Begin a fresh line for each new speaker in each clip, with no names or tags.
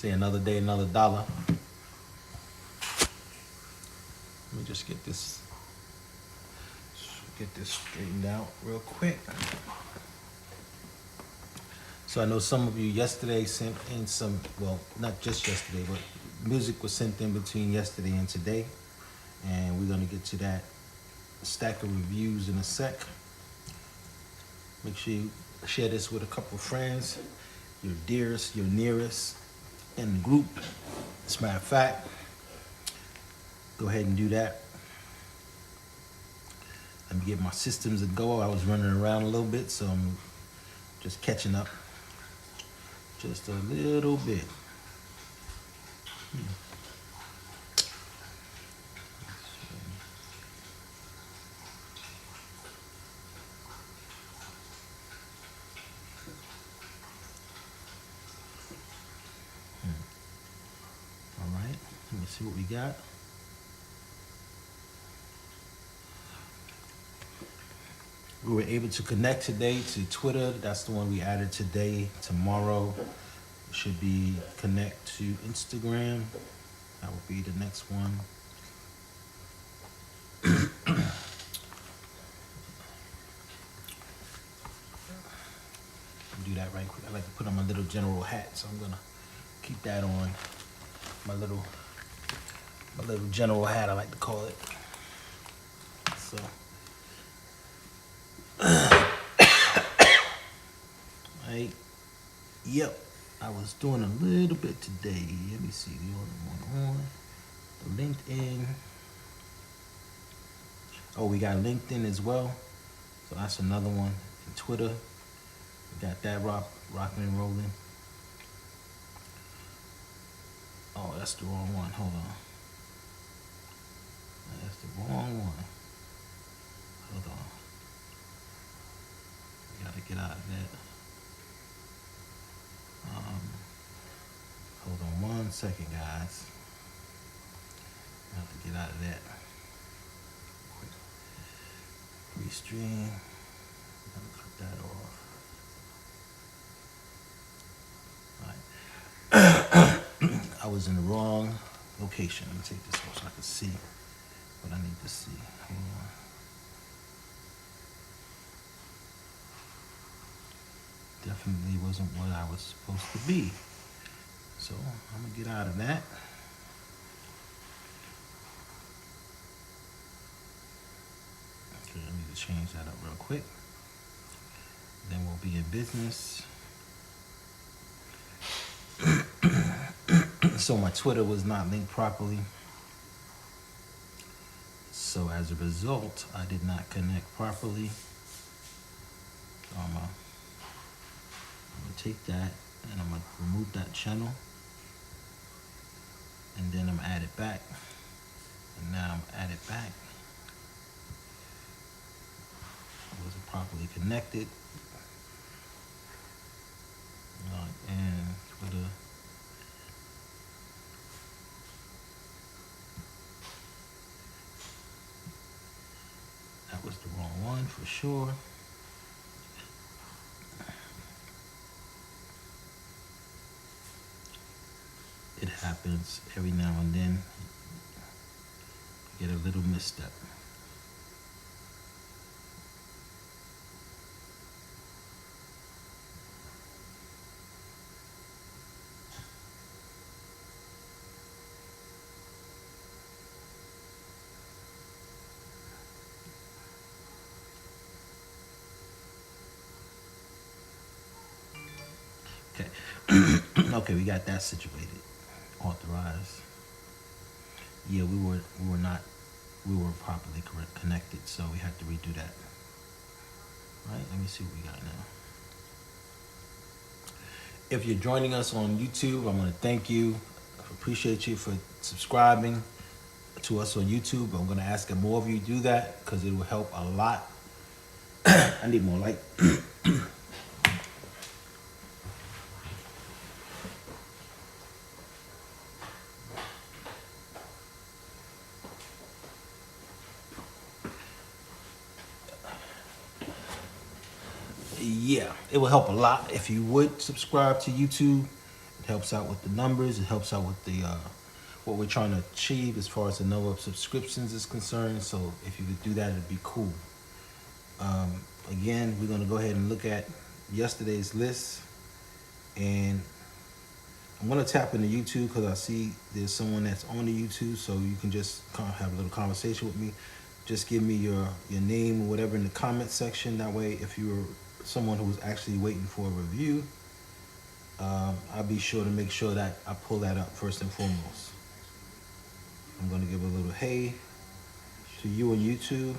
Say another day, another dollar. Let me just get this straightened out real quick. So I know some of you yesterday sent in some, well, not just yesterday, but music was sent in between yesterday and today. And we're gonna get to that stack of reviews in a sec. Make sure you share this with a couple of friends, your dearest, your nearest in the group. As a matter of fact, go ahead and do that. Let me get my systems a go. I was running around a little bit, so I'm just catching up just a little bit. All right, let me see what we got. We were able to connect today to Twitter. That's the one we added today. Tomorrow should be connect to Instagram. That will be the next one. Do that right quick. I like to put on my little general hat, so I'm gonna keep that on. My little general hat, I like to call it. So. Right. Yep. I was doing a little bit today. Let me see. The other one on LinkedIn. Oh, we got LinkedIn as well. So that's another one. And Twitter. We got that rocking and rolling. Oh, that's the wrong one. Hold on. That's the wrong one. Hold on. We gotta get out of that. Hold on 1 second, guys. I have to get out of that. Restream. Gotta cut that off. Alright. I was in the wrong location. Let me take this off so I can see what I need to see. Hold on. Definitely wasn't what I was supposed to be. So I'm gonna get out of that. Okay, I need to change that up real quick. Then we'll be in business. So my Twitter was not linked properly. So as a result, I did not connect properly. So I'm gonna take that and I'm gonna remove that channel. And then I'm gonna add it back. And now I'm gonna add it back. It wasn't properly connected. And Twitter. That was the wrong one for sure. It happens every now and then. You get a little misstep. Okay. Okay, we got that situated. Authorized. Yeah, we were properly connected, so we had to redo that. Right, let me see what we got now. If you're joining us on YouTube, I'm gonna thank you. I appreciate you for subscribing to us on YouTube. I'm gonna ask that more of you do that because it will help a lot. I need more light. Yeah, it will help a lot if you would subscribe to YouTube It helps out with the numbers. It helps out with the what we're trying to achieve as far as the number of subscriptions is concerned. So if you could do that, it'd be cool. Again, we're gonna go ahead and look at yesterday's list, and I'm gonna tap into YouTube because I see there's someone that's on the YouTube, so you can just have a little conversation with me. Just give me your name or whatever in the comment section. That way, if you're someone who's actually waiting for a review, I'll be sure to make sure that I pull that up first and foremost. I'm gonna give a little hey to you on YouTube.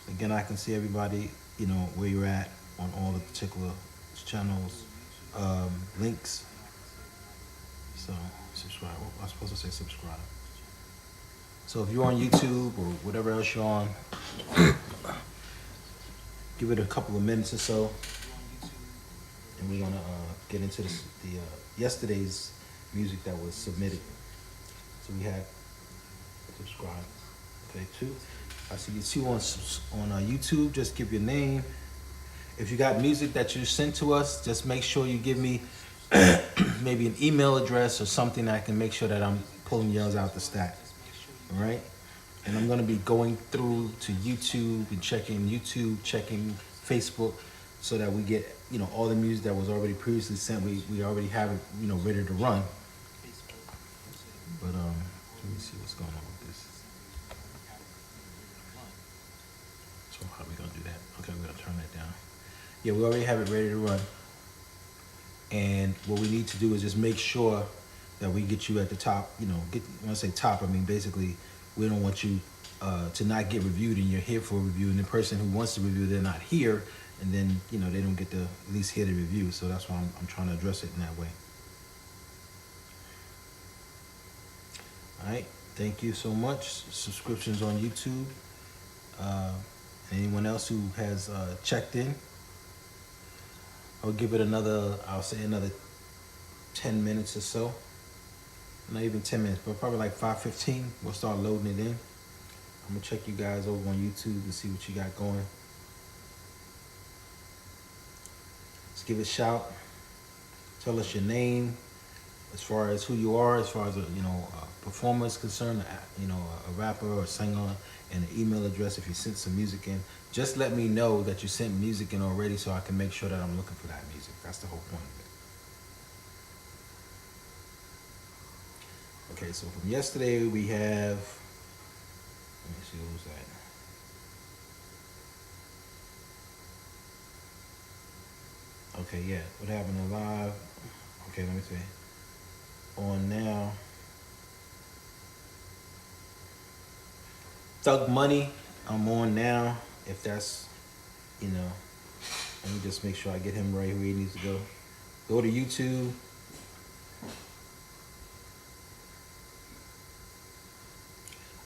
Again, I can see everybody, you know, where you're at on all the particular channels, links. So subscribe. I was supposed to say subscribe. So if you're on YouTube or whatever else you're on, give it a couple of minutes or so, and we're gonna get into the yesterday's music that was submitted. So we had subscribe. Okay, 2. I see you 2 on YouTube. Just give your name. If you got music that you sent to us, just make sure you give me maybe an email address or something that I can make sure that I'm pulling yours out the stack. All right? And I'm going to be going through to YouTube and checking Facebook, so that we get, you know, all the music that was already previously sent. We already have it, you know, ready to run. But let me see what's going on with this. So how are we gonna do that? Okay, we're gonna turn that down. Yeah, we already have it ready to run. And what we need to do is just make sure that we get you at the top. You know, when I say top, I mean basically we don't want you to not get reviewed, and you're here for a review, and the person who wants to review, they're not here, and then, you know, they don't get to at least hear the review. So that's why I'm trying to address it in that way. All right, thank you so much. Subscriptions on YouTube. Anyone else who has checked in, I'll give it another 10 minutes or so. Not even 10 minutes, but probably like 5:15. We'll start loading it in. I'm gonna check you guys over on YouTube and see what you got going. Let's give it a shout. Tell us your name, as far as who you are, as far as a performer is concerned, you know, a rapper or a singer, and an email address if you sent some music in. Just let me know that you sent music in already, so I can make sure that I'm looking for that music. That's the whole point of it. Okay, so from yesterday we have, let me see, who's that? Okay, yeah, what happened live? Okay, let me see. On now. Thug Money, I'm on now. If that's, you know, let me just make sure I get him right where he needs to go. Go to YouTube.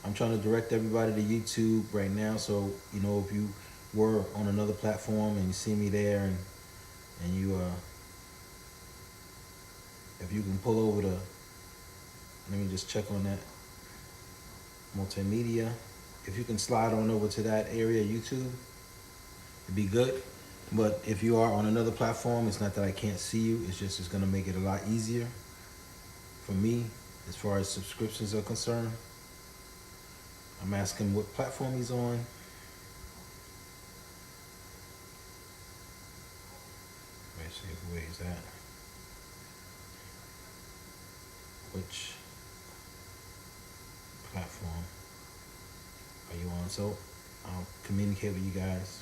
I'm trying to direct everybody to YouTube right now. So, you know, if you were on another platform and you see me there, and you if you can pull over to, let me just check on that, multimedia. If you can slide on over to that area, YouTube, it'd be good. But if you are on another platform, it's not that I can't see you. It's just, it's gonna make it a lot easier for me as far as subscriptions are concerned. I'm asking what platform he's on. Let's see where he's at. Which platform are you on? So I'll communicate with you guys.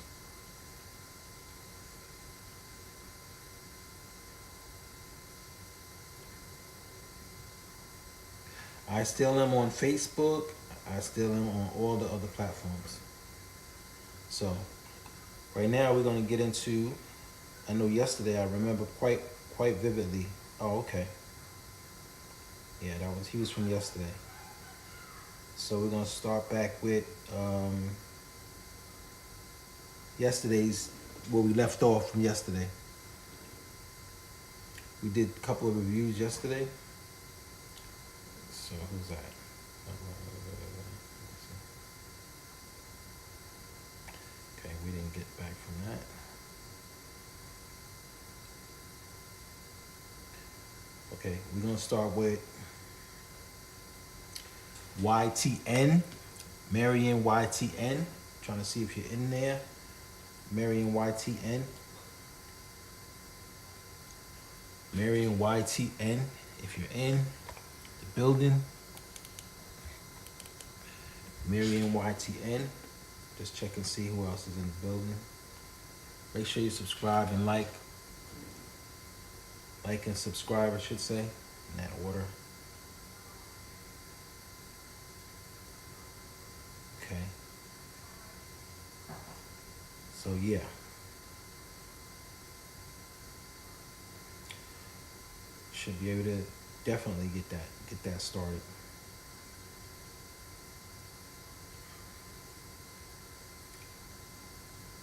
I still am on Facebook. I still am on all the other platforms. So right now we're gonna get into, I know yesterday I remember quite vividly. Oh, okay. Yeah, he was from yesterday. So we're gonna start back with yesterday's, where we left off from yesterday. We did a couple of reviews yesterday. So who's that? Okay, we didn't get back from that. Okay, we're gonna start with YTN, Marion YTN. Trying to see if you're in there. Marion YTN. Marion YTN. If you're in the building, Marion YTN. Just check and see who else is in the building. Make sure you subscribe and like. Like and subscribe, I should say, in that order. Okay. So yeah. Should be able to definitely get that started.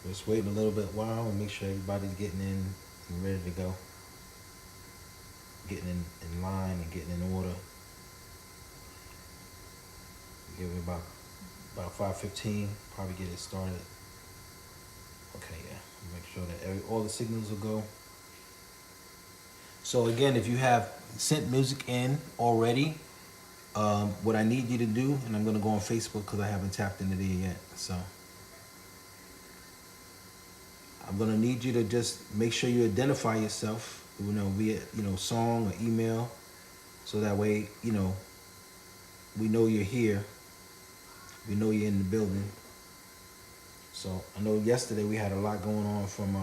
Just waiting a little bit while and make sure everybody's getting in and ready to go. Getting in line and getting in order. Give it about 5:15, probably get it started. Okay, yeah. Make sure that all the signals will go. So again, if you have sent music in already, what I need you to do, and I'm gonna go on Facebook because I haven't tapped into there yet. So I'm gonna need you to just make sure you identify yourself, via song or email, so that way we know you're here. We know you're in the building. So I know yesterday we had a lot going on from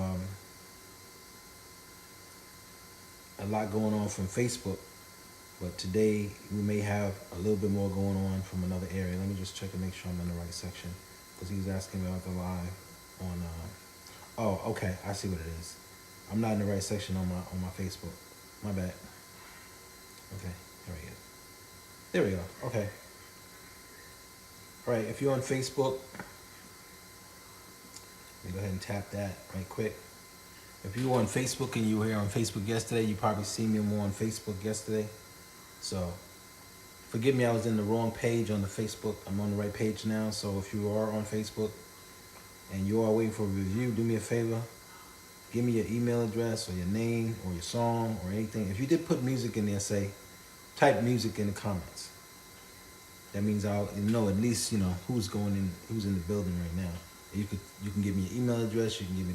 Facebook, but today we may have a little bit more going on from another area. Let me just check and make sure I'm in the right section, because he was asking me about the live on. Oh, okay, I see what it is. I'm not in the right section on my Facebook. My bad. Okay, there we go. There we go. Okay. All right, if you're on Facebook, let me go ahead and tap that right quick. If you were on Facebook and you were here on Facebook yesterday, you probably seen me more on Facebook yesterday. So forgive me, I was in the wrong page on the Facebook. I'm on the right page now. So if you are on Facebook and you are waiting for a review, do me a favor. Give me your email address or your name or your song or anything. If you did put music in there, type music in the comments. That means I'll know at least who's in the building right now. You can give me your email address. You can give me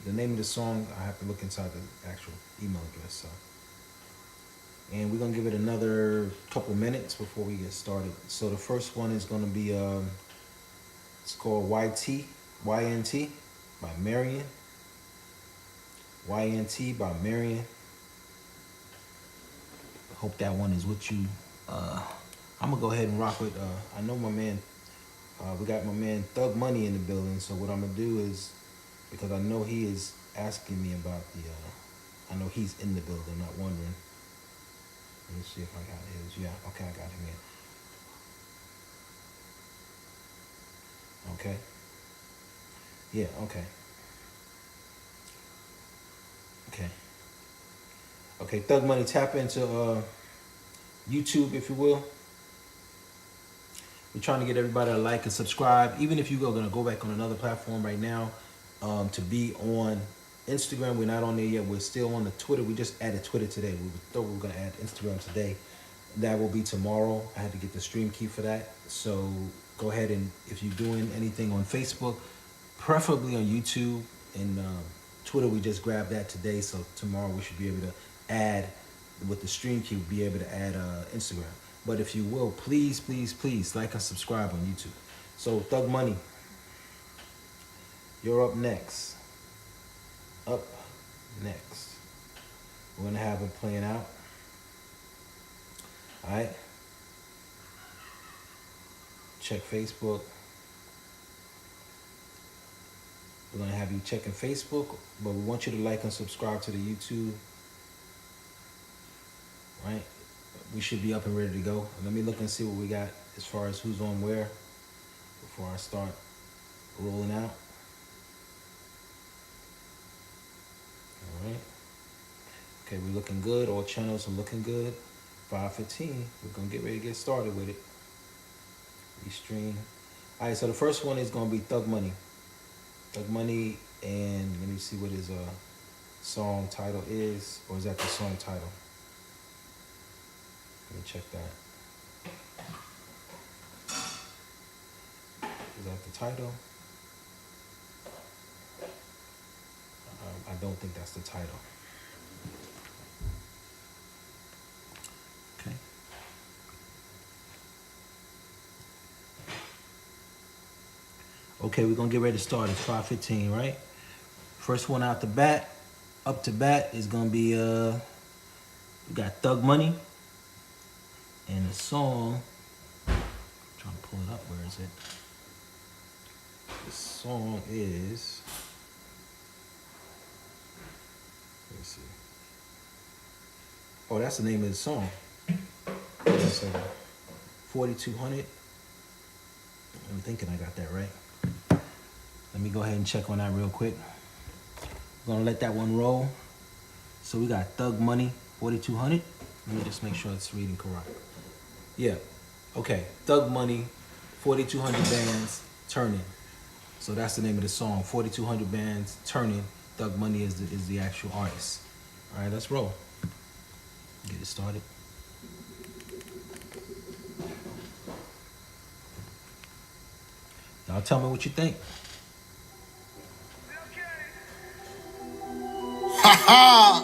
the name of the song. I have to look inside the actual email address. So, and we're gonna give it another couple minutes before we get started. So the first one is gonna be it's called YNT by Marion. YNT by Marion. I hope that one is what you. I'm gonna go ahead and rock with. I know my man. We got my man Thug Money in the building. So what I'm gonna do is, because I know he is asking me about the. I know he's in the building. Not wondering. Let me see if I got his. Yeah. Okay, I got him in. Okay. Yeah. Okay. Okay. Okay. Thug Money, tap into YouTube, if you will. We're trying to get everybody to like and subscribe. Even if you are going to go back on another platform right now, to be on Instagram, we're not on there yet. We're still on the Twitter. We just added Twitter today. We thought we were going to add Instagram today. That will be tomorrow. I had to get the stream key for that. So go ahead and if you're doing anything on Facebook, preferably on YouTube and Twitter, we just grabbed that today. So tomorrow we should be able to add, with the stream key, we'll be able to add Instagram. But if you will, please, please, please like and subscribe on YouTube. So Thug Money, you're up next. Up next. We're gonna have it playing out. All right. Check Facebook. We're gonna have you checking Facebook, but we want you to like and subscribe to the YouTube. Right. We should be up and ready to go. Let me look and see what we got as far as who's on where before I start rolling out. All right. Okay, we're looking good. All channels are looking good. 5:15. We're gonna get ready to get started with it. Restream. All right. So the first one is gonna be Thug Money. Thug Money, and let me see what his song title is, or is that the song title? check that. Is that the title? I don't think that's the title. Okay. Okay, we're gonna get ready to start. It's 5:15, right? First one out the bat, up to bat is gonna be we got Thug Money, and the song. I'm trying to pull it up. Where is it? The song is. Let me see. Oh, that's the name of the song. That's 4200. I'm thinking I got that right. Let me go ahead and check on that real quick. We're gonna let that one roll. So we got Thug Money 4200. Let me just make sure it's reading correct. Yeah. Okay. Thug Money 4200 bands turning. So that's the name of the song. 4200 bands turning. Thug Money is the actual artist. All right, let's roll. Get it started. Y'all tell me what you think.
Ha ha!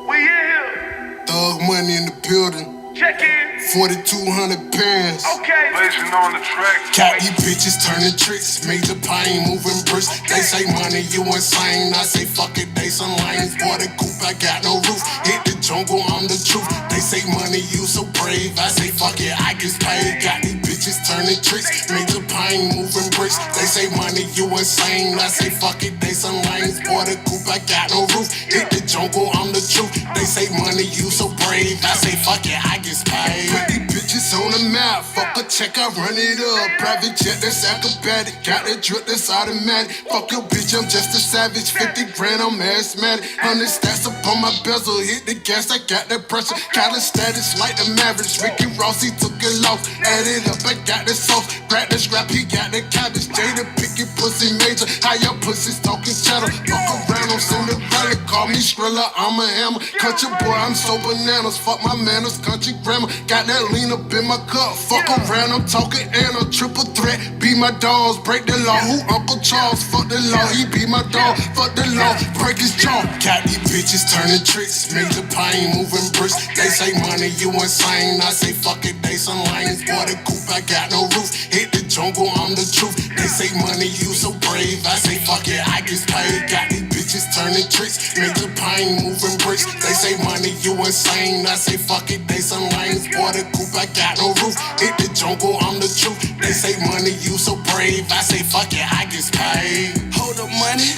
We in here.
Thug Money in the building.
Check in.
4,200 bands.
Okay.
Blazing on the track.
Got these bitches turning tricks, made the pain moving bricks. They say money, you insane. I say fuck it, they some lanes. Boy, the coop, I got no roof. Hit the jungle, I'm the truth. They say money, you so brave. I say fuck it, I get paid. Got these bitches turning tricks, made the pain moving bricks. They say money, you insane. I say fuck it, they some lanes. Boy, the coop, I got no roof. Hit the jungle, I'm the truth. They say money, you so brave. I say fuck it, I get paid. Put these bitches on the map. Fuck a check, I run it up. Private jet, that's acrobatic. Got that drip, that's automatic. Fuck your bitch, I'm just a savage. 50 grand, I'm asthmatic. 100 stacks up on my bezel. Hit the gas, I got that pressure. Got a status like the Mavericks. Ricky Ross, he took it lost. Add it up, I got the sauce. Grab the scrap, he got the cabbage. Jada picky pussy major. How your pussies talking cheddar? Fuck around, I'm Cinderella. Call me Skrilla, I'm a hammer. Country boy, I'm so bananas. Fuck my manners, country grammar. Got that lean up in my cup. Fuck around, I'm talking and a triple threat. Be my dogs, break the law. Who Uncle Charles? Fuck the law, he be my dog. Fuck the law, break his jaw. Got these bitches turning tricks, make the pain moving bricks. They say money, you insane. I say fuck it, they some lanes. Boy, the coop, I got no roof. Hit the jungle, I'm the truth. They say money, you so brave. I say fuck it, I get paid. Got these bitches turning tricks, make the pain moving bricks. They say money, you insane. I say fuck it, they some lanes. Boy, the coop, I got no roof. Hit the jungle, I'm the truth. They say money, you so brave. I say fuck it, I get paid.
Hold up money,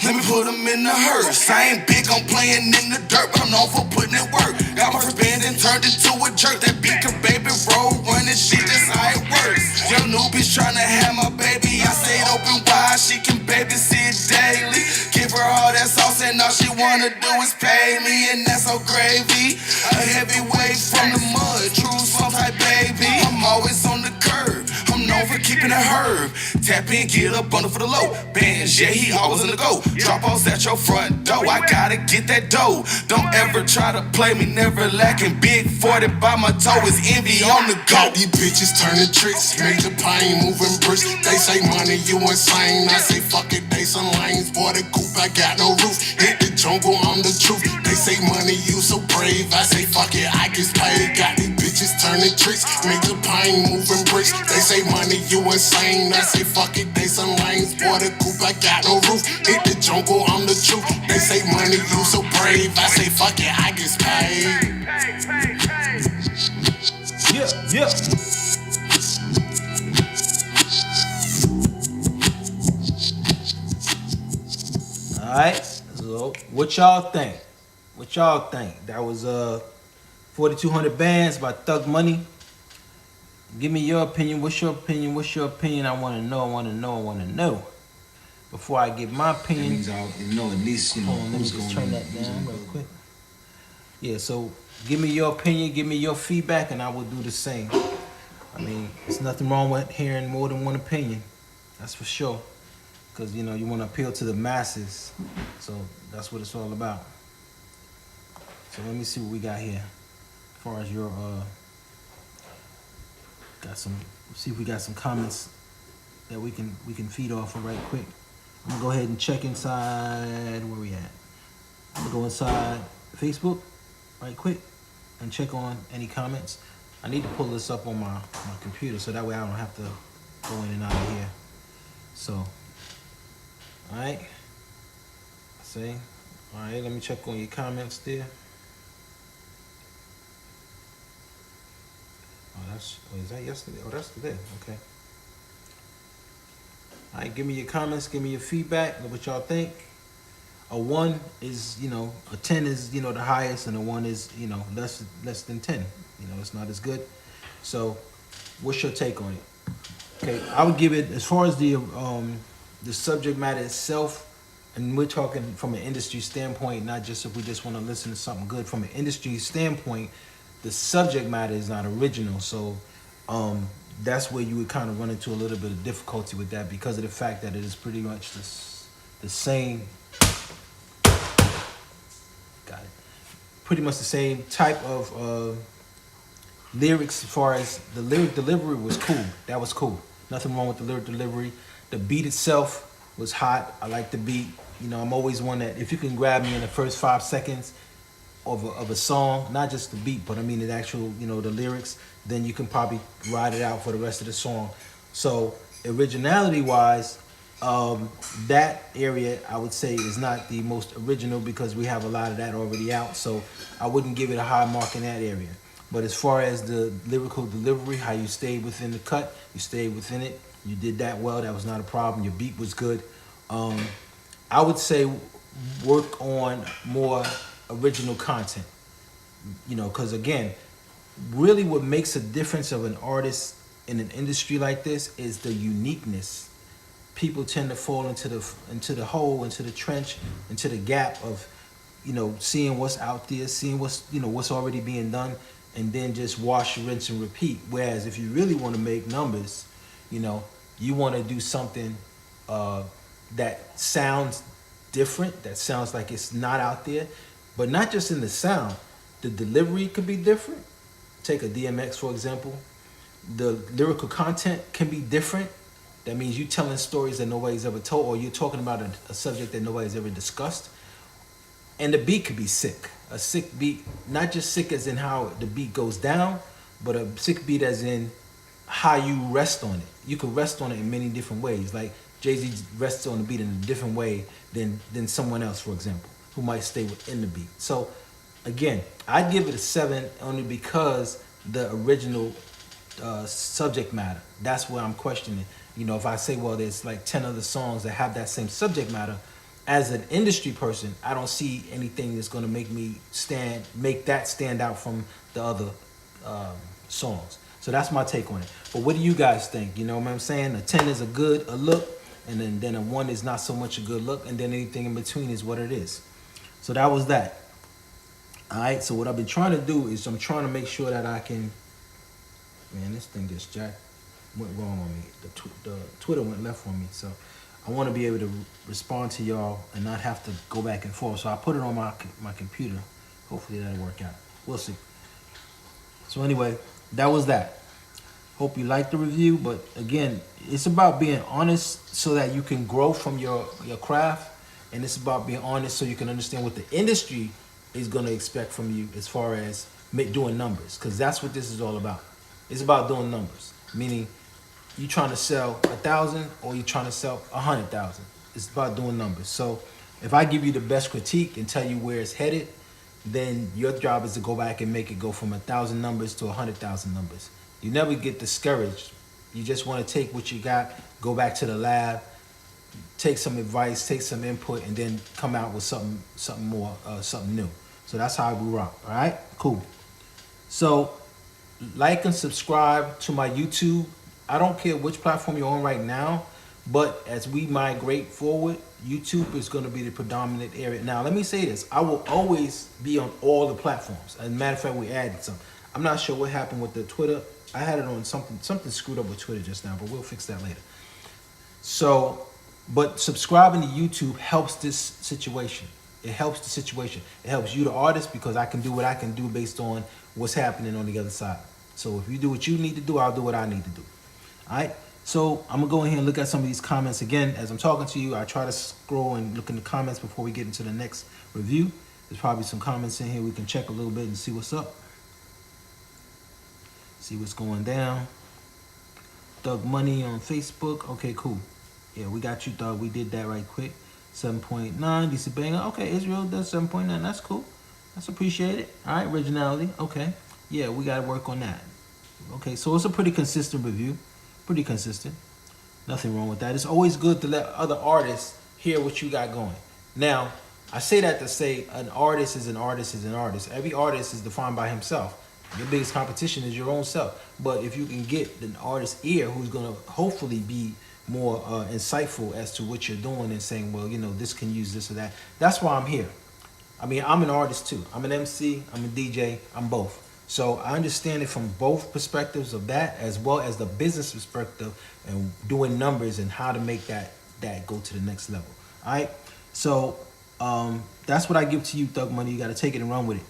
let me put them in the hearse. I ain't big on playing in the dirt, but I'm known for putting in work. Got my first band and turned into a jerk. That Wpkb roll running shit, that's how it works. Young new bitch tryna have my baby. I stayed open wide, she can babysit daily. Give her all that sauce and all she wanna do is pay me, and that's so gravy. A heavyweight from the mud, true some type baby. I'm always on the curb, I'm known for keeping it herb. Tap in, get a bundle for the low. Bands, yeah, he always in the go. Drop offs at your front door, I gotta get that dough. Don't ever try to play me, never lacking. Big 40 by my toe is envy on the go.
Got these bitches turning tricks, make the pain moving bricks. They say money, you insane. I say fuck it, they some lanes. Boy, the coop, I got no roof. Hit the jungle, I'm the truth. They say money, you so brave. I say fuck it, I get paid. Got these bitches turning tricks, make the pain moving bricks. They say money, you insane. I say fuck it, they some lanes. Boy, the coop, I got no roof. Hit the jungle, I'm the truth. They say money, you so brave. I say fuck it, I get paid.
Yeah, yeah. All right. So, what y'all think? What y'all think? That was 4,200 bands by Thug Money. Give me your opinion. What's your opinion? What's your opinion? I want to know. I want to know. I want to know. Before I give my opinion,
that means I'll know at least, you know,
hold on, let me just turn that down real quick. Yeah, so give me your opinion, give me your feedback, and I will do the same. I mean, there's nothing wrong with hearing more than one opinion. That's for sure. Because, you know, you want to appeal to the masses. So that's what it's all about. So let me see what we got here as far as your Got some. See if we got some comments that we can feed off of right quick. I'm gonna go ahead and check inside where we at. I'm gonna go inside Facebook right quick and check on any comments. I need to pull this up on my computer so that way I don't have to go in and out of here. So, all right. See, all right. Let me check on your comments there. Oh, is that yesterday? Oh, that's today. Okay. All right, give me your comments, give me your feedback, what y'all think. A 1 is, a 10 is, the highest, and a 1 is, less than 10. It's not as good. So, what's your take on it? Okay, I would give it, as far as the subject matter itself, and we're talking from an industry standpoint, not just if we just want to listen to something good. From an industry standpoint, the subject matter is not original. So, that's where you would kind of run into a little bit of difficulty with that because of the fact that it is pretty much the same. Got it. Pretty much the same type of lyrics as far as the lyric delivery was cool. That was cool. Nothing wrong with the lyric delivery. The beat itself was hot. I like the beat. I'm always one that if you can grab me in the first 5 seconds of a song, not just the beat, but I mean the actual, the lyrics, then you can probably ride it out for the rest of the song. So originality wise, that area I would say is not the most original because we have a lot of that already out. So I wouldn't give it a high mark in that area. But as far as the lyrical delivery, how you stayed within the cut, you stayed within it. You did that well. That was not a problem. Your beat was good. I would say work on more original content. Because again, really what makes a difference of an artist in an industry like this is the uniqueness. People tend to fall into the hole, into the trench, into the gap of, seeing what's out there, seeing what's already being done, and then just wash, rinse, and repeat. Whereas if you really want to make numbers, you want to do something that sounds different, that sounds like it's not out there, but not just in the sound. The delivery could be different. Take a DMX, for example. The lyrical content can be different. That means you telling stories that nobody's ever told, or you're talking about a subject that nobody's ever discussed. And the beat could be sick. A sick beat, not just sick as in how the beat goes down, but a sick beat as in how you rest on it. You can rest on it in many different ways. Like Jay-Z rests on the beat in a different way than someone else, for example, who might stay within the beat. So again, I'd give it a 7 only because the original subject matter. That's where I'm questioning. If I say, well, there's like 10 other songs that have that same subject matter, as an industry person, I don't see anything that's going to make that stand out from the other songs. So that's my take on it. But what do you guys think? You know what I'm saying? A 10 is a look, and then a 1 is not so much a good look, and then anything in between is what it is. So that was that. All right, so what I've been trying to do is I'm trying to make sure that I can, man, this thing just went wrong on me. The Twitter went left on me. So I want to be able to respond to y'all and not have to go back and forth. So I put it on my computer. Hopefully that'll work out. We'll see. So anyway, that was that. Hope you liked the review. But again, it's about being honest so that you can grow from your craft. And it's about being honest so you can understand what the industry is going to expect from you as far as doing numbers. Because that's what this is all about. It's about doing numbers. Meaning, you trying to sell 1,000 or you trying to sell 100,000. It's about doing numbers. So if I give you the best critique and tell you where it's headed, then your job is to go back and make it go from 1,000 numbers to 100,000 numbers. You never get discouraged. You just want to take what you got, go back to the lab, take some advice, take some input, and then come out with something more, something new. So that's how we rock. All right, cool. So like and subscribe to my YouTube. I don't care which platform you're on right now, but as we migrate forward, YouTube is going to be the predominant area. Now, let me say this. I will always be on all the platforms. As a matter of fact, we added some. I'm not sure what happened with the Twitter. I had it on something screwed up with Twitter just now, but we'll fix that later. So, but subscribing to YouTube helps this situation. It helps the situation. It helps you, the artist, because I can do what I can do based on what's happening on the other side. So if you do what you need to do, I'll do what I need to do. All right. So I'm gonna go in here and look at some of these comments again as I'm talking to you. I try to scroll and look in the comments before we get into the next review. There's probably some comments in here we can check a little bit and see what's up. See what's going down. Thug Money on Facebook. Okay, cool. Yeah, we got you, Thug. We did that right quick. 7.9. Decent banger. Okay, Israel does 7.9. That's cool. That's appreciated. All right, originality. Okay. Yeah, we got to work on that. Okay, so it's a pretty consistent review. Pretty consistent. Nothing wrong with that. It's always good to let other artists hear what you got going. Now, I say that to say an artist is an artist is an artist. Every artist is defined by himself. Your biggest competition is your own self. But if you can get an artist's ear who's going to hopefully be more insightful as to what you're doing and saying, well, you know, this can use this or that. That's why I'm here. I mean, I'm an artist too. I'm an MC, I'm a DJ, I'm both. So I understand it from both perspectives of that, as well as the business perspective and doing numbers and how to make that go to the next level. All right. So that's what I give to you, Thug Money. You got to take it and run with it.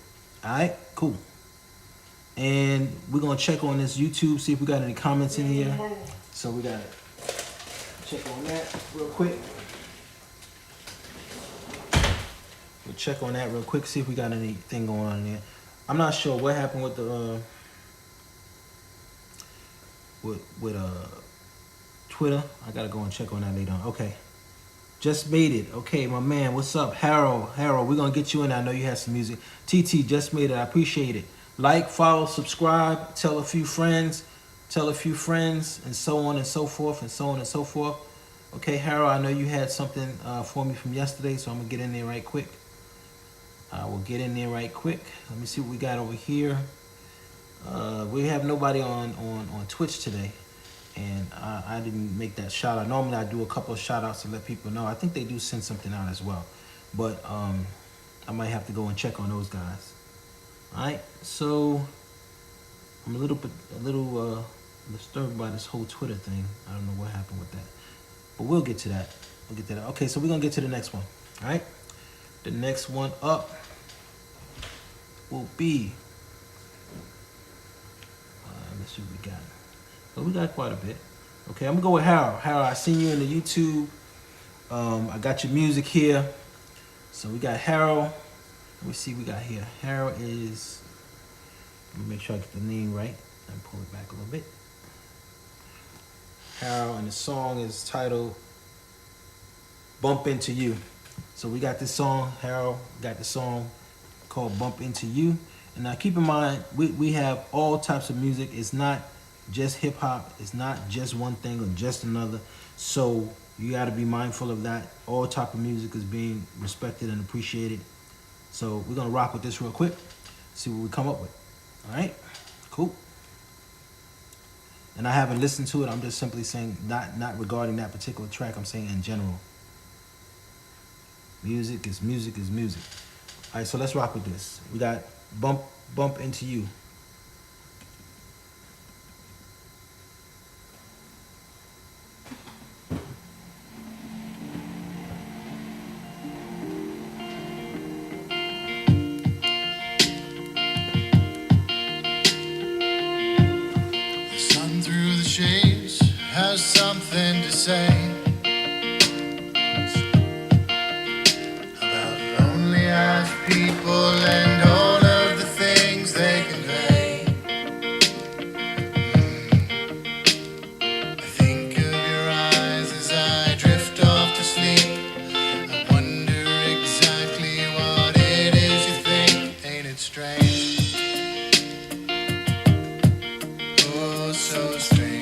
All right. Cool. And we're gonna check on this YouTube, see if we got any comments in here. So we gotta check on that real quick. We'll check on that real quick, see if we got anything going on in there. I'm not sure what happened with the Twitter. I gotta go and check on that later on. Okay. Just made it. Okay, my man. What's up? Harold, we're gonna get you in. I know you have some music. TT, just made it. I appreciate it. Like, follow, subscribe, tell a few friends, and so on and so forth, and so on and so forth. Okay, Harold, I know you had something for me from yesterday, so I'm gonna get in there right quick. I will get in there right quick. Let me see what we got over here. We have nobody on Twitch today, and I didn't make that shout out. Normally I do a couple of shout outs to let people know. I think they do send something out as well, but I might have to go and check on those guys. All right, so I'm a little disturbed by this whole Twitter thing. I don't know what happened with that, but we'll get to that. Okay, so we're gonna get to the next one. All right, the next one up will be. Let's see what we got. But we got quite a bit. Okay, I'm gonna go with Harold. Harold, I seen you in the YouTube. I got your music here. So we got Harold. Let me see what we got here. Harold is, let me make sure I get the name right. Let me pull it back a little bit. Harold, and the song is titled Bump Into You. So we got this song, Harold got the song called Bump Into You. And now keep in mind, we have all types of music. It's not just hip hop. It's not just one thing or just another. So you got to be mindful of that. All type of music is being respected and appreciated. So we're gonna rock with this real quick, see what we come up with. All right, cool. And I haven't listened to it. I'm just simply saying, not regarding that particular track. I'm saying in general. Music is music is music. All right, so let's rock with this. We got Bump Into You.
Has something to say about lonely ass people and all of the things they convey. I think of your eyes as I drift off to sleep. I wonder exactly what it is you think. Ain't it strange? Oh, so strange.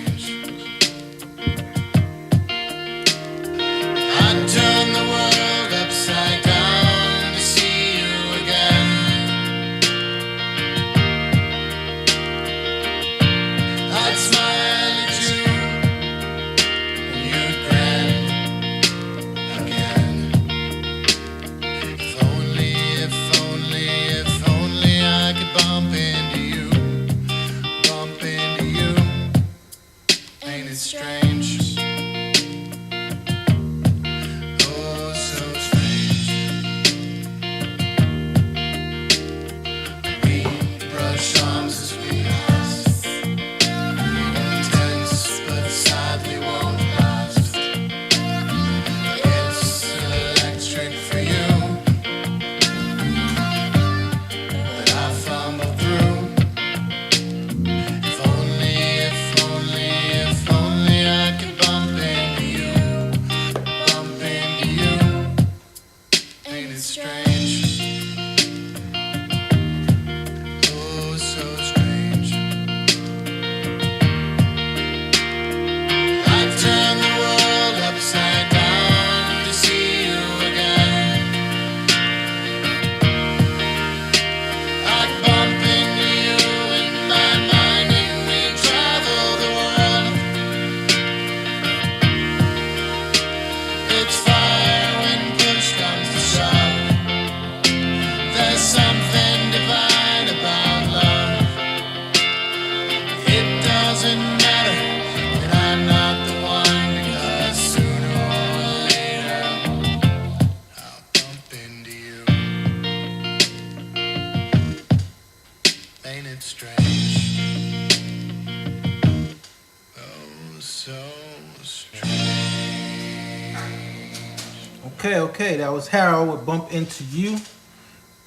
Okay. That was Harold with Bump Into You.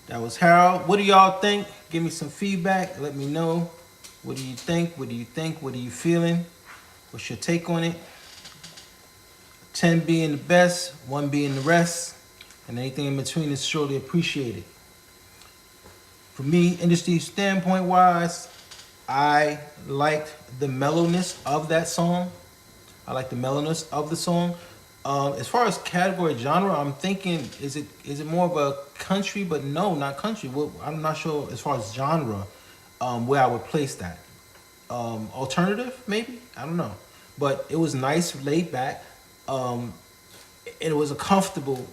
That was Harold. What do y'all think? Give me some feedback. Let me know. What do you think? What do you think? What are you feeling? What's your take on it? 10 being the best, 1 being the rest, and anything in between is surely appreciated. For me, industry standpoint wise, I liked the mellowness of that song. I like the mellowness of the song. As far as category genre, I'm thinking, is it more of a country? But no, not country. Well, I'm not sure as far as genre where I would place that. Alternative, maybe. I don't know. But it was nice, laid back. It was a comfortable,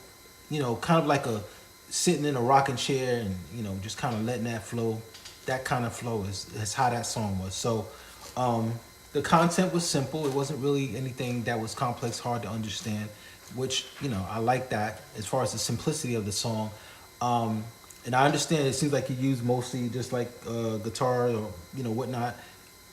kind of like a sitting in a rocking chair and just kind of letting that flow. That kind of flow is how that song was. So the content was simple. It wasn't really anything that was complex, hard to understand, which I like that as far as the simplicity of the song. And I understand it seems like you use mostly just like guitar or whatnot.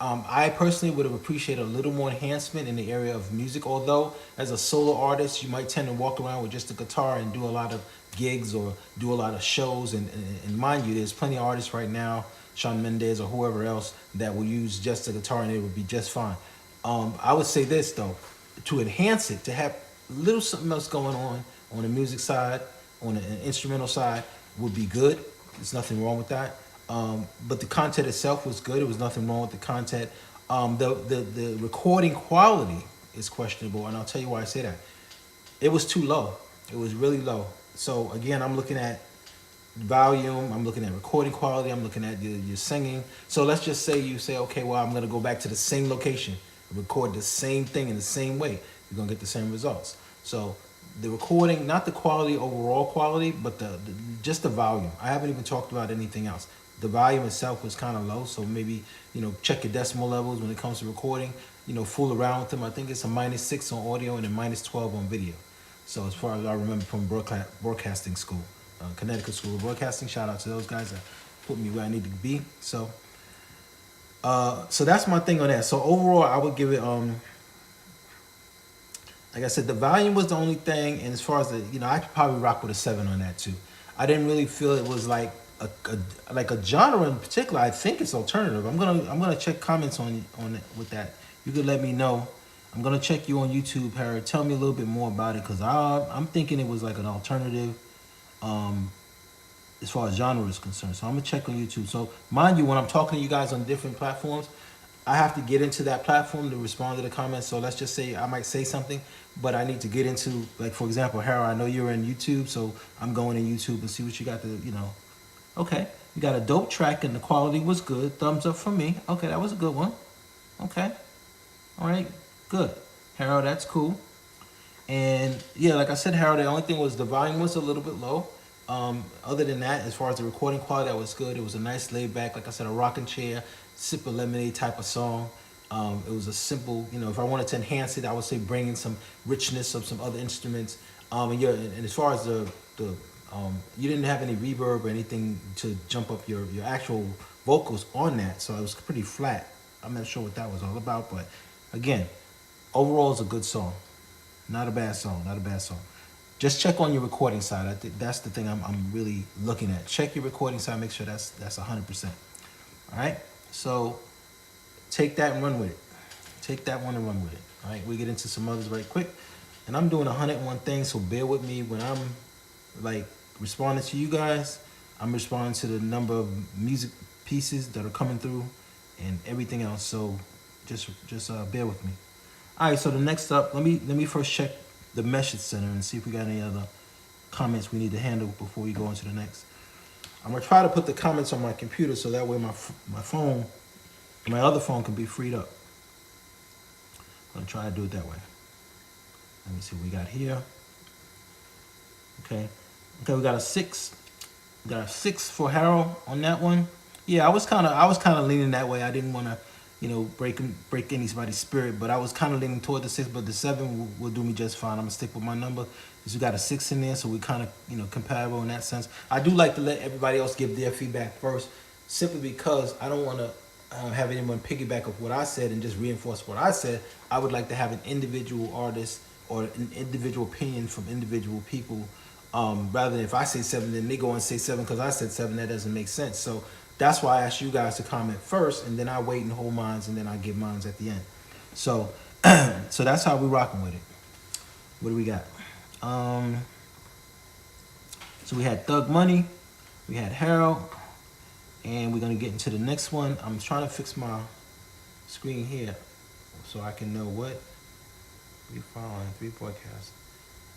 I personally would have appreciated a little more enhancement in the area of music. Although as a solo artist, you might tend to walk around with just a guitar and do a lot of gigs or do a lot of shows. And mind you, there's plenty of artists right now, Shawn Mendes or whoever else, that will use just a guitar and it would be just fine. I would say this though, to enhance it, to have a little something else going on the music side, on the instrumental side, would be good. There's nothing wrong with that. But the content itself was good. There was nothing wrong with the content. The recording quality is questionable, and I'll tell you why I say that. It was too low. It was really low. So again, I'm looking at volume. I'm looking at recording quality. I'm looking at your singing. So let's just say you say, okay, well, I'm going to go back to the same location, record the same thing in the same way. You're going to get the same results. So the recording, not the quality, overall quality, but just the volume. I haven't even talked about anything else. The volume itself was kind of low, so maybe check your decimal levels when it comes to recording. Fool around with them. I think it's a -6 on audio and a -12 on video. So as far as I remember from broadcasting school, Connecticut School of Broadcasting. Shout out to those guys that put me where I need to be. So that's my thing on that. So overall, I would give it like I said, the volume was the only thing, and as far as I could probably rock with a 7 on that too. I didn't really feel it was like a genre in particular. I think it's alternative. I'm gonna check comments on it with that. You could let me know. I'm gonna check you on YouTube, Harry. Tell me a little bit more about it, because I'm thinking it was like an alternative, as far as genre is concerned. So I'm gonna check on YouTube. So mind you, when I'm talking to you guys on different platforms, I have to get into that platform to respond to the comments. So let's just say I might say something, but I need to get into, like, for example, Harold, I know you're in YouTube, so I'm going in YouTube and see what you got to, Okay, you got a dope track and the quality was good. Thumbs up from me. Okay, that was a good one. Okay. All right, good. Harold, that's cool. And yeah, like I said, Harold, the only thing was the volume was a little bit low. Other than that, as far as the recording quality, that was good. It was a nice laid back, like I said, a rocking chair, sip of lemonade type of song. It was a simple, if I wanted to enhance it, I would say bring in some richness of some other instruments. And as far as the you didn't have any reverb or anything to jump up your actual vocals on that, so it was pretty flat. I'm not sure what that was all about, but again, overall, it's a good song. Not a bad song. Not a bad song. Just check on your recording side. I think that's the thing I'm really looking at. Check your recording side. Make sure that's 100%. All right. So take that and run with it. Take that one and run with it. All right. We get into some others right quick, and I'm doing 101 things. So bear with me when I'm like responding to you guys. I'm responding to the number of music pieces that are coming through and everything else. So just bear with me. All right, so the next up, let me first check the message center and see if we got any other comments we need to handle before we go into the next. I'm gonna try to put the comments on my computer so that way my phone, my other phone, can be freed up. I'm gonna try to do it that way. Let me see what we got here. Okay, we got a 6. We got a 6 for Harold on that one. Yeah, I was kind of leaning that way. I didn't want to, break anybody's spirit, but I was kind of leaning toward the 6, but the 7 will do me just fine. I'm gonna stick with my number because we got a 6 in there, so we kind of, compatible in that sense. I do like to let everybody else give their feedback first, simply because I don't want to have anyone piggyback of what I said and just reinforce what I said. I would like to have an individual artist or an individual opinion from individual people. Rather than if I say 7, then they go and say 7 because I said 7. That doesn't make sense. So that's why I asked you guys to comment first, and then I wait and hold mines, and then I give mines at the end. So, so that's how we rocking with it. What do we got? So we had Thug Money, we had Harold, and we're gonna get into the next one. I'm trying to fix my screen here so I can know what we following 3 podcasts.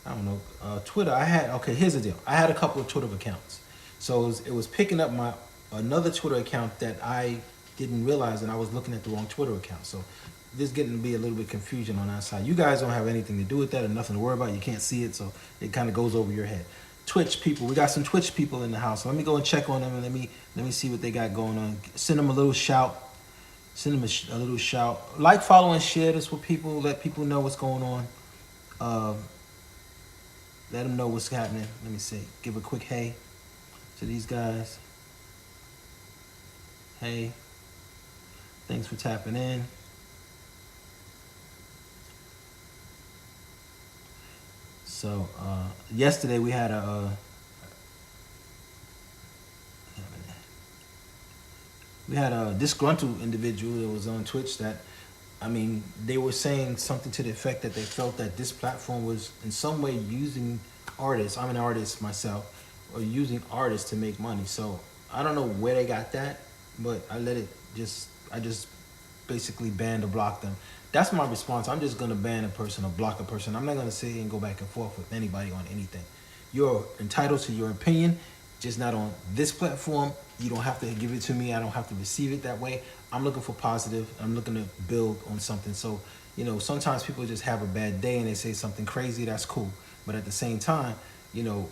I don't know. Twitter. Okay. Here's the deal. I had a couple of Twitter accounts, so it was picking up my another Twitter account that I didn't realize, and I was looking at the wrong Twitter account. So there's getting to be a little bit confusion on that side. You guys don't have anything to do with that or nothing to worry about. You can't see it, so it kind of goes over your head. Twitch people. We got some Twitch people in the house. So let me go and check on them, and let me see what they got going on. Send them a little shout. Send them a little shout. Like, follow, and share this with people. Let people know what's going on. Let them know what's happening. Let me see. Give a quick hey to these guys. Hey. Thanks for tapping in. So, yesterday we had a disgruntled individual that was on Twitch that, I mean, they were saying something to the effect that they felt that this platform was in some way using artists. I'm an artist myself, or using artists to make money. So I don't know where they got that, but I just basically banned or blocked them. That's my response. I'm just gonna ban a person or block a person. I'm not gonna sit here and go back and forth with anybody on anything. You're entitled to your opinion, just not on this platform. You don't have to give it to me. I don't have to receive it that way. I'm looking for positive. I'm looking to build on something. So, you know, sometimes people just have a bad day and they say something crazy. That's cool. But at the same time, you know,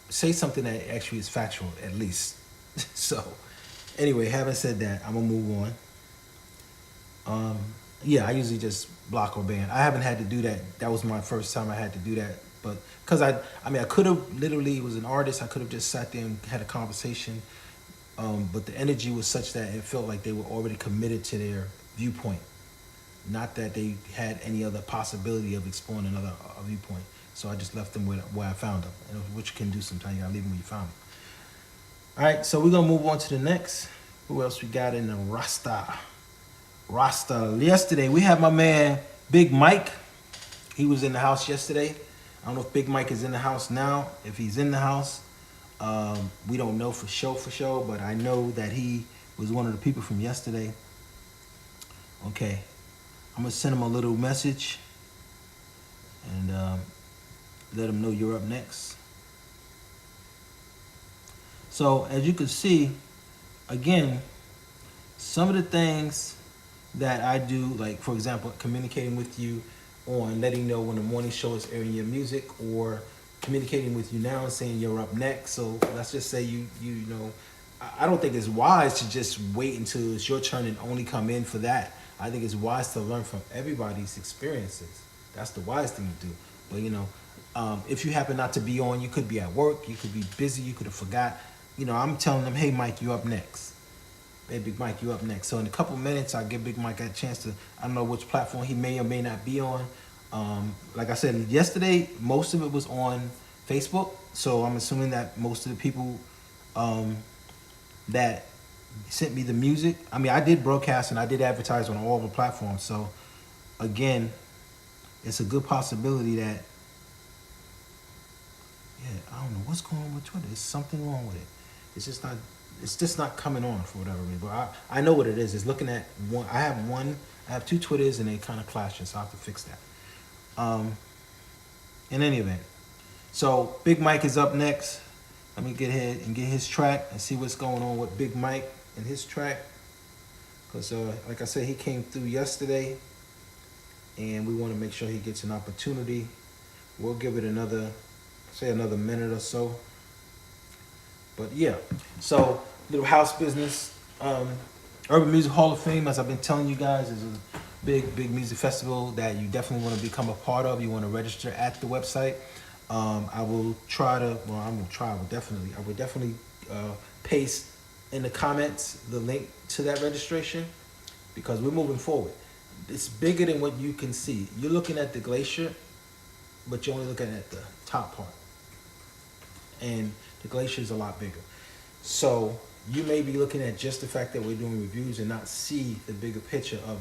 say something that actually is factual, at least. So, anyway, having said that, I'm going to move on. Yeah, I usually just block or ban. I haven't had to do that. That was my first time I had to do that. But because I could have literally was an artist. I could have just sat there and had a conversation. But the energy was such that it felt like they were already committed to their viewpoint. Not that they had any other possibility of exploring another viewpoint. So I just left them where I found them. And which you can do sometimes. You gotta leave them where you found them. All right, so we're gonna move on to the next. Who else we got in the Rasta? Yesterday, we had my man, Big Mike. He was in the house yesterday. I don't know if Big Mike is in the house now. If he's in the house, we don't know for sure, but I know that he was one of the people from yesterday. Okay, I'm gonna send him a little message and let him know you're up next. So as you can see, again, some of the things that I do, like for example, communicating with you on letting you know when the morning show is airing your music, or communicating with you now and saying you're up next. So let's just say you know, I don't think it's wise to just wait until it's your turn and only come in for that. I think it's wise to learn from everybody's experiences. That's the wise thing to do. But you know, if you happen not to be on, you could be at work, you could be busy, you could have forgot. You know, I'm telling them, hey Mike, you up next. Hey, Big Mike, you up next. So in a couple minutes, I'll give Big Mike a chance to, I don't know which platform he may or may not be on. Like I said, yesterday, most of it was on Facebook. So I'm assuming that most of the people that sent me the music, I mean, I did broadcast and I did advertise on all the platforms. So again, it's a good possibility that, yeah, I don't know what's going on with Twitter. There's something wrong with it. It's just not coming on for whatever reason. But I know what it is. It's looking at one. I have 2 Twitters and they kind of clashing, so I have to fix that. In any event, so Big Mike is up next. Let me get ahead and get his track and see what's going on with Big Mike and his track. Because like I said, he came through yesterday, and we want to make sure he gets an opportunity. We'll give it another minute or so. But yeah, so little house business. Urban Music Hall of Fame, as I've been telling you guys, is a big music festival that you definitely want to become a part of. You want to register at the website. I will definitely paste in the comments the link to that registration, because we're moving forward. It's bigger than what you can see. You're looking at the glacier, but you're only looking at the top part. And the glacier is a lot bigger. So you may be looking at just the fact that we're doing reviews and not see the bigger picture of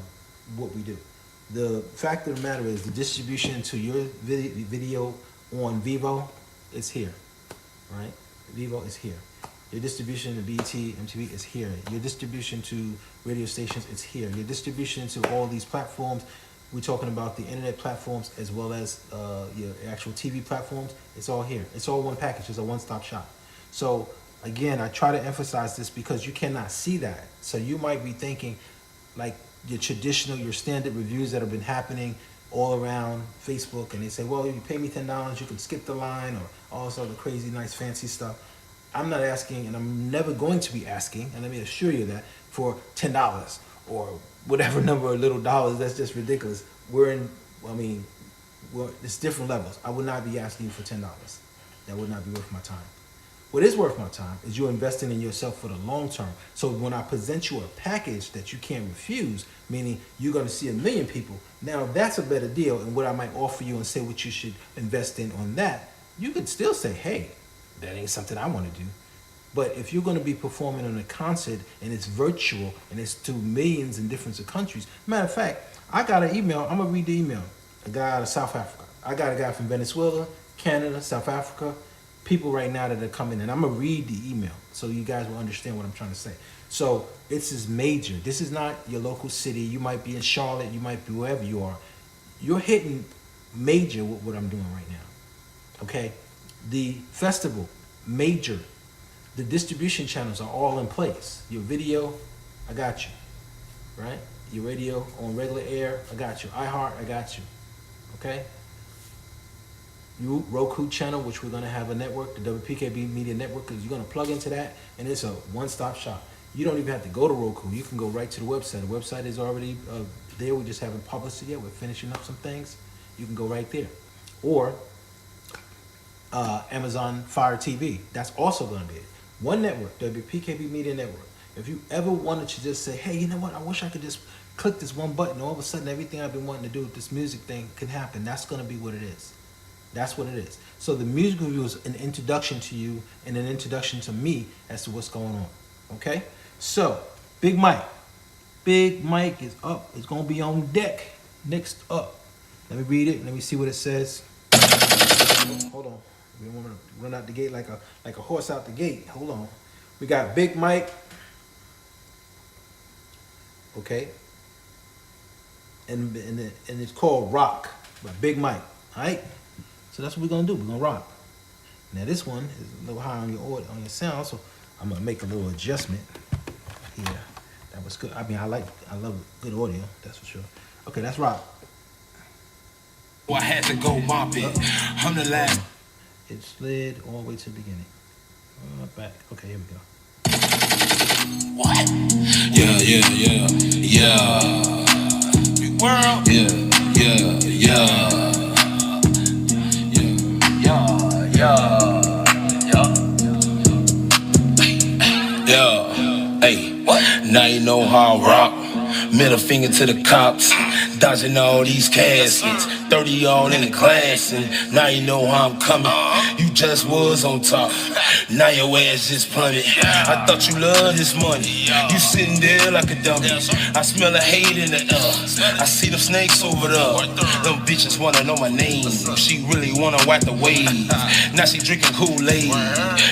what we do. The fact of the matter is the distribution to your video on Vivo is here, right? Vivo is here. Your distribution to BT, MTV is here. Your distribution to radio stations is here. Your distribution to all these platforms, we're talking about the internet platforms as well as your actual TV platforms, it's all here. It's all one package. It's a one-stop shop. So again, I try to emphasize this because you cannot see that. So you might be thinking like your traditional, your standard reviews that have been happening all around Facebook, and they say, well, you pay me $10, you can skip the line, or all this other crazy, nice, fancy stuff. I'm not asking, and I'm never going to be asking, and let me assure you that, for $10 or whatever number of little dollars. That's just ridiculous. It's different levels. I would not be asking you for $10. That would not be worth my time. What is worth my time is you're investing in yourself for the long term. So when I present you a package that you can't refuse, meaning you're going to see 1 million people, now that's a better deal. And what I might offer you and say what you should invest in on that, you could still say, hey, that ain't something I want to do. But if you're going to be performing on a concert and it's virtual and it's to millions in different countries, matter of fact, I got an email. I'm going to read the email. A guy out of South Africa. I got a guy from Venezuela, Canada, South Africa. People right now that are coming in. I'm going to read the email so you guys will understand what I'm trying to say. So this is major. This is not your local city. You might be in Charlotte. You might be wherever you are. You're hitting major with what I'm doing right now. Okay? The festival, major. The distribution channels are all in place. Your video, I got you. Right? Your radio on regular air, I got you. iHeart, I got you. Okay? Your Roku channel, which we're going to have a network, the Wpkb Media Network, because you're going to plug into that, and it's a one-stop shop. You don't even have to go to Roku. You can go right to the website. The website is already there. We just haven't published it yet. We're finishing up some things. You can go right there. Or Amazon Fire TV. That's also going to be it. One network, Wpkb Media Network. If you ever wanted to just say, hey, you know what? I wish I could just click this one button. All of a sudden, everything I've been wanting to do with this music thing can happen. That's going to be what it is. That's what it is. So the music review is an introduction to you and an introduction to me as to what's going on. Okay? So, Big Mike. Big Mike is up. It's going to be on deck. Next up. Let me read it. Let me see what it says. Hold on. We don't want to run out the gate like a horse out the gate. Hold on. We got Big Mike. Okay? And it's called Rock by Big Mike. All right? So that's what we're gonna do. We're gonna rock. Now this one is a little high on your sound, so I'm gonna make a little adjustment here. That was good. I mean, I love good audio. That's for sure. Okay, that's rock.
I had to go mop it. I'm the last.
It slid all the way to the beginning. Back. Okay, here we go.
What? Yeah. Big world. Yeah. Hey, now you know how I rock. Middle finger to the cops, dodging all these caskets. 30 all in the glass, and now you know how I'm coming. You just was on top, now your ass just plummet. I thought you loved this money, you sitting there like a dummy. I smell a hate in the air, I see them snakes over there. Them bitches wanna know my name, she really wanna wipe the wave. Now she drinking Kool-Aid,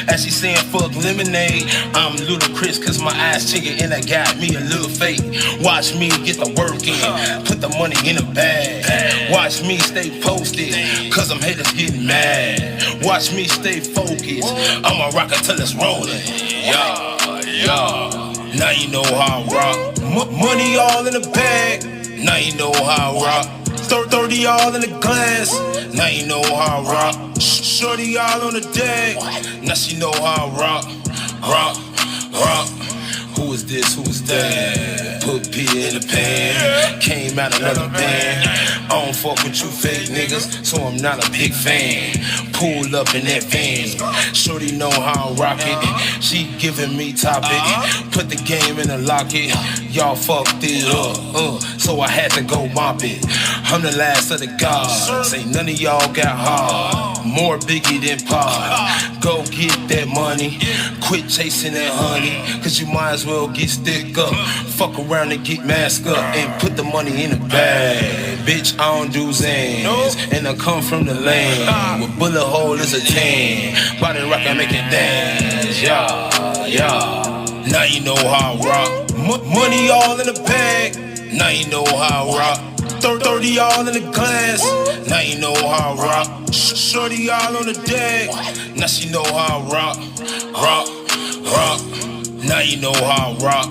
as she saying fuck lemonade. I'm ludicrous cause my eyes chicken and I got me a little fake. Watch me get the work in, put the money in a bag. Watch me stay posted, cause I'm haters getting mad. Watch me stay focused, I'ma rock until it's rolling. Yeah. Now you know how I rock. Money all in the bag, now you know how I rock. 30 all in the glass, now you know how I rock. Shorty all on the deck, now she know how I rock. Who is this, who is that? Put P in the pan, came out another band. I don't fuck with you fake niggas, so I'm not a big fan. Pull up in that van, shorty know how I rock it. She giving me top it, put the game in the locket. Y'all fucked it up, so I had to go mop it. I'm the last of the gods, ain't none of y'all got hard. More Biggie than Pod. Go get that money, quit chasing that honey, cause you might as well get stick up. Fuck around and get masked up and put the money in the bag. Bitch, I don't do Zans, and I come from the land where bullet hole is a 10. Body rock and make it dance, yeah, yeah. Now you know how I rock. Money all in the bag. Now you know how I rock. 30 all in the glass. Now you know how I rock. Shorty all on the deck. Now she know how I rock. Rock, rock. Now you know how I rock.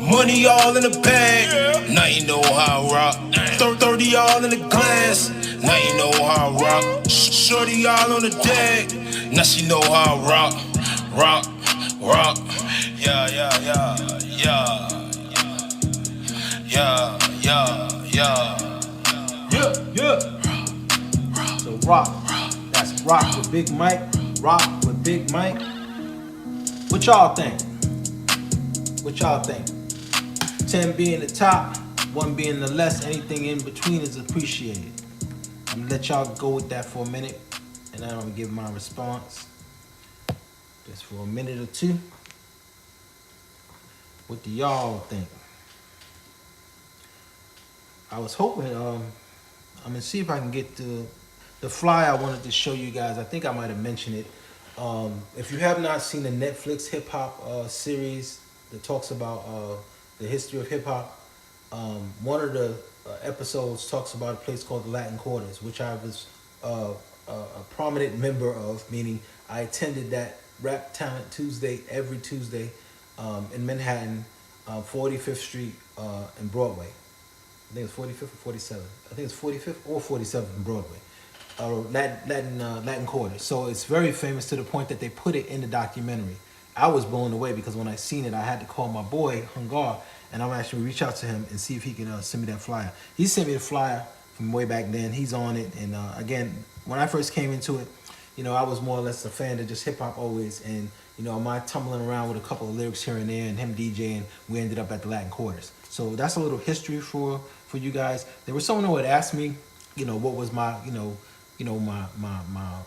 Money all in the bag. Now you know how I rock. 30 all in the glass. Now you know how I rock. Shorty all on the deck. Now she know how I rock. Rock, rock. Yeah, yeah, yeah, yeah. Yeah, yeah, yeah.
Yeah, yeah. So rock. That's rock with Big Mike. Rock with Big Mike. What y'all think? What y'all think? 10 being the top, 1 being the less, anything in between is appreciated. I'm gonna let y'all go with that for a minute, and then I'm gonna give my response. Just for a minute or two. What do y'all think? I was hoping, I'm gonna see if I can get the flyer I wanted to show you guys. I think I might have mentioned it. If you have not seen the Netflix hip hop series that talks about the history of hip hop, one of the episodes talks about a place called the Latin Quarters, which I was a prominent member of, meaning I attended that Rap Talent Tuesday every Tuesday in Manhattan, 45th Street and Broadway. I think it's 45th or 47th. I think it's 45th or 47th and Broadway. Latin Quarter. So it's very famous to the point that they put it in the documentary. I was blown away because when I seen it, I had to call my boy Hungar, and I'm actually reach out to him and see if he can send me that flyer. He sent me the flyer from way back then. He's on it, and again, when I first came into it, you know, I was more or less a fan of just hip hop always, and you know, my tumbling around with a couple of lyrics here and there, and him DJing, we ended up at the Latin Quarters. So that's a little history for you guys. There was someone who had asked me, you know, what was my, my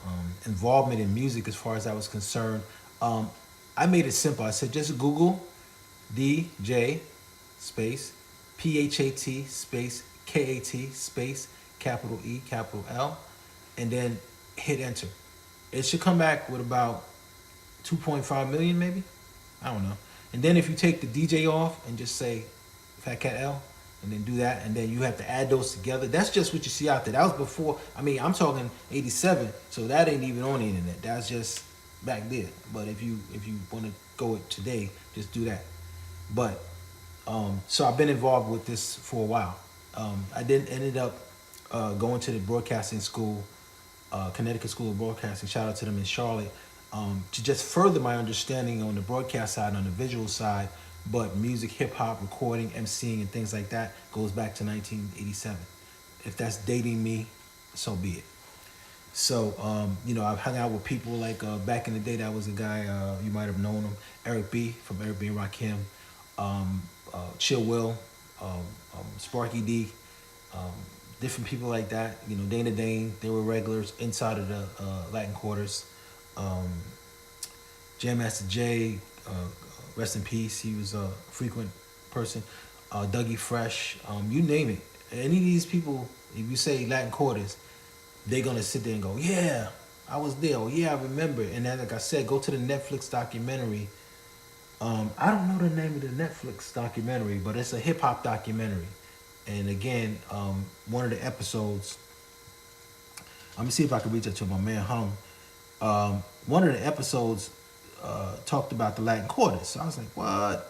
involvement in music as far as I was concerned. I made it simple. I said just Google DJ space PHAT space KAT space capital E capital L, and then hit enter. It should come back with about 2.5 million maybe. I don't know. And then if you take the DJ off and just say Fat Cat L, and then do that, and then you have to add those together. That's just what you see out there. That was before, I mean, I'm talking 87, so that ain't even on the internet. That's just back there. But if you want to go it today, just do that. But so I've been involved with this for a while. I ended up going to the broadcasting school, Connecticut School of Broadcasting. Shout out to them in Charlotte, to just further my understanding on the broadcast side, on the visual side. But music, hip hop, recording, MCing, and things like that goes back to 1987. If that's dating me, so be it. So, you know, I've hung out with people like back in the day. That was a guy, you might have known him, Eric B from Eric B and Rakim, Chill Will, Sparky D, different people like that. You know, Dana Dane, they were regulars inside of the Latin Quarters. Jam Master Jay, rest in peace. He was a frequent person. Dougie Fresh, you name it. Any of these people, if you say Latin Quarters, they're gonna sit there and go, yeah, I was there. Oh, yeah, I remember. And then, like I said, go to the Netflix documentary. I don't know the name of the Netflix documentary, but it's a hip hop documentary. And again, one of the episodes, let me see if I can reach out to my man Hung. One of the episodes talked about the Latin Quarters. So I was like, what?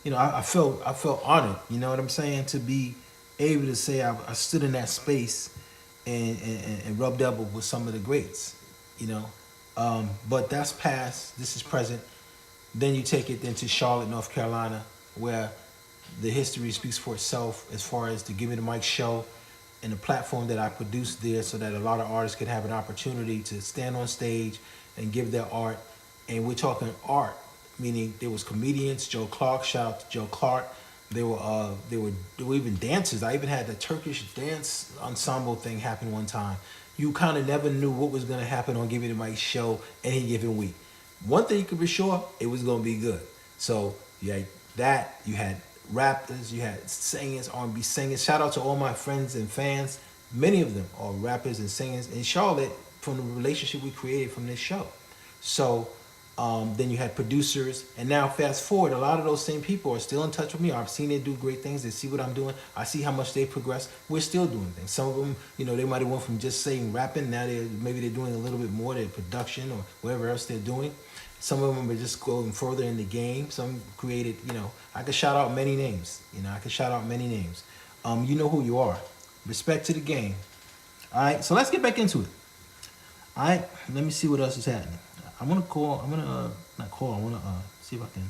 You know, I felt honored, you know what I'm saying, to be able to say I stood in that space and rubbed elbow with some of the greats, you know. But that's past, this is present. Then you take it into Charlotte, North Carolina, where the history speaks for itself as far as the Give Me the Mic show and the platform that I produced there so that a lot of artists could have an opportunity to stand on stage and give their art. And we're talking art, meaning there was comedians, Joe Clark, shout out to Joe Clark. There were even dancers. I even had the Turkish dance ensemble thing happen one time. You kind of never knew what was going to happen on Give It a Mic show any given week. One thing you could be sure, it was going to be good. So you had that, you had rappers, you had singers, R&B singers. Shout out to all my friends and fans. Many of them are rappers and singers in Charlotte from the relationship we created from this show. So then you had producers, and now fast forward, a lot of those same people are still in touch with me. I've seen they do great things. They see what I'm doing. I see how much they progress. We're still doing things. Some of them, they might have went from just saying rapping. Now maybe they're doing a little bit more. Their production or whatever else they're doing. Some of them are just going further in the game. Some created, I could shout out many names. I could shout out many names. You know who you are. Respect to the game. All right, so let's get back into it. All right, let me see what else is happening. I want to see if I can.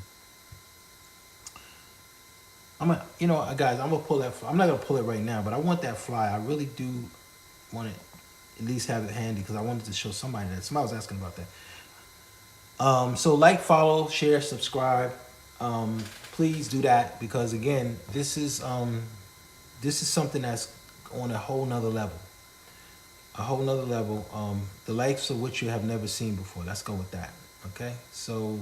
Guys, I'm gonna pull that. I'm not gonna pull it right now, but I want that fly. I really do want to at least have it handy because I wanted to show somebody that. Somebody was asking about that. So like, follow, share, subscribe. Please do that because again, this is something that's on a whole nother level. The likes of which you have never seen before. Let's go with that. Okay, so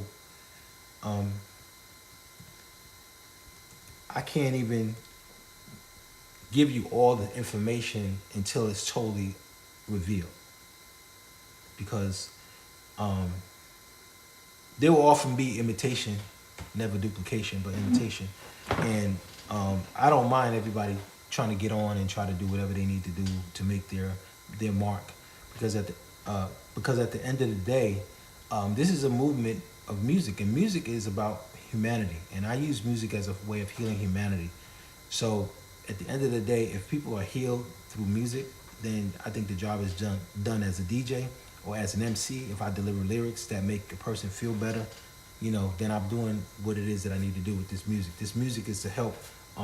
I can't even give you all the information until it's totally revealed, because there will often be imitation, never duplication, but imitation. And I don't mind everybody trying to get on and try to do whatever they need to do to make their mark, because at the end of the day, this is a movement of music, and music is about humanity, and I use music as a way of healing humanity. So at the end of the day, if people are healed through music, then I think the job is done as a DJ or as an MC. If I deliver lyrics that make a person feel better, then I'm doing what it is that I need to do with this music. This music is to help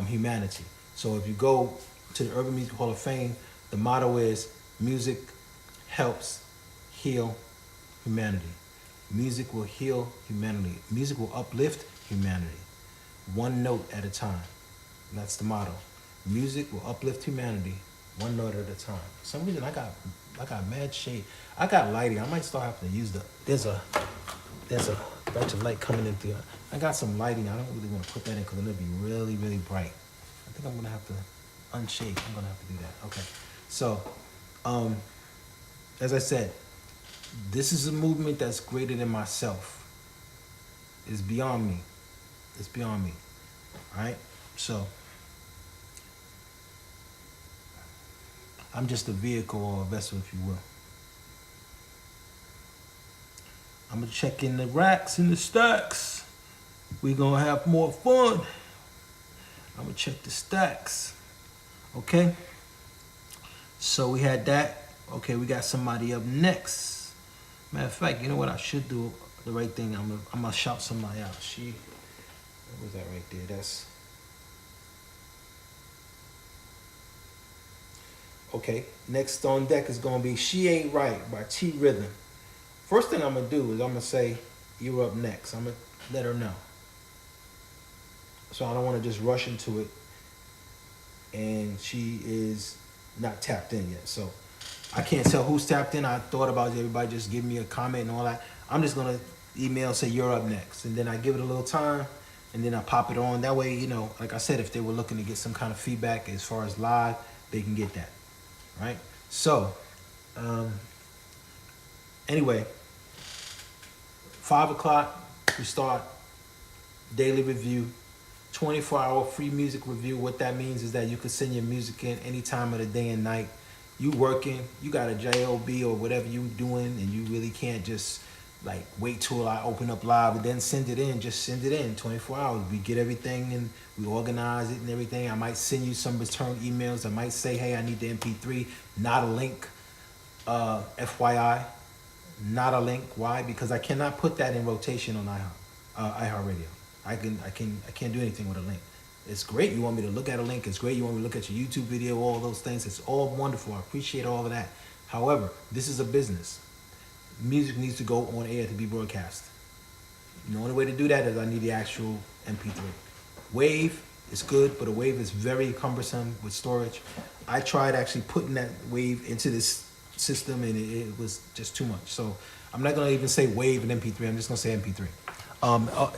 humanity. So if you go to the Urban Music Hall of Fame, the motto is music helps heal humanity. Music will heal humanity. Music will uplift humanity. One note at a time. That's the motto. Music will uplift humanity one note at a time. For some reason I got mad shade. I got lighting. I might start having to use there's a bunch of light coming in through. I got some lighting. I don't really want to put that in because it'll be really, really bright. I think I'm gonna have to unshade. I'm gonna have to do that. Okay. So as I said, this is a movement that's greater than myself. It's beyond me. It's beyond me. All right? So I'm just a vehicle or a vessel, if you will. I'm going to check in the racks and the stacks. We're going to have more fun. I'm going to check the stacks. Okay? So we had that. Okay, we got somebody up next. Matter of fact, you know what? I should do the right thing. I'm gonna shout somebody out. What was that right there? That's okay. Next on deck is gonna be "She Ain't Right" by T Rhythm. First thing I'm gonna do is I'm gonna say you're up next. I'm gonna let her know. So I don't want to just rush into it, and she is not tapped in yet. So I can't tell who's tapped in. I thought about everybody just giving me a comment and all that. I'm just gonna email, say you're up next, and then I give it a little time, and then I pop it on. That way, like I said, if they were looking to get some kind of feedback as far as live, they can get that, right? So, anyway, 5 o'clock we start daily review, 24-hour free music review. What that means is that you can send your music in any time of the day and night. You working, you got a job or whatever you doing, and you really can't just like wait till I open up live and then send it in. Just send it in 24 hours. We get everything and we organize it and everything. I might send you some return emails. I might say, hey, I need the MP3, not a link. FYI, not a link. Why? Because I cannot put that in rotation on iHeartRadio. I can't do anything with a link. It's great. You want me to look at a link. It's great. You want me to look at your YouTube video, all those things. It's all wonderful. I appreciate all of that. However, this is a business. Music needs to go on air to be broadcast. The only way to do that is I need the actual MP3. Wave is good, but a wave is very cumbersome with storage. I tried actually putting that wave into this system, and it was just too much. So I'm not going to even say wave and MP3. I'm just going to say MP3.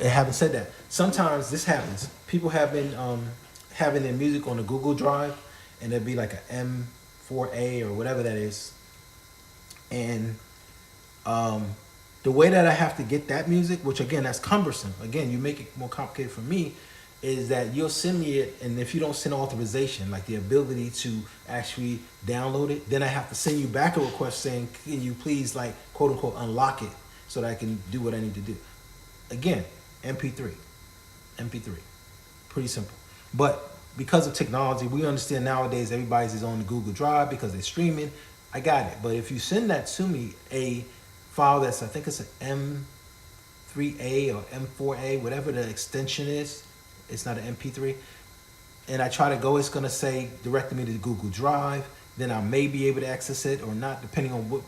Having said that, sometimes this happens. People have been having their music on a Google Drive, and it'd be like a M4A or whatever that is. And the way that I have to get that music, which again, that's cumbersome. Again, you make it more complicated for me, is that you'll send me it, and if you don't send authorization, like the ability to actually download it, then I have to send you back a request saying, can you please, like, quote unquote, unlock it so that I can do what I need to do. Again, MP3, pretty simple. But because of technology, we understand nowadays everybody's is on the Google Drive because they're streaming. I got it. But if you send that to me, a file that's, I think it's an M3A or M4A, whatever the extension is, it's not an MP3, and I try to go, it's gonna say direct me to Google Drive, then I may be able to access it or not, depending on what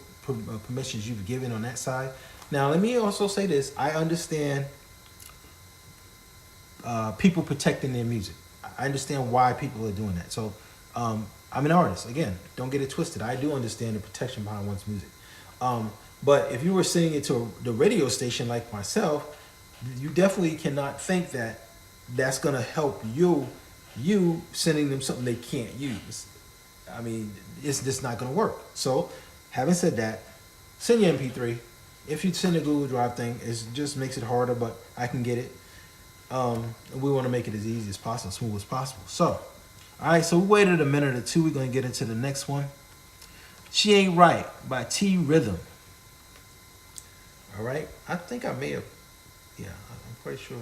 permissions you've given on that side. Now, let me also say this. I understand people protecting their music. I understand why people are doing that. So I'm an artist. Again, don't get it twisted. I do understand the protection behind one's music. But if you were sending it to the radio station like myself, you definitely cannot think that that's going to help you sending them something they can't use. I mean, it's just not going to work. So having said that, send your MP3. If you send a Google Drive thing, it just makes it harder, but I can get it. And we want to make it as easy as possible, smooth as possible. So, all right, so we waited a minute or two. We're going to get into the next one. She Ain't Right by T Rhythm. All right, I think I may have, yeah, I'm pretty sure.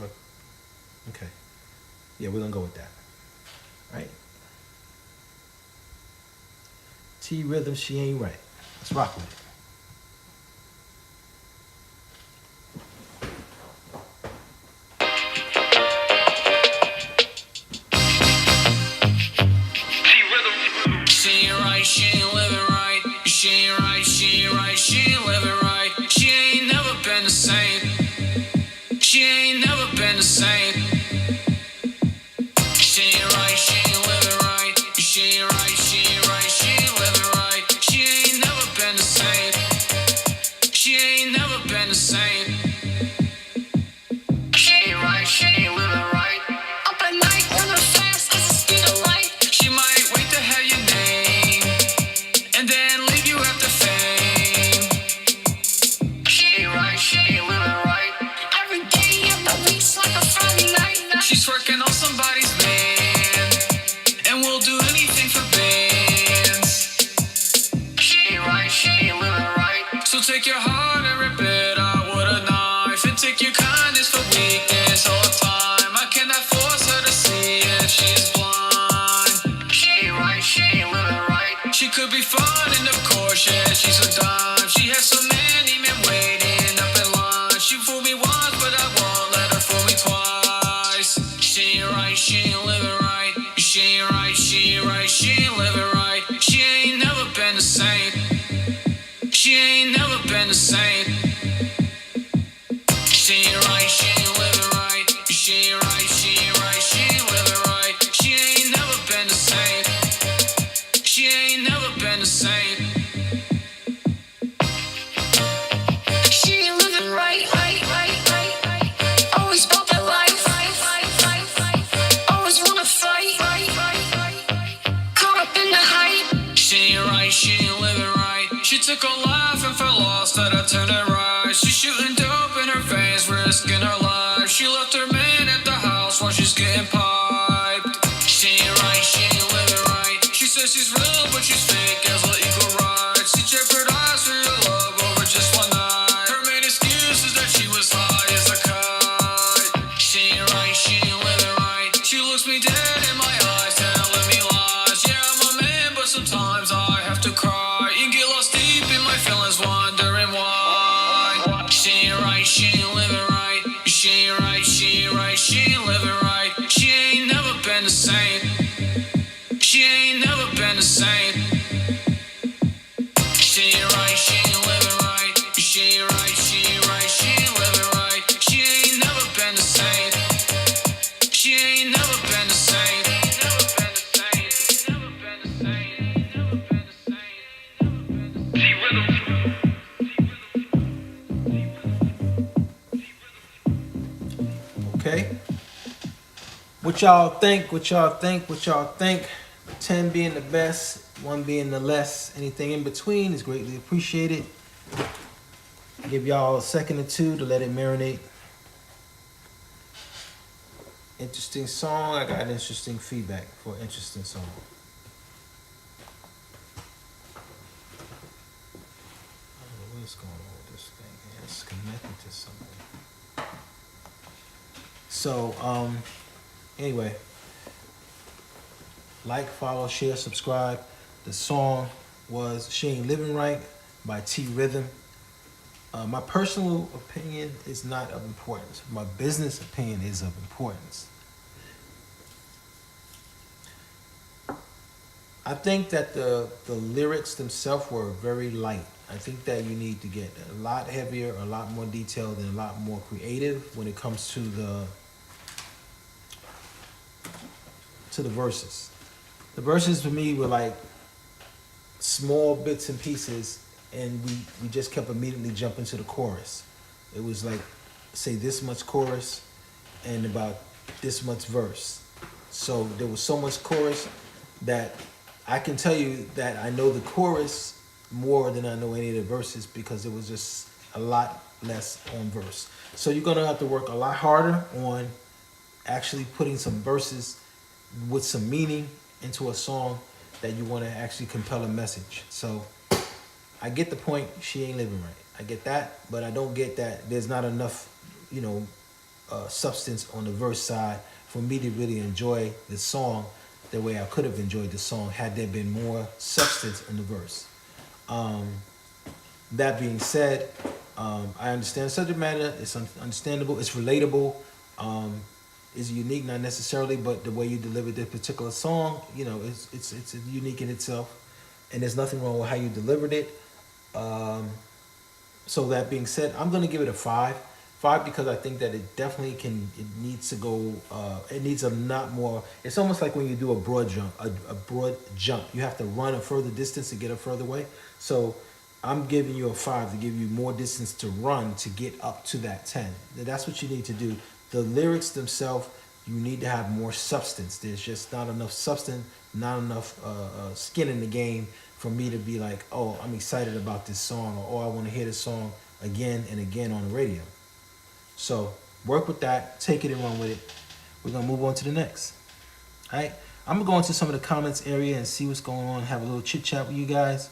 Okay, yeah, we're going to go with that. All right. T Rhythm, She Ain't Right. Let's rock with it.
She ain't never been the same. She ain't right, she ain't living right. She ain't right, she ain't right, she ain't living right. She ain't never been the same. She ain't never been the same. She ain't right, she ain't living right. Up at night, running fast as the speed of light. She might wait to have your name and then leave you after fame. She ain't right, she ain't living right. Like a Friday night. She's working on somebody's man and will do anything for bands. She ain't right, she ain't living right. So take your heart and rip it out with a knife, and take your kindness for weakness all the time. I cannot force her to see if she's blind. She ain't right, she ain't living right. She could be fun and of course, yeah, she's a dime. She has so many men waiting up in line. She fooled me once, but I won't let her fool me twice. She ain't right, she ain't living right. She ain't right, she ain't right, she ain't living right. She ain't never been the same. She ain't never been the same. She ain't right, she ain't living right. She ain't right, she ain't right, she ain't living right. She ain't never been the same. She ain't never been the same. She ain't living right, right, right, right, right. Always about that life, always wanna fight, caught up in the hype. She ain't right, she ain't living right. She took a life and felt lost that I turned it right. She's shooting dope in her veins, risking her life. She left her man at the house while she's getting piped. She ain't right, she ain't living right. She says she's real, but she's fake as all equal rights. She jeopardized her love over just one night. Her main excuse is that she was high as a kite. She ain't right, she ain't living right. She looks me dead in my eyes, telling me lies. Yeah, I'm a man, but sometimes I have to cry and get lost deep in my feelings, wondering why. She ain't right, she ain't living right. She ain't right, she ain't right, she ain't living right. She ain't never been the same. She ain't right, she ain't living right. She ain't right, she ain't right, she ain't living right. She ain't never been the same. She ain't never been the same. Never been the same. Never been the same. Never been the same. Never been the same.
Okay. What y'all think? What y'all think? What y'all think? 10 being the best, 1 being the less. Anything in between is greatly appreciated. Give y'all a second or two to let it marinate. Interesting song. I got interesting feedback for an interesting song. I don't know what's going on with this thing. It's connected to something. So, anyway, like, follow, share, subscribe. The song was She Ain't Living Right by T Rhythm. My personal opinion is not of importance. My business opinion is of importance. I think that the lyrics themselves were very light. I think that you need to get a lot heavier, a lot more detailed, and a lot more creative when it comes to the verses. The verses for me were like small bits and pieces, and we just kept immediately jumping to the chorus. It was like, say this much chorus and about this much verse. So there was so much chorus that I can tell you that I know the chorus more than I know any of the verses, because it was just a lot less on verse. So you're gonna have to work a lot harder on actually putting some verses with some meaning into a song that you want to actually compel a message. So I get the point. She ain't living right. I get that, but I don't get that there's not enough, substance on the verse side for me to really enjoy the song the way I could have enjoyed the song had there been more substance in the verse. That being said, I understand the subject matter. It's understandable. It's relatable. Is unique, not necessarily, but the way you delivered this particular song, it's unique in itself, and there's nothing wrong with how you delivered it. So that being said, I'm gonna give it a 5. 5 because I think that it definitely it needs to go. It needs a lot more. It's almost like when you do a broad jump. A broad jump, you have to run a further distance to get a further way. So I'm giving you a 5 to give you more distance to run to get up to that 10. That's what you need to do. The lyrics themselves, you need to have more substance. There's just not enough substance, not enough skin in the game for me to be like, oh, I'm excited about this song, or oh, I want to hear this song again and again on the radio. So work with that, take it and run with it. We're gonna move on to the next. All right, I'm gonna go into some of the comments area and see what's going on, have a little chit chat with you guys.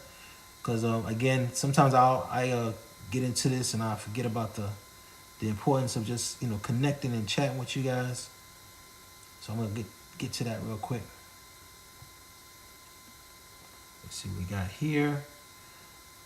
Because again, sometimes I get into this and I forget about the importance of just connecting and chatting with you guys. So I'm gonna get to that real quick. Let's see what we got here.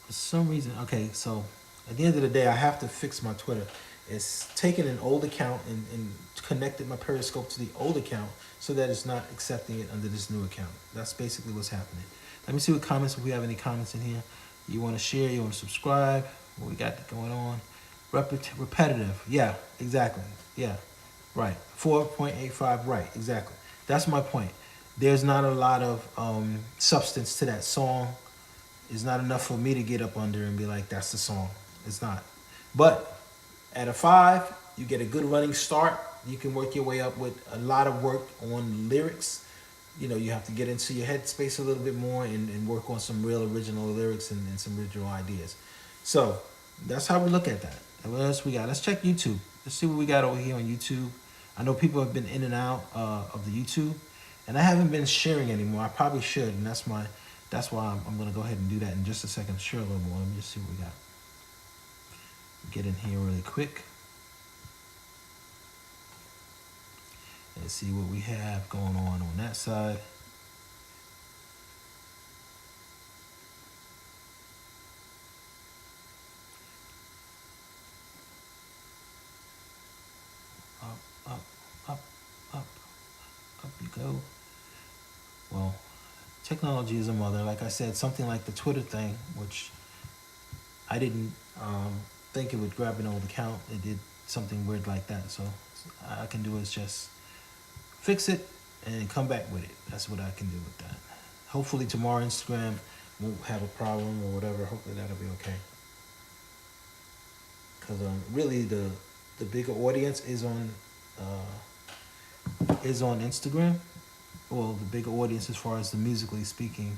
For some reason, okay, so at the end of the day, I have to fix my Twitter. It's taken an old account and connected my Periscope to the old account so that it's not accepting it under this new account. That's basically what's happening. Let me see what comments, if we have any comments in here. You want to share, you want to subscribe, what we got going on. Repetitive, yeah, exactly, yeah, right. 4.85, right, exactly. That's my point. There's not a lot of substance to that song. It's not enough for me to get up under and be like, that's the song. It's not. But at a 5, you get a good running start. You can work your way up with a lot of work on lyrics. You have to get into your headspace a little bit more and work on some real original lyrics and some original ideas. So that's how we look at that. And what else we got? Let's check YouTube. Let's see what we got over here on YouTube. I know people have been in and out of the YouTube, and I haven't been sharing anymore. I probably should, and that's why I'm going to go ahead and do that in just a second. Share a little more. Let me just see what we got. Get in here really quick. Let's see what we have going on that side. Up you go. Well, technology is a mother. Like I said, something like the Twitter thing, which I didn't think it would grab an old account. It did something weird like that. So I can do is just fix it and come back with it. That's what I can do with that. Hopefully tomorrow Instagram won't have a problem or whatever. Hopefully that'll be okay. Because really the bigger audience is on Instagram. Well, the bigger audience as far as the musically speaking.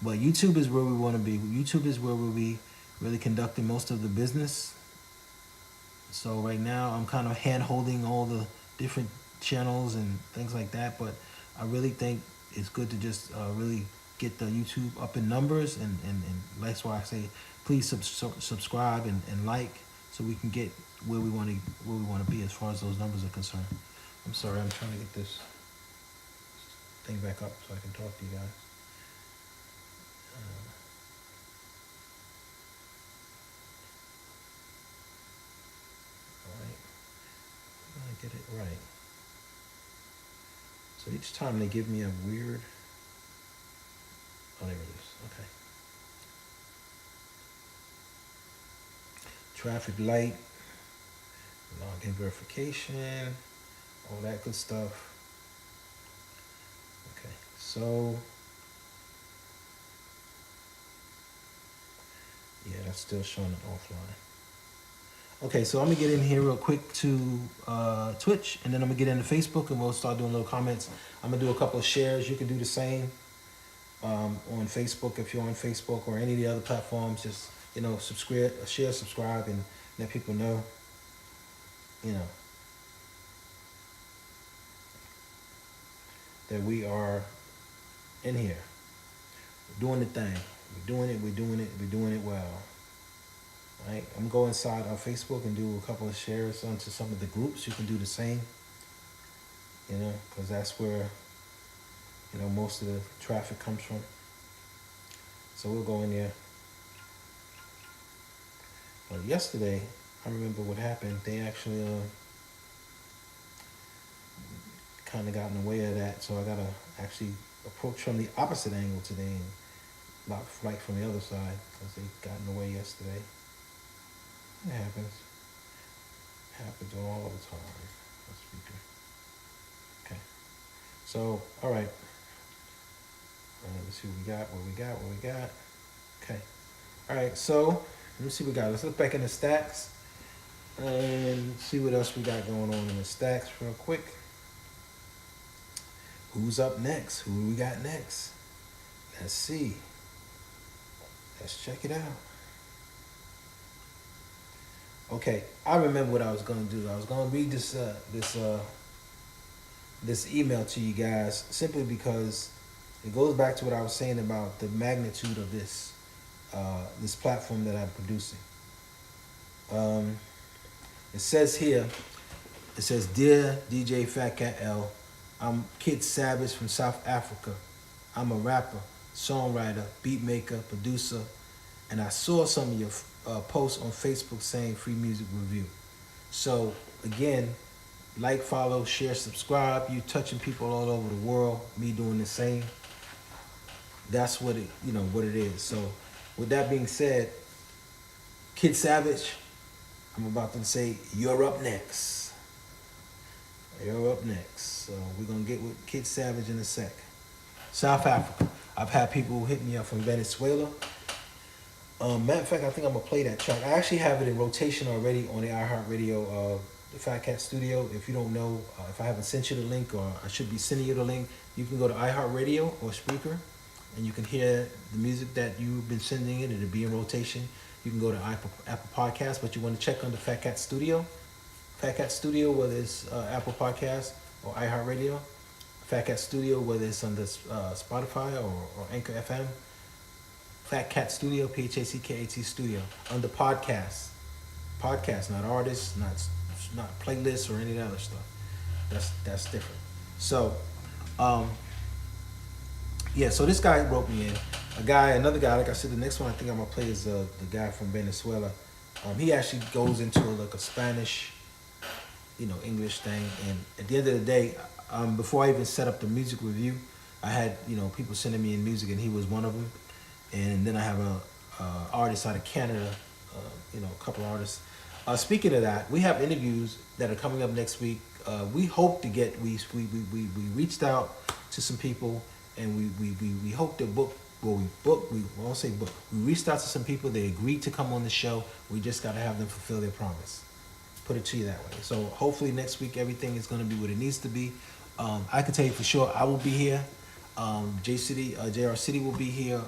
But YouTube is where we want to be. YouTube is where we'll be really conducting most of the business. So right now I'm kind of hand holding all the different channels and things like that. But I really think it's good to just really get the YouTube up in numbers. And that's why I say please subscribe and like, so we can get where we want to be as far as those numbers are concerned. I'm sorry, I'm trying to get this thing back up so I can talk to you guys. All right, I'm gonna get it right. So each time they give me a weird. Oh, there it is. Okay. Traffic light, login verification, all that good stuff. Okay, so yeah, that's still showing it offline. Okay, so I'm gonna get in here real quick to Twitch, and then I'm gonna get into Facebook, and we'll start doing little comments. I'm gonna do a couple of shares. You can do the same on Facebook if you're on Facebook or any of the other platforms. Just subscribe, share, subscribe, and let people know. That we are in here. We're doing the thing. We're doing it well. Right? I'm going inside our Facebook and do a couple of shares onto some of the groups. You can do the same. Because that's where, most of the traffic comes from. So we'll go in there. But yesterday, I remember what happened. They actually kind of got in the way of that, so I gotta actually approach from the opposite angle today and not right from the other side because they got in the way yesterday. It happens. It happens all the time. Okay. So, all right. Let's see what we got. Okay. All right. So let me see what we got. Let's look back in the stacks and see what else we got going on in the stacks real quick. Who's up next? Who we got next? Let's see. Let's check it out. Okay, I remember what I was gonna do. I was gonna read this email to you guys simply because it goes back to what I was saying about the magnitude of this platform that I'm producing. It says here, Dear DJ Fat Cat L, I'm Kid Savage from South Africa. I'm a rapper, songwriter, beat maker, producer, and I saw some of your posts on Facebook saying free music review. So again, like, follow, share, subscribe. You touching people all over the world. Me doing the same. That's what it is. So with that being said, Kid Savage, I'm about to say you're up next. You're up next. So we're gonna get with Kid Savage in a sec. South Africa. I've had people hit me up from Venezuela. Matter of fact, I think I'm gonna play that track. I actually have it in rotation already on the iHeartRadio, the Fat Cat Studio. If you don't know, if I haven't sent you the link, or I should be sending you the link, you can go to iHeartRadio or Spreaker, and you can hear the music that you've been sending it. It'll be in rotation. You can go to Apple Podcasts, but you want to check on the Fat Cat Studio. Fat Cat Studio, whether it's Apple Podcasts or iHeartRadio. Fat Cat Studio, whether it's on the Spotify or Anchor FM. Fat Cat Studio, PHACKAT Studio, under podcasts. Podcasts, not artists, not playlists or any of that other stuff. That's different. So, yeah. So this guy wrote me in. Another guy. Like I said, the next one I think I'm gonna play is the guy from Venezuela. He actually goes into like a Spanish, English thing. And at the end of the day, before I even set up the music review, I had people sending me in music, and he was one of them. And then I have a artist out of Canada, a couple of artists. Speaking of that, we have interviews that are coming up next week. We hope to get we reached out to some people, and we hope to book. Well, we won't say book. We reached out to some people. They agreed to come on the show. We just got to have them fulfill their promise. Put it to you that way. So hopefully next week everything is going to be what it needs to be. I can tell you for sure I will be here. JR City will be here,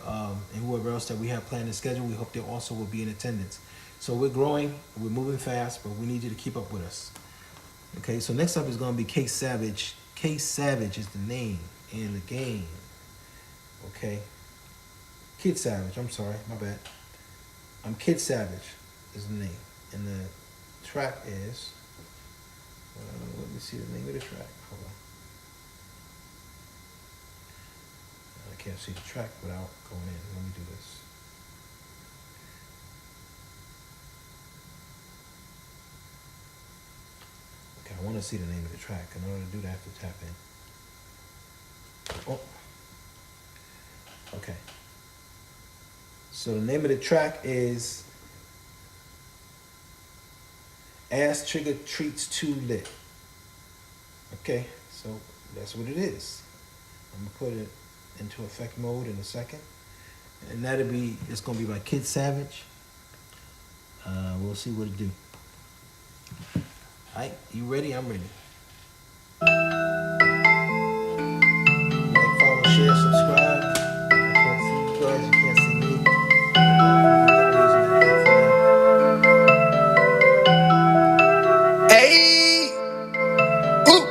and whoever else that we have planned and scheduled, we hope they also will be in attendance. So we're growing, we're moving fast, but we need you to keep up with us. Okay, so next up is going to be K Savage. K Savage is the name in the game. Okay. Kid Savage, I'm sorry, my bad. Kid Savage is the name. And the track is, let me see the name of the track. Hold on. I can't see the track without going in. Let me do this. Okay, I want to see the name of the track. In order to do that, I have to tap in. Oh. Okay. So the name of the track is Ass Trigger Treats Too Lit. Okay, so that's what it is. I'm gonna put it into effect mode in a second. And it's gonna be by Kid Savage. We'll see what it do. Alright, you ready? I'm ready. Like, follow, share, subscribe. I can't see you guys, you can't see me.
Hey, ooh,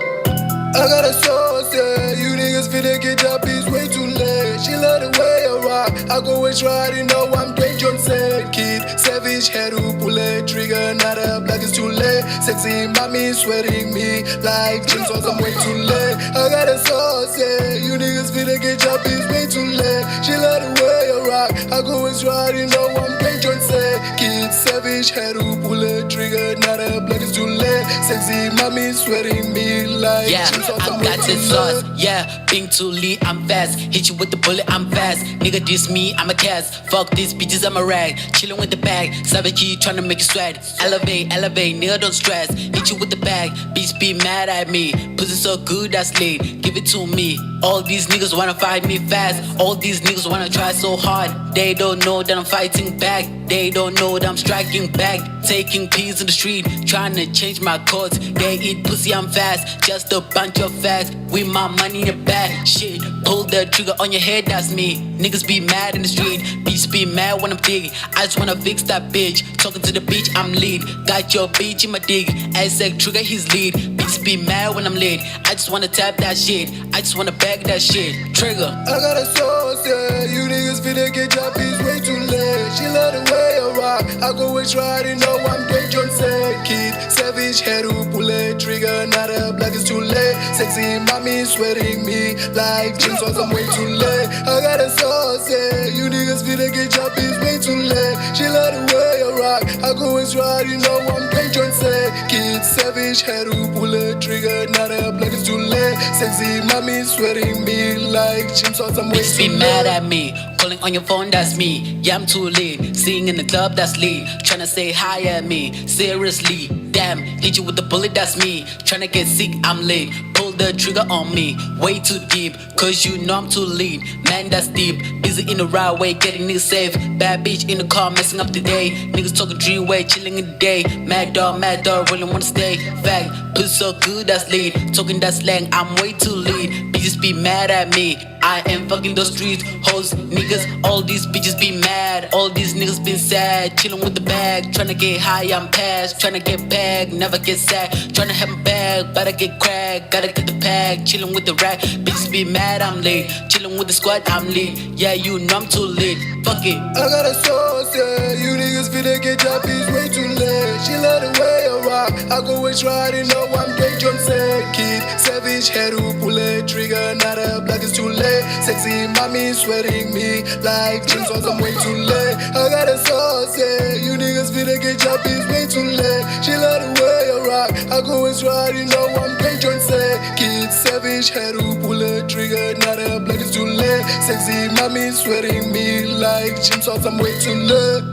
I got a sauce, yeah. You niggas finna get your piece way too late. She love the way I rock. I go and try to know I'm Dwayne Johnson. Kid, savage, head who pull it, trigger, not up like it's too late. Sexy mommy sweating me like chainsaws, I'm way too late. I got a sauce, yeah. You niggas finna get your piece way too late. She love the way I rock. I go and try to know I'm Dwayne Johnson. Kid, savage, head who pull it, trigger, not up like it's too late. Sexy mommy sweating me like chainsaws, I'm
I
way
got
too
the sauce,
late.
yeah, being too lit, I'm fast. Hit you with the bullet, I'm fast. Nigga, diss me, I'm a cast. Fuck these bitches, I'm a rag. Chillin' with the bag, savage, tryna make it sweat. Elevate, nigga, don't stress. Hit you with the bag, bitch be mad at me. Pussy so good, that's lit, give it to me. All these niggas wanna fight me fast. All these niggas wanna try so hard. They don't know that I'm fighting back. They don't know that I'm striking back. Taking peas in the street, trying to change my codes. They eat pussy, I'm fast. Just a bunch of facts. With my money in the bag. Shit, pull the trigger on your head, that's me. Niggas be mad in the street. Bitch be mad when I'm digging. I just wanna fix that bitch. Talking to the bitch, I'm lead. Got your bitch in my dig. Azek trigger, he's lead. Bitch be mad when I'm lit. I just wanna tap that shit. I just wanna bag that shit. Trigger.
I got a sauce, yeah. You niggas finna get your piece way too late. She love the way I rock. I go and try to know I'm Dwayne Johnson. Kid, savage, head who pull it, trigger, not up like it's too late. Sexy mommy sweating me like chainsaws, I'm way too late. I got a sauce, yeah. You niggas finna get your piece way too late. She love the way I rock. I go and try to know I'm Dwayne Johnson. Kid, savage, head who pull it, trigger, not up like it's too late. Sexy mommy sweating me like chainsaws, I'm way
Bitch
too
be
late.
mad at me. Calling on your phone, that's me. Yeah, I'm too lit. Seeing in the club, that's lit. Tryna say hi at me. Seriously, damn. Hit you with the bullet, that's me. Tryna get sick, I'm lit. Pull the trigger on me. Way too deep, cause you know I'm too lit. Man, that's deep. Busy in the right way, getting niggas safe. Bad bitch in the car, messing up the day. Niggas talking dream way, chilling in the day. Mad dog, really wanna stay. Fact, pussy so good, that's lit. Talking that slang, I'm way too lit. Bitches be mad at me. I am fucking those streets, hoes, niggas, all these bitches be mad. All these niggas been sad, chillin' with the bag. Tryna get high, I'm past. Tryna get back, never get sad. Tryna have my bag, better get cracked. Gotta get the pack, chillin' with the rack. Bitches be mad, I'm lit. Chillin' with the squad, I'm lit. Yeah, you know I'm too lit. Fuck it.
I got a sauce, yeah. You niggas finna get your piece way too late. She love the way I rock. I go and try to know I'm Dwayne Johnson. Kid, savage, head who pull it, trigger, not up like it's too late. Sexy mommy sweating me like chainsaws, I'm way too late. I got a sauce, yeah. You niggas finna get your piece way too late. She love the way I rock. I go and try to know I'm Dwayne Johnson. Kid, bit savage, had to pull a trigger, now the blood is too late. Sexy mommy sweating me like gym sauce, I'm way too late.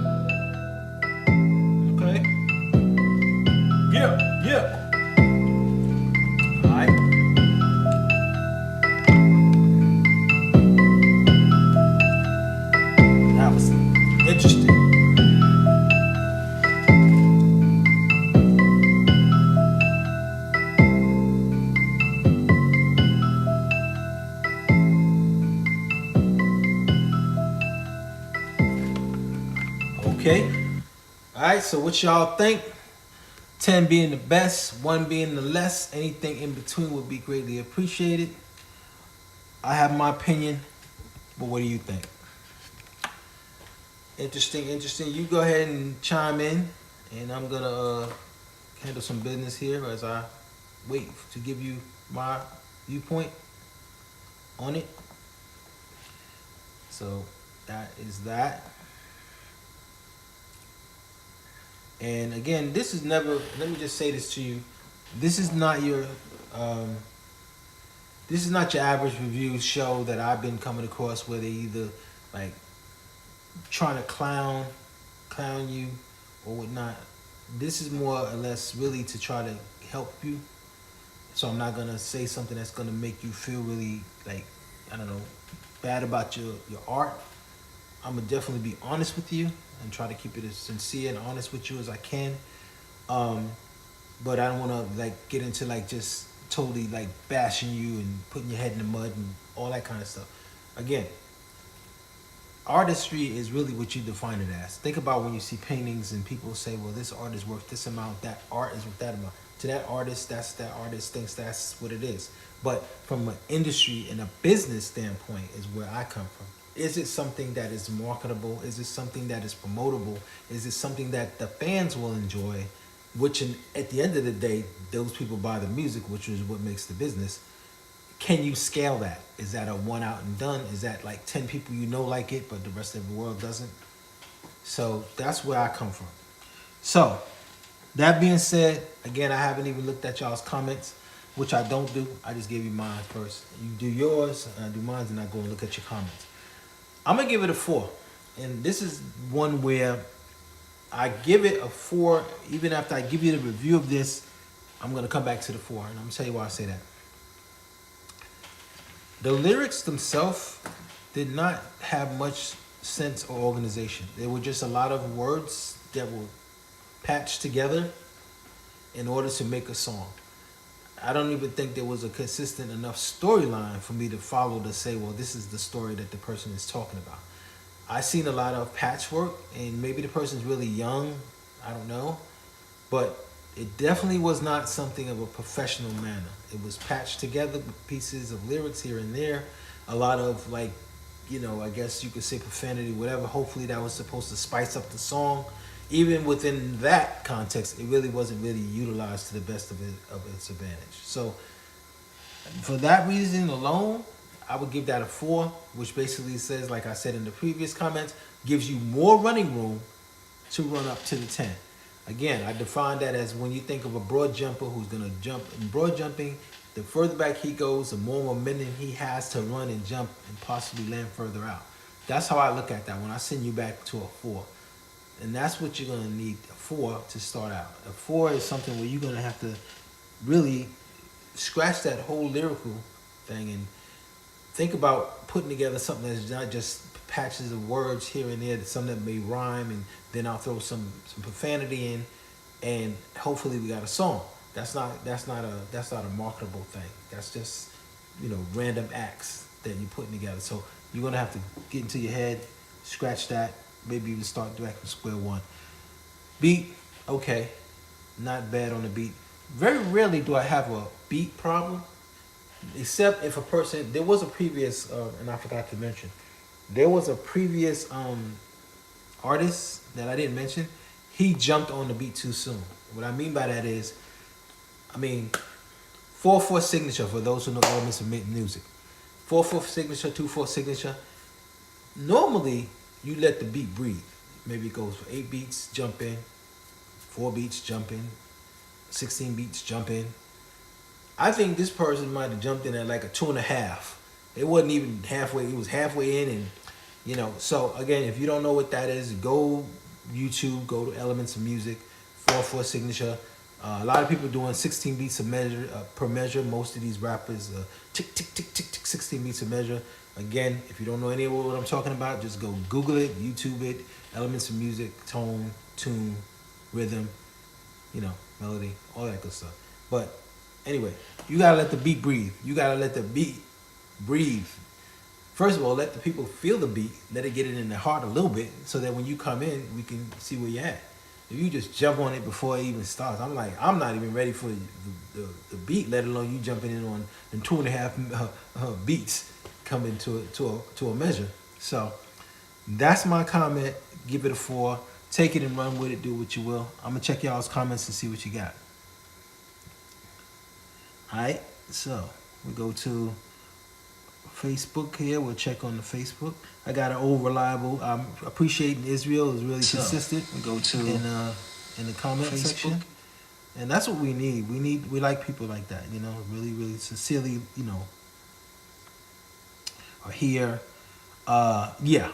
Okay. Yeah. Alright. That was interesting. Okay. Alright, so what y'all think? 10 being the best, 1 being the less. Anything in between would be greatly appreciated. I have my opinion, but what do you think? Interesting. You go ahead and chime in, and I'm gonna handle some business here as I wait to give you my viewpoint on it. So that is that. And again, this is never, let me just say this to you. This is not your average review show that I've been coming across where they either like trying to clown you or whatnot. This is more or less really to try to help you. So I'm not gonna say something that's gonna make you feel really like, I don't know, bad about your art. I'm gonna definitely be honest with you and try to keep it as sincere and honest with you as I can. But I don't wanna like get into like just totally like bashing you and putting your head in the mud and all that kind of stuff. Again, artistry is really what you define it as. Think about when you see paintings and people say, well, this art is worth this amount, that art is worth that amount. To that artist thinks that's what it is. But from an industry and a business standpoint is where I come from. Is it something that is marketable? Is it something that is promotable? Is it something that the fans will enjoy? Which at the end of the day, those people buy the music, which is what makes the business. Can you scale that? Is that a one out and done? Is that like 10 people you know like it, but the rest of the world doesn't? So that's where I come from. So that being said, again, I haven't even looked at y'all's comments, which I don't do. I just gave you mine first. You do yours, and I do mine, and I go and look at your comments. I'm going to give it a 4. And this is one where I give it a 4. Even after I give you the review of this, I'm going to come back to the 4. And I'm going to tell you why I say that. The lyrics themselves did not have much sense or organization. There were just a lot of words that were patched together in order to make a song. I don't even think there was a consistent enough storyline for me to follow to say, well, this is the story that the person is talking about. I've seen a lot of patchwork, and maybe the person's really young, I don't know, but it definitely was not something of a professional manner. It was patched together with pieces of lyrics here and there, a lot of like, you know, I guess you could say profanity, whatever. Hopefully that was supposed to spice up the song. Even within that context, it really wasn't really utilized to the best of its advantage. So for that reason alone, I would give that a 4, which basically says, like I said in the previous comments, gives you more running room to run up to the 10. Again, I define that as when you think of a broad jumper who's going to jump. In broad jumping, the further back he goes, the more momentum he has to run and jump and possibly land further out. That's how I look at that when I send you back to a 4. And that's what you're going to need, a 4 to start out. A 4 is something where you're going to have to really scratch that whole lyrical thing and think about putting together something that's not just patches of words here and there, something that may rhyme, and then I'll throw some profanity in, and hopefully we got a song. That's not a marketable thing. That's just, you know, random acts that you're putting together. So you're going to have to get into your head, scratch that, maybe even start back from square one. Beat, okay, not bad on the beat. Very rarely do I have a beat problem, except if a person, there was a previous, and I forgot to mention, there was a previous artist that I didn't mention. He jumped on the beat too soon. What I mean by that is, 4/4 signature for those who know elements of music. 4/4 signature, 2/4 signature. Normally, you let the beat breathe. Maybe it goes for 8 beats, jump in, 4 beats, jump in, 16 beats, jump in. I think this person might have jumped in at like a 2.5. It wasn't even halfway. It was halfway in, and So again, if you don't know what that is, go YouTube, go to Elements of Music, 4/4 signature. A lot of people doing 16 beats of measure per measure. Most of these rappers tick tick tick tick tick 16 beats of measure. Again, if you don't know any of what I'm talking about, just go Google it, YouTube it. Elements of Music, tone, tune, rhythm, melody, all that good stuff. But anyway, you gotta let the beat breathe. You gotta let the beat breathe. First of all, let the people feel the beat. Let it get it in their heart a little bit, so that when you come in, we can see where you're at. If you just jump on it before it even starts, I'm not even ready for the beat, let alone you jumping in on 2.5 beats coming to a measure. So that's my comment. Give it a 4. Take it and run with it. Do what you will. I'm gonna check y'all's comments and see what you got. All right. So we go to Facebook here. We'll check on the Facebook. I got an old reliable. I'm appreciating Israel is really consistent.
We go to
In the comment section, and that's what we need. We like people like that. Really, really sincerely. Are here. Yeah.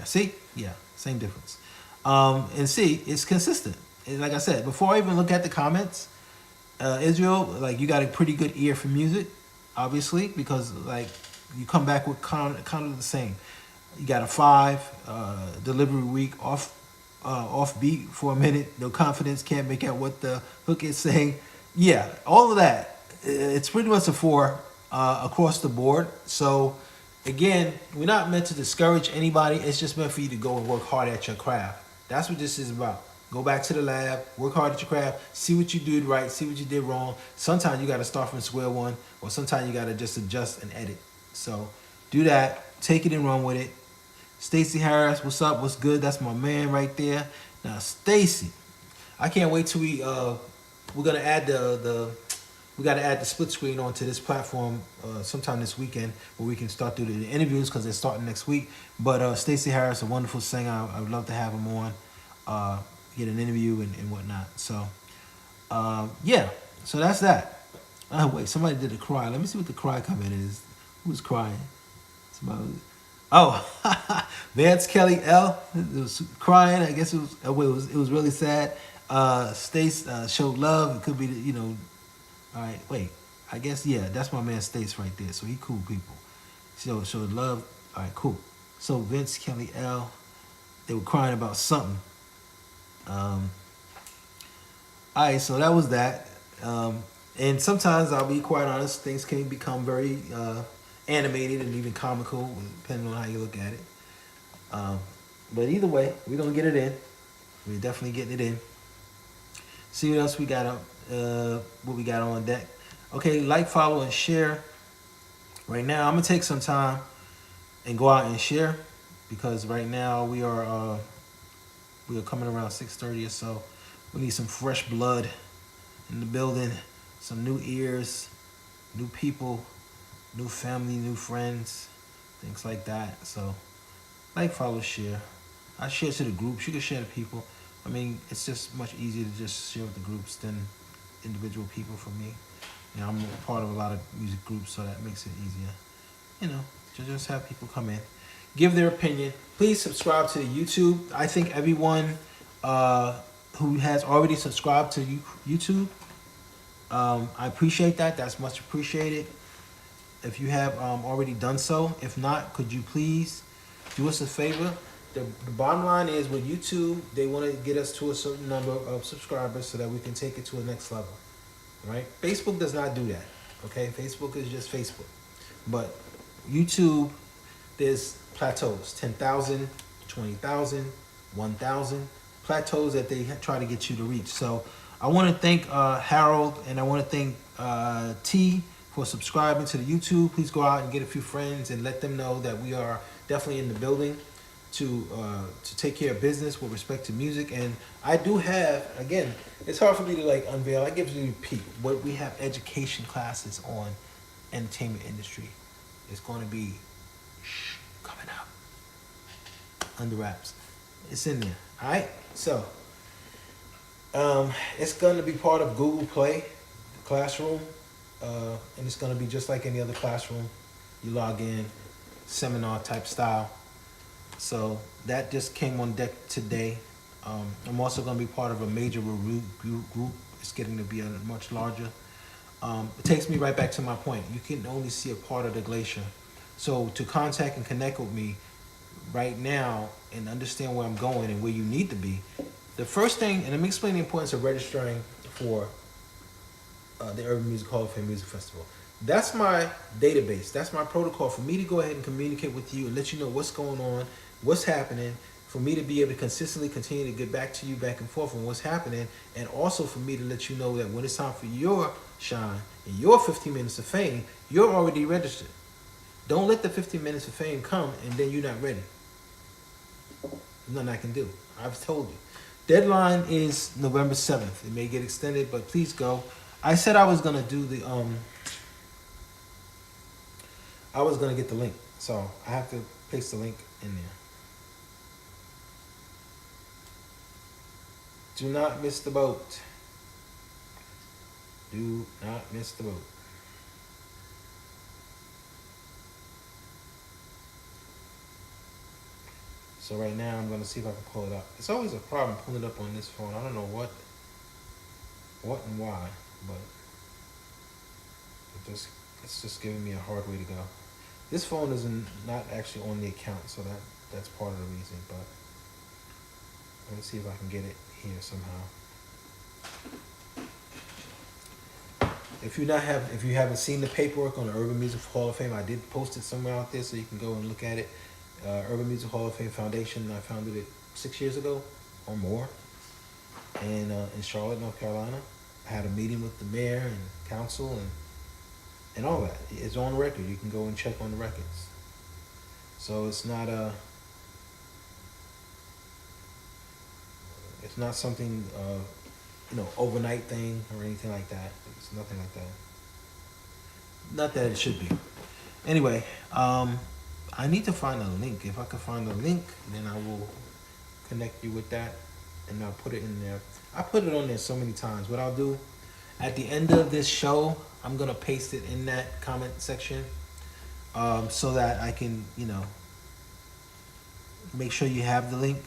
See, yeah, same difference. And see, it's consistent. And like I said, before I even look at the comments, Israel, like you got a pretty good ear for music, obviously, because like you come back with kind of the same. You got a 5, delivery week, off beat for a minute, no confidence, can't make out what the hook is saying. Yeah, all of that. It's pretty much a 4 across the board. So again, we're not meant to discourage anybody. It's just meant for you to go and work hard at your craft. That's what this is about. Go back to the lab, work hard at your craft, see what you did right, see what you did wrong. Sometimes you got to start from square one, or sometimes you got to just adjust and edit. So do that, take it and run with it. Stacy Harris, what's up? What's good? That's my man right there. Now, Stacy, I can't wait till we're gonna add we got to add the split screen onto this platform sometime this weekend, where we can start doing the interviews, because they're starting next week. But Stacy Harris, a wonderful singer. I would love to have him on, get an interview and whatnot. So yeah, so that's that. Oh wait, somebody did a cry. Let me see what the cry comment is. Who's crying? Somebody was, Vance Kelly L. It was crying. I guess it was really sad. Stace showed love. It could be all right, wait. I guess, yeah, that's my man Stace right there. So he cool people. So love. All right, cool. So Vince Kelly L. They were crying about something. All right, so that was that. And sometimes, I'll be quite honest, things can become very animated and even comical, depending on how you look at it. But either way, we're going to get it in. We're definitely getting it in. See what else we got up, what we got on deck. Okay, like, follow, and share. Right now, I'm going to take some time and go out and share, because right now we are coming around 6:30 or so. We need some fresh blood in the building, some new ears, new people, new family, new friends, things like that. So, like, follow, share. I share to the groups. You can share to people. I mean, it's just much easier to just share with the groups than individual people for me. I'm a part of a lot of music groups, so that makes it easier. To just have people come in, give their opinion. Please subscribe to the YouTube. I think everyone who has already subscribed to YouTube, I appreciate that. That's much appreciated. If you have already done so. If not, could you please do us a favor? The bottom line is, with YouTube, they want to get us to a certain number of subscribers so that we can take it to a next level, right? Facebook does not do that, okay? Facebook is just Facebook. But YouTube, there's plateaus, 10,000, 20,000, 1,000, plateaus that they try to get you to reach. So I want to thank Harold, and I want to thank T for subscribing to the YouTube. Please go out and get a few friends and let them know that we are definitely in the building to take care of business with respect to music. And I do have, again, it's hard for me to like unveil. I give you a peek. What we have education classes on entertainment industry. It's going to be coming out under wraps. It's in there. All right. So it's going to be part of Google Play, the classroom. and it's going to be just like any other classroom. You log in, seminar type style. So that just came on deck today. I'm also going to be part of a major review group. It's getting to be a much larger. It takes me right back to my point. You can only see a part of the glacier. So to contact and connect with me right now and understand where I'm going and where you need to be, the first thing, and let me explain the importance of registering for the Urban Music Hall of Fame Music Festival. That's my database. That's my protocol for me to go ahead and communicate with you and let you know what's going on, what's happening, for me to be able to consistently continue to get back to you back and forth on what's happening, and also for me to let you know that when it's time for your shine and your 15 minutes of fame, you're already registered. Don't let the 15 minutes of fame come and then you're not ready. There's nothing I can do. I've told you. Deadline is November 7th. It may get extended, but please go. I said I was gonna do the I was gonna get the link, so I have to paste the link in there. Do not miss the boat. Do not miss the boat. So right now I'm gonna see if I can pull it up. It's always a problem pulling it up on this phone. I don't know what and why, but it's just giving me a hard way to go. This phone is not actually on the account, so that's part of the reason. But let me see if I can get it here somehow. If you haven't seen the paperwork on the Urban Music Hall of Fame, I did post it somewhere out there, so you can go and look at it. Urban Music Hall of Fame Foundation. I founded it 6 years ago or more, and in Charlotte, North Carolina. I had a meeting with the mayor and council and all that. It's on record. You can go and check on the records. So it's not something overnight thing or anything like that. It's nothing like that. Not that it should be. Anyway, I need to find a link. If I can find a link, then I will connect you with that, and I'll put it in there. I put it on there so many times. What I'll do at the end of this show, I'm gonna paste it in that comment section, so that I can, make sure you have the link.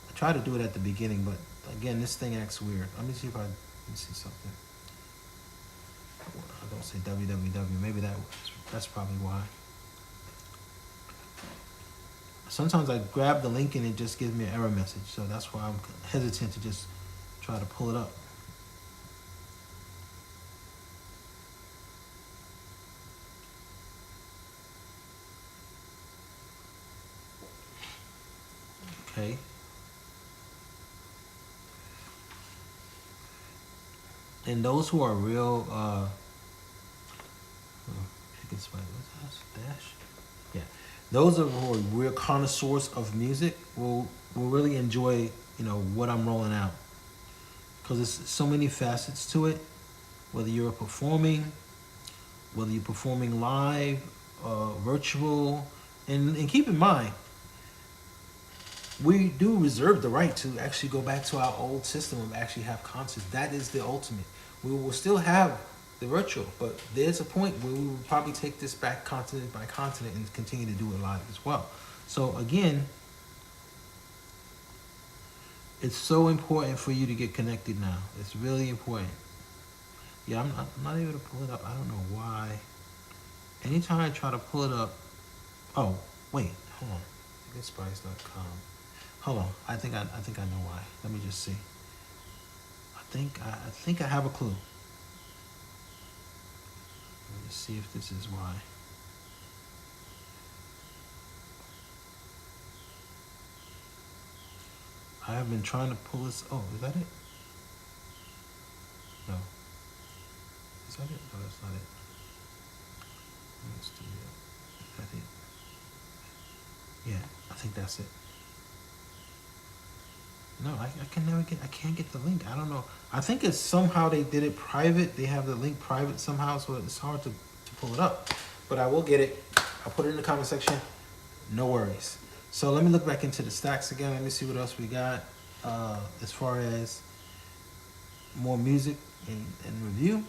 I try to do it at the beginning, but again, this thing acts weird. Let me see something. I don't say www. Maybe that's probably why. Sometimes I grab the link and it just gives me an error message, so that's why I'm hesitant to just try to pull it up. Okay. And those who are real, chicken spice, what's that? Dash? Yeah. Those who are real connoisseurs of music will really enjoy, what I'm rolling out. Because there's so many facets to it. Whether you're performing, whether you're performing live, virtual, and keep in mind, we do reserve the right to actually go back to our old system and actually have concerts. That is the ultimate. We will still have the virtual, but there's a point where we will probably take this back continent by continent and continue to do it live as well. So again, it's so important for you to get connected now. It's really important. Yeah, I'm not able to pull it up. I don't know why. Anytime I try to pull it up, oh wait, hold on, getspice.com. Hold on, I think I know why. Let me just see. I think I have a clue. Let me just see if this is why. I have been trying to pull this. Oh, is that it? No. Is that it? No, that's not it. Let's do it. Is that it? Yeah, I think that's it. No, I can't get the link. I don't know. I think it's somehow they did it private. They have the link private somehow, so it's hard to pull it up. But I will get it. I'll put it in the comment section. No worries. So let me look back into the stacks again. Let me see what else we got as far as more music and review.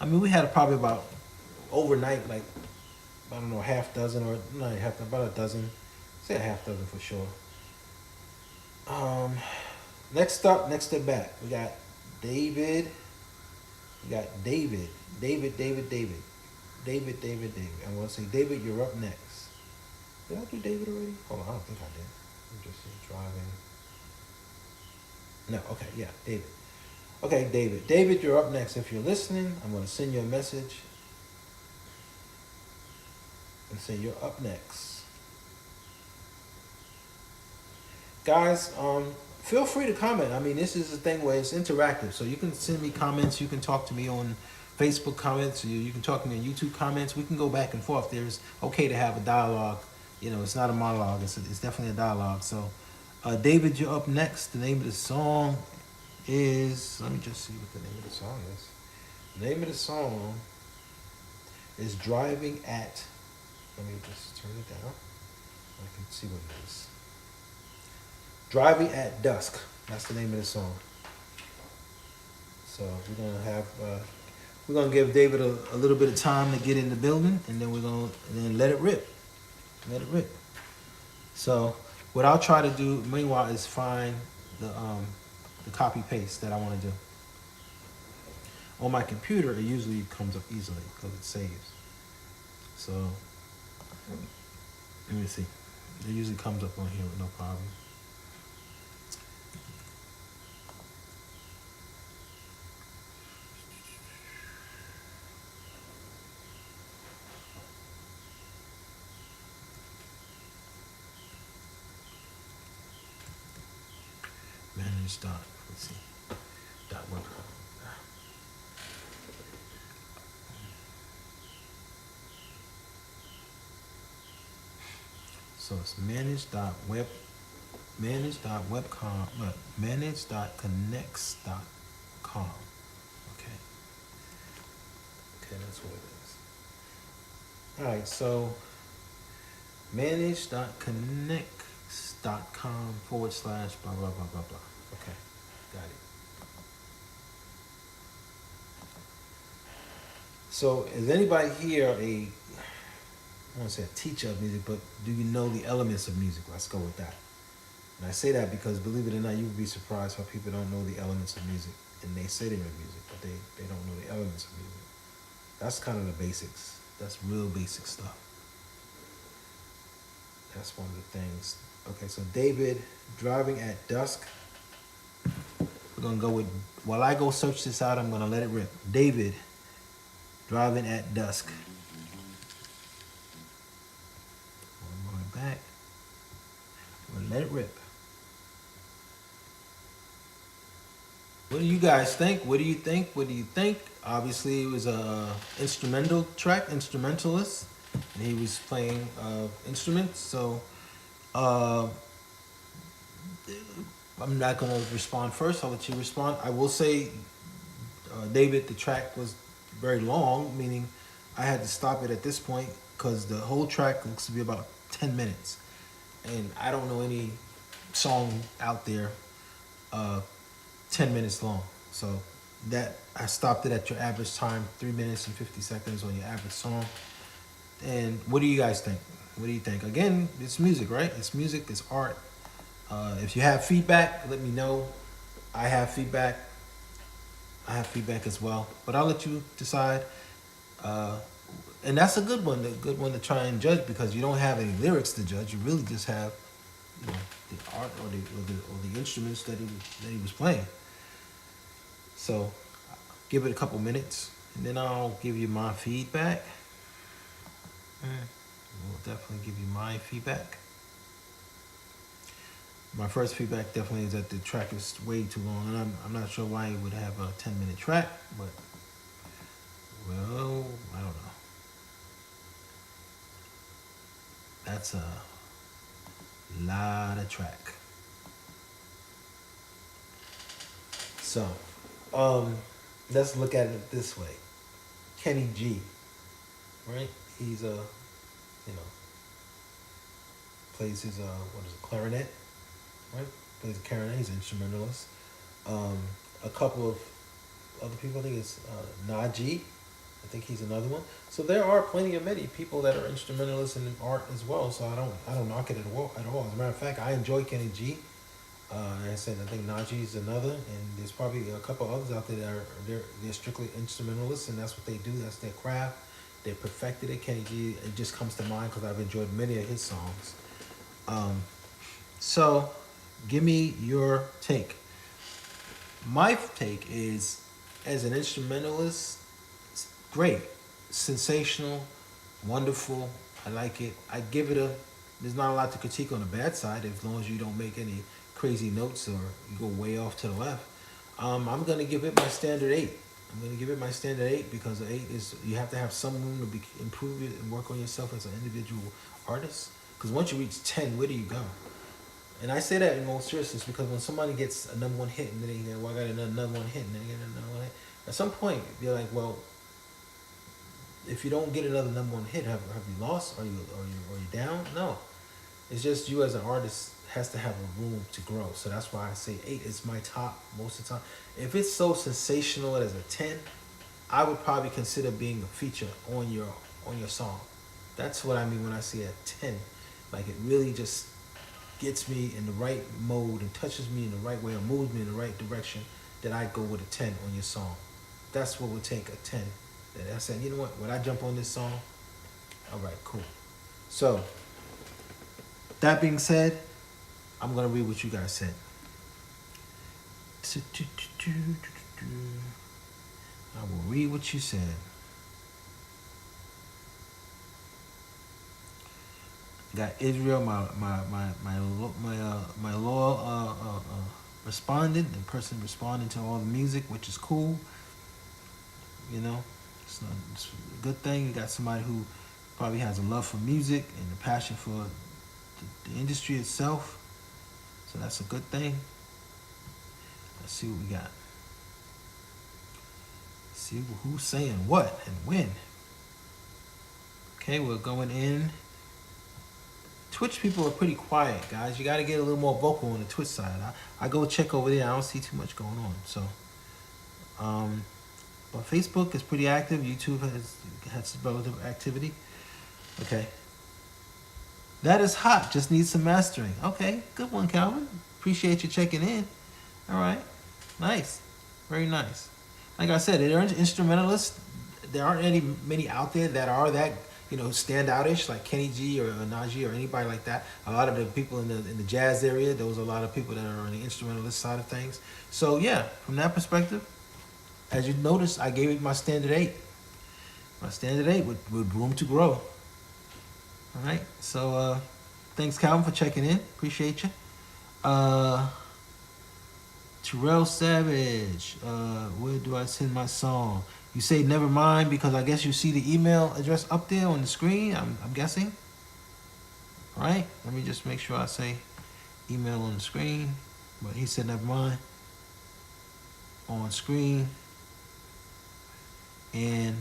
I mean, we had probably about overnight, like, I don't know, half dozen or not half, about a dozen. Say a half dozen for sure. Next up, next step back, we got David. We got David. David. I'm gonna say David, you're up next. Did I do David already? Hold on, I don't think I did. I'm just driving. No, okay, yeah, David. Okay, David. David, you're up next. If you're listening, I'm gonna send you a message and say you're up next. Guys, feel free to comment. I mean, this is a thing where it's interactive, so you can send me comments. You can talk to me on Facebook comments. You can talk to me on YouTube comments. We can go back and forth. There's okay to have a dialogue. You know, it's not a monologue. It's definitely a dialogue. So, David, you're up next. The name of the song is, let me just see what the name of the song is. The name of the song is Driving at, let me just turn it down. I can see what it is. Driving at Dusk. That's the name of the song. So we're gonna give David a little bit of time to get in the building, and then we're gonna let it rip. Let it rip. So what I'll try to do meanwhile is find the copy paste that I want to do. On my computer, it usually comes up easily because it saves. So let me see. It usually comes up on here with no problem. Manage dot, let's see, dot web. So it's manage.webcom, but manage.connects.com. Okay. Okay, that's what it is. All right, so manage.connects.com / blah, blah, blah, blah, blah. Okay, got it. So is anybody here I want to say a teacher of music, but do you know the elements of music? Let's go with that. And I say that because, believe it or not, you would be surprised how people don't know the elements of music. And they say they know music, but they don't know the elements of music. That's kind of the basics. That's real basic stuff. That's one of the things. Okay, so David, Driving at Dusk. We're going to go with, while I go search this out, I'm going to let it rip. David, Driving at Dusk. I'm going back. I'm going to let it rip. What do you guys think? What do you think? What do you think? Obviously, it was a instrumental track, instrumentalist, and he was playing instruments. So I'm not gonna respond first. I'll let you respond. I will say, David, the track was very long, meaning I had to stop it at this point because the whole track looks to be about 10 minutes, and I don't know any song out there 10 minutes long. So that I stopped it at your average time, 3 minutes and 50 seconds on your average song. And what do you guys think? What do you think? Again, it's music, right? It's music, it's art. If you have feedback, let me know. I have feedback. I have feedback as well. But I'll let you decide. And that's a good one to try and judge, because you don't have any lyrics to judge. You really just have, you know, the art or the instruments that he was playing. So give it a couple minutes, and then I'll give you my feedback. We'll definitely give you my feedback. My first feedback definitely is that the track is way too long, and I'm not sure why you would have a 10-minute track, but well, I don't know. That's a lot of track. So, let's look at it this way. Kenny G, right? He's plays his clarinet, right? Plays the clarinet. He's an instrumentalist. A couple of other people. I think it's Najee. I think he's another one. So there are plenty of many people that are instrumentalists in art as well. So I don't knock it at all. At all. As a matter of fact, I enjoy Kenny G. Like I said, I think Najee is another, and there's probably a couple others out there that they're strictly instrumentalists, and that's what they do. That's their craft. They perfected it. Kenny G, it just comes to mind because I've enjoyed many of his songs. So, give me your take. My take is, as an instrumentalist, it's great, sensational, wonderful. I like it. I give it a. There's not a lot to critique on the bad side as long as you don't make any crazy notes or you go way off to the left. I'm gonna give it my standard 8. I'm gonna give it my standard 8 because the 8 is you have to have some room to improve it and work on yourself as an individual artist. Because once you reach 10, where do you go? And I say that in all seriousness because when somebody gets a number one hit and then they get, well, I got another one hit and then they get another one hit. At some point, you're like, well, if you don't get another number one hit, have you lost? Are you down? No. It's just you as an artist has to have a room to grow. So that's why I say 8 is my top most of the time. If it's so sensational as a 10, I would probably consider being a feature on your song. That's what I mean when I say a 10. Like it really just gets me in the right mode and touches me in the right way or moves me in the right direction, that I go with a 10 on your song. That's what would take a 10. That I said, you know what, when I jump on this song, all right, cool. So, that being said, I'm going to read what you guys said. I will read what you said. Got Israel, my loyal respondent, the person responding to all the music, which is cool. You know, it's a good thing. You got somebody who probably has a love for music and a passion for the industry itself. So that's a good thing. Let's see what we got. See who's saying what and when. Okay, we're going in. Twitch people are pretty quiet, guys. You got to get a little more vocal on the Twitch side. I go check over there. I don't see too much going on. So, but Facebook is pretty active. YouTube has relative activity. Okay. That is hot. Just needs some mastering. Okay, good one, Calvin. Appreciate you checking in. All right, nice, very nice. Like I said, there are instrumentalists. There aren't many out there that are that, you know, stand outish, like Kenny G or Najee or anybody like that. A lot of the people in the jazz area, those are a lot of people that are on the instrumentalist side of things. So yeah, from that perspective, as you notice, I gave it my standard 8. My standard 8 with room to grow. All right, so thanks, Calvin, for checking in. Appreciate you. Terrell Savage, where do I send my song? You say never mind because I guess you see the email address up there on the screen, I'm guessing. All right, let me just make sure I say email on the screen. But he said never mind on screen. And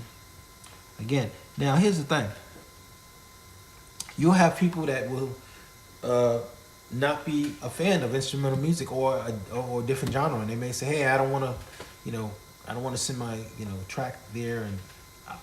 again, now here's the thing. You'll have people that will not be a fan of instrumental music or a different genre, and they may say, "Hey, I don't want to send my track there." And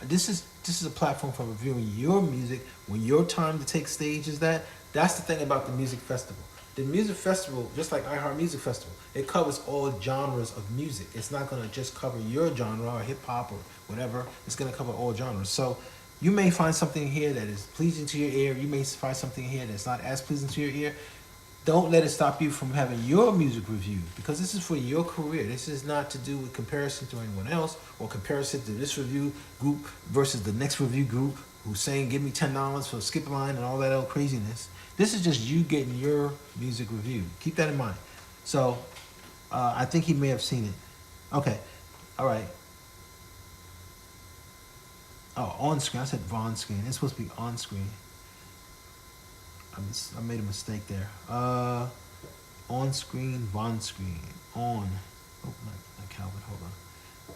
this is a platform for reviewing your music when your time to take stage is that. That's the thing about the music festival. The music festival, just like iHeart Music Festival, it covers all genres of music. It's not going to just cover your genre or hip hop or whatever. It's going to cover all genres. So you may find something here that is pleasing to your ear. You may find something here that's not as pleasing to your ear. Don't let it stop you from having your music reviewed, because this is for your career. This is not to do with comparison to anyone else or comparison to this review group versus the next review group who's saying give me $10 for a skip line and all that old craziness. This is just you getting your music reviewed. Keep that in mind. So I think he may have seen it. Okay. All right. Oh, on screen. I said Von screen. It's supposed to be on screen. I made a mistake there. On screen, Von screen. On. Oh, not Calvin. Hold on. I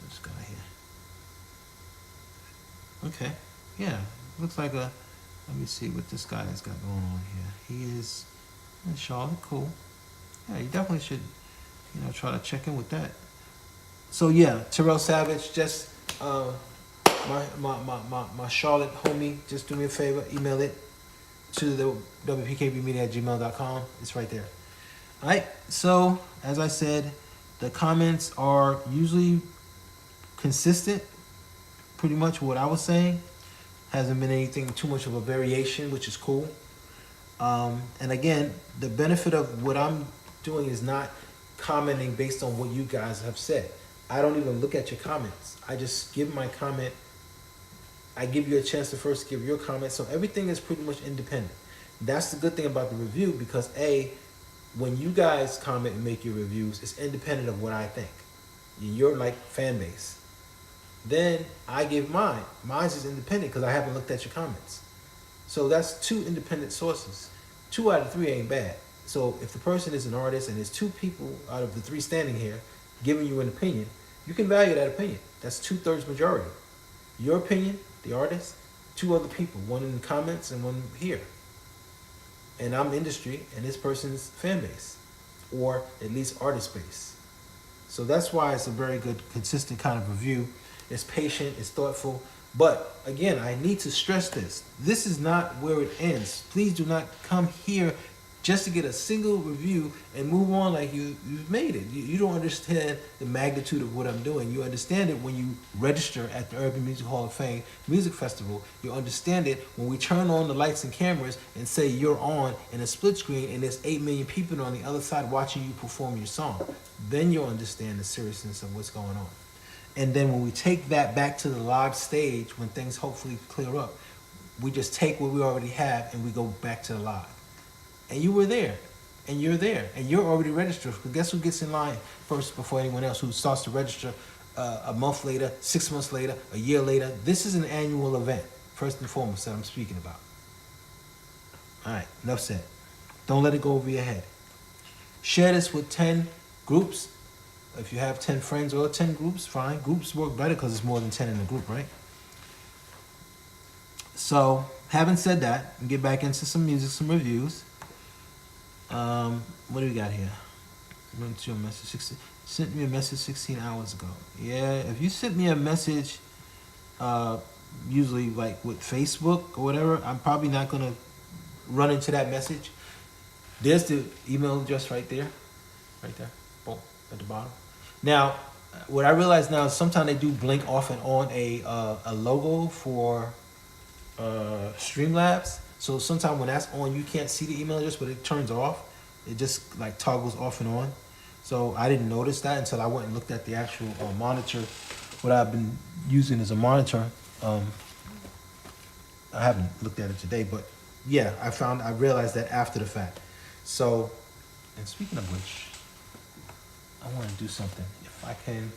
just got here. Okay. Yeah. Looks like a. Let me see what this guy has got going on here. He is in Charlotte. Cool. Yeah, you definitely should, try to check in with that. So yeah, Terrell Savage, just my Charlotte homie, just do me a favor, email it to the wpkbmedia@gmail.com. It's right there. All right. So as I said, the comments are usually consistent. Pretty much what I was saying. Hasn't been anything too much of a variation, which is cool. And again, the benefit of what I'm doing is not commenting based on what you guys have said. I don't even look at your comments. I just give my comment. I give you a chance to first give your comment. So everything is pretty much independent. That's the good thing about the review, because when you guys comment and make your reviews, it's independent of what I think. You're like fan base. Then I give mine. Mine's is independent because I haven't looked at your comments. So that's two independent sources. 2 out of 3 ain't bad. So if the person is an artist and there's 2 people out of the 3 standing here giving you an opinion, you can value that opinion. That's 2/3 majority. Your opinion, the artist, 2 other people, one in the comments and one here. And I'm industry and this person's fan base, or at least artist base. So that's why it's a very good, consistent kind of review. It's patient, it's thoughtful. But again, I need to stress this. This is not where it ends. Please do not come here just to get a single review and move on like you've made it. You don't understand the magnitude of what I'm doing. You understand it when you register at the Urban Music Hall of Fame Music Festival. You understand it when we turn on the lights and cameras and say you're on in a split screen and there's 8 million people on the other side watching you perform your song. Then you'll understand the seriousness of what's going on. And then when we take that back to the live stage, when things hopefully clear up, we just take what we already have and we go back to the live. And you were there, and you're there, and you're already registered. But guess who gets in line first before anyone else, who starts to register a month later, 6 months later, a year later? This is an annual event, first and foremost, that I'm speaking about. All right, enough said. Don't let it go over your head. Share this with 10 groups. If you have 10 friends or 10 groups, fine. Groups work better because it's more than 10 in a group, right? So, having said that, we get back into some music, some reviews. What do we got here? Went to a message. Sent me a message 16 hours ago. Yeah, if you sent me a message, usually like with Facebook or whatever, I'm probably not gonna run into that message. There's the email address right there, boom, at the bottom. Now, what I realize now is sometimes they do blink off and on a logo for Streamlabs. So sometimes when that's on, you can't see the email address, but it turns off. It just like toggles off and on. So I didn't notice that until I went and looked at the actual monitor, what I've been using as a monitor. I haven't looked at it today, but yeah, I realized that after the fact. So, and speaking of which, I want to do something. If I can,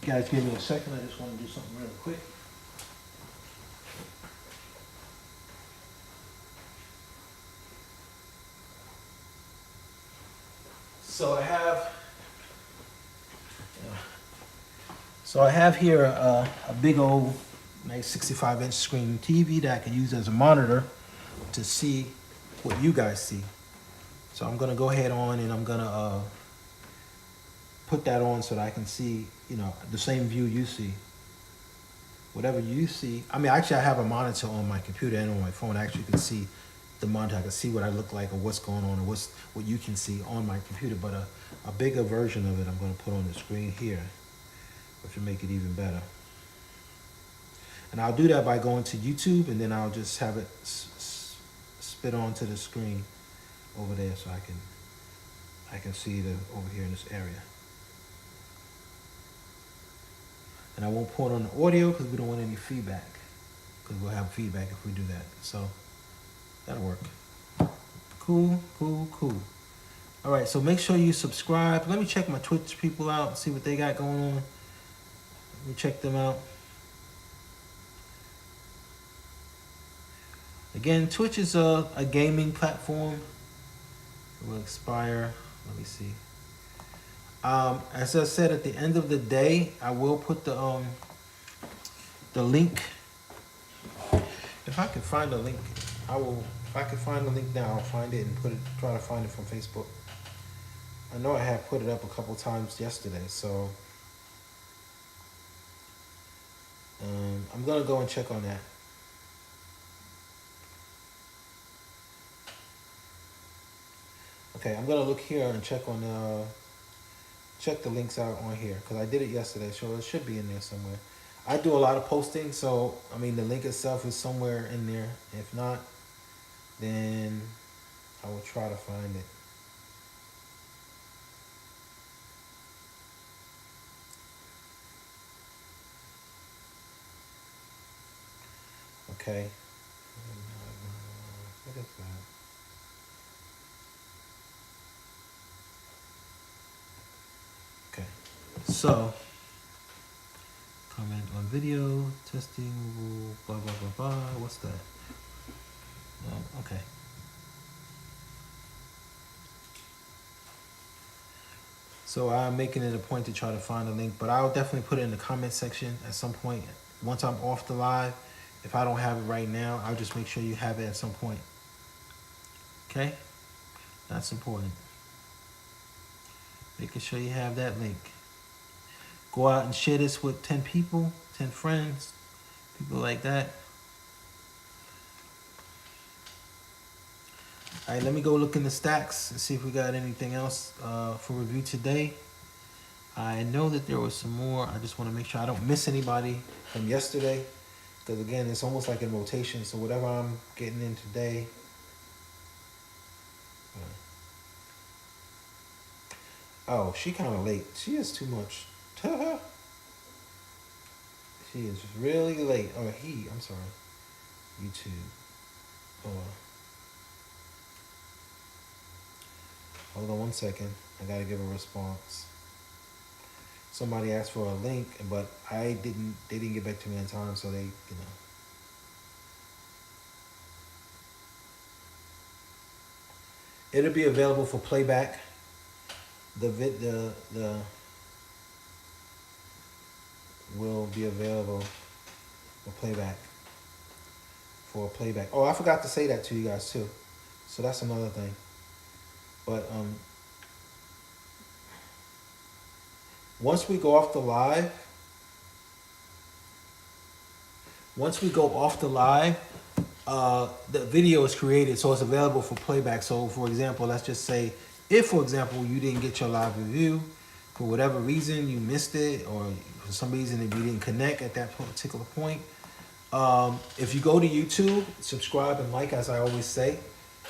guys, give me a second. I just want to do something real quick. So I have here a big old nice 65-inch screen TV that I can use as a monitor to see what you guys see. So I'm gonna go ahead on and I'm gonna put that on so that I can see, the same view you see. Whatever you see. I mean, actually I have a monitor on my computer and on my phone. I actually can see the monitor. I can see what I look like or what's going on or what you can see on my computer. But a bigger version of it I'm gonna put on the screen here, which will make it even better. And I'll do that by going to YouTube, and then I'll just have it spit onto the screen over there so I can see it over here in this area. And I won't put on the audio because we don't want any feedback, because we'll have feedback if we do that. So that'll work. Cool. All right, so make sure you subscribe. Let me check my Twitch people out and see what they got going on. Let me check them out. Again, Twitch is a gaming platform. It will expire. Let me see. As I said, at the end of the day, I will put the link. If I can find the link, I will. If I can find the link now, I'll find it and try to find it from Facebook. I know I have put it up a couple times yesterday, so I'm gonna go and check on that. Okay, I'm gonna look here and check on check the links out on here because I did it yesterday, so it should be in there somewhere. I do a lot of posting, so I mean the link itself is somewhere in there. If not, then I will try to find it. Okay. What is that? Okay. So, comment on video, testing, blah, blah, blah, blah. What's that? Okay. So I'm making it a point to try to find a link, but I'll definitely put it in the comment section at some point. Once I'm off the live, if I don't have it right now, I'll just make sure you have it at some point. Okay? That's important. Making sure you have that link. Go out and share this with 10 people, 10 friends, people like that. All right, let me go look in the stacks and see if we got anything else for review today. I know that there was some more. I just want to make sure I don't miss anybody from yesterday. Because again, it's almost like in rotation. So whatever I'm getting in today. Oh, she kind of late. She is too much. She is really late. Oh, I'm sorry. YouTube. Hold on one second. I gotta give a response. Somebody asked for a link, but they didn't get back to me in time, so they, It'll be available for playback. The will be available for playback. Oh, I forgot to say that to you guys too. So that's another thing. But once we go off the live, the video is created, so it's available for playback. So for example, let's just say, if for example you didn't get your live review, for whatever reason you missed it, or for some reason if you didn't connect at that particular point, if you go to YouTube, subscribe and like, as I always say.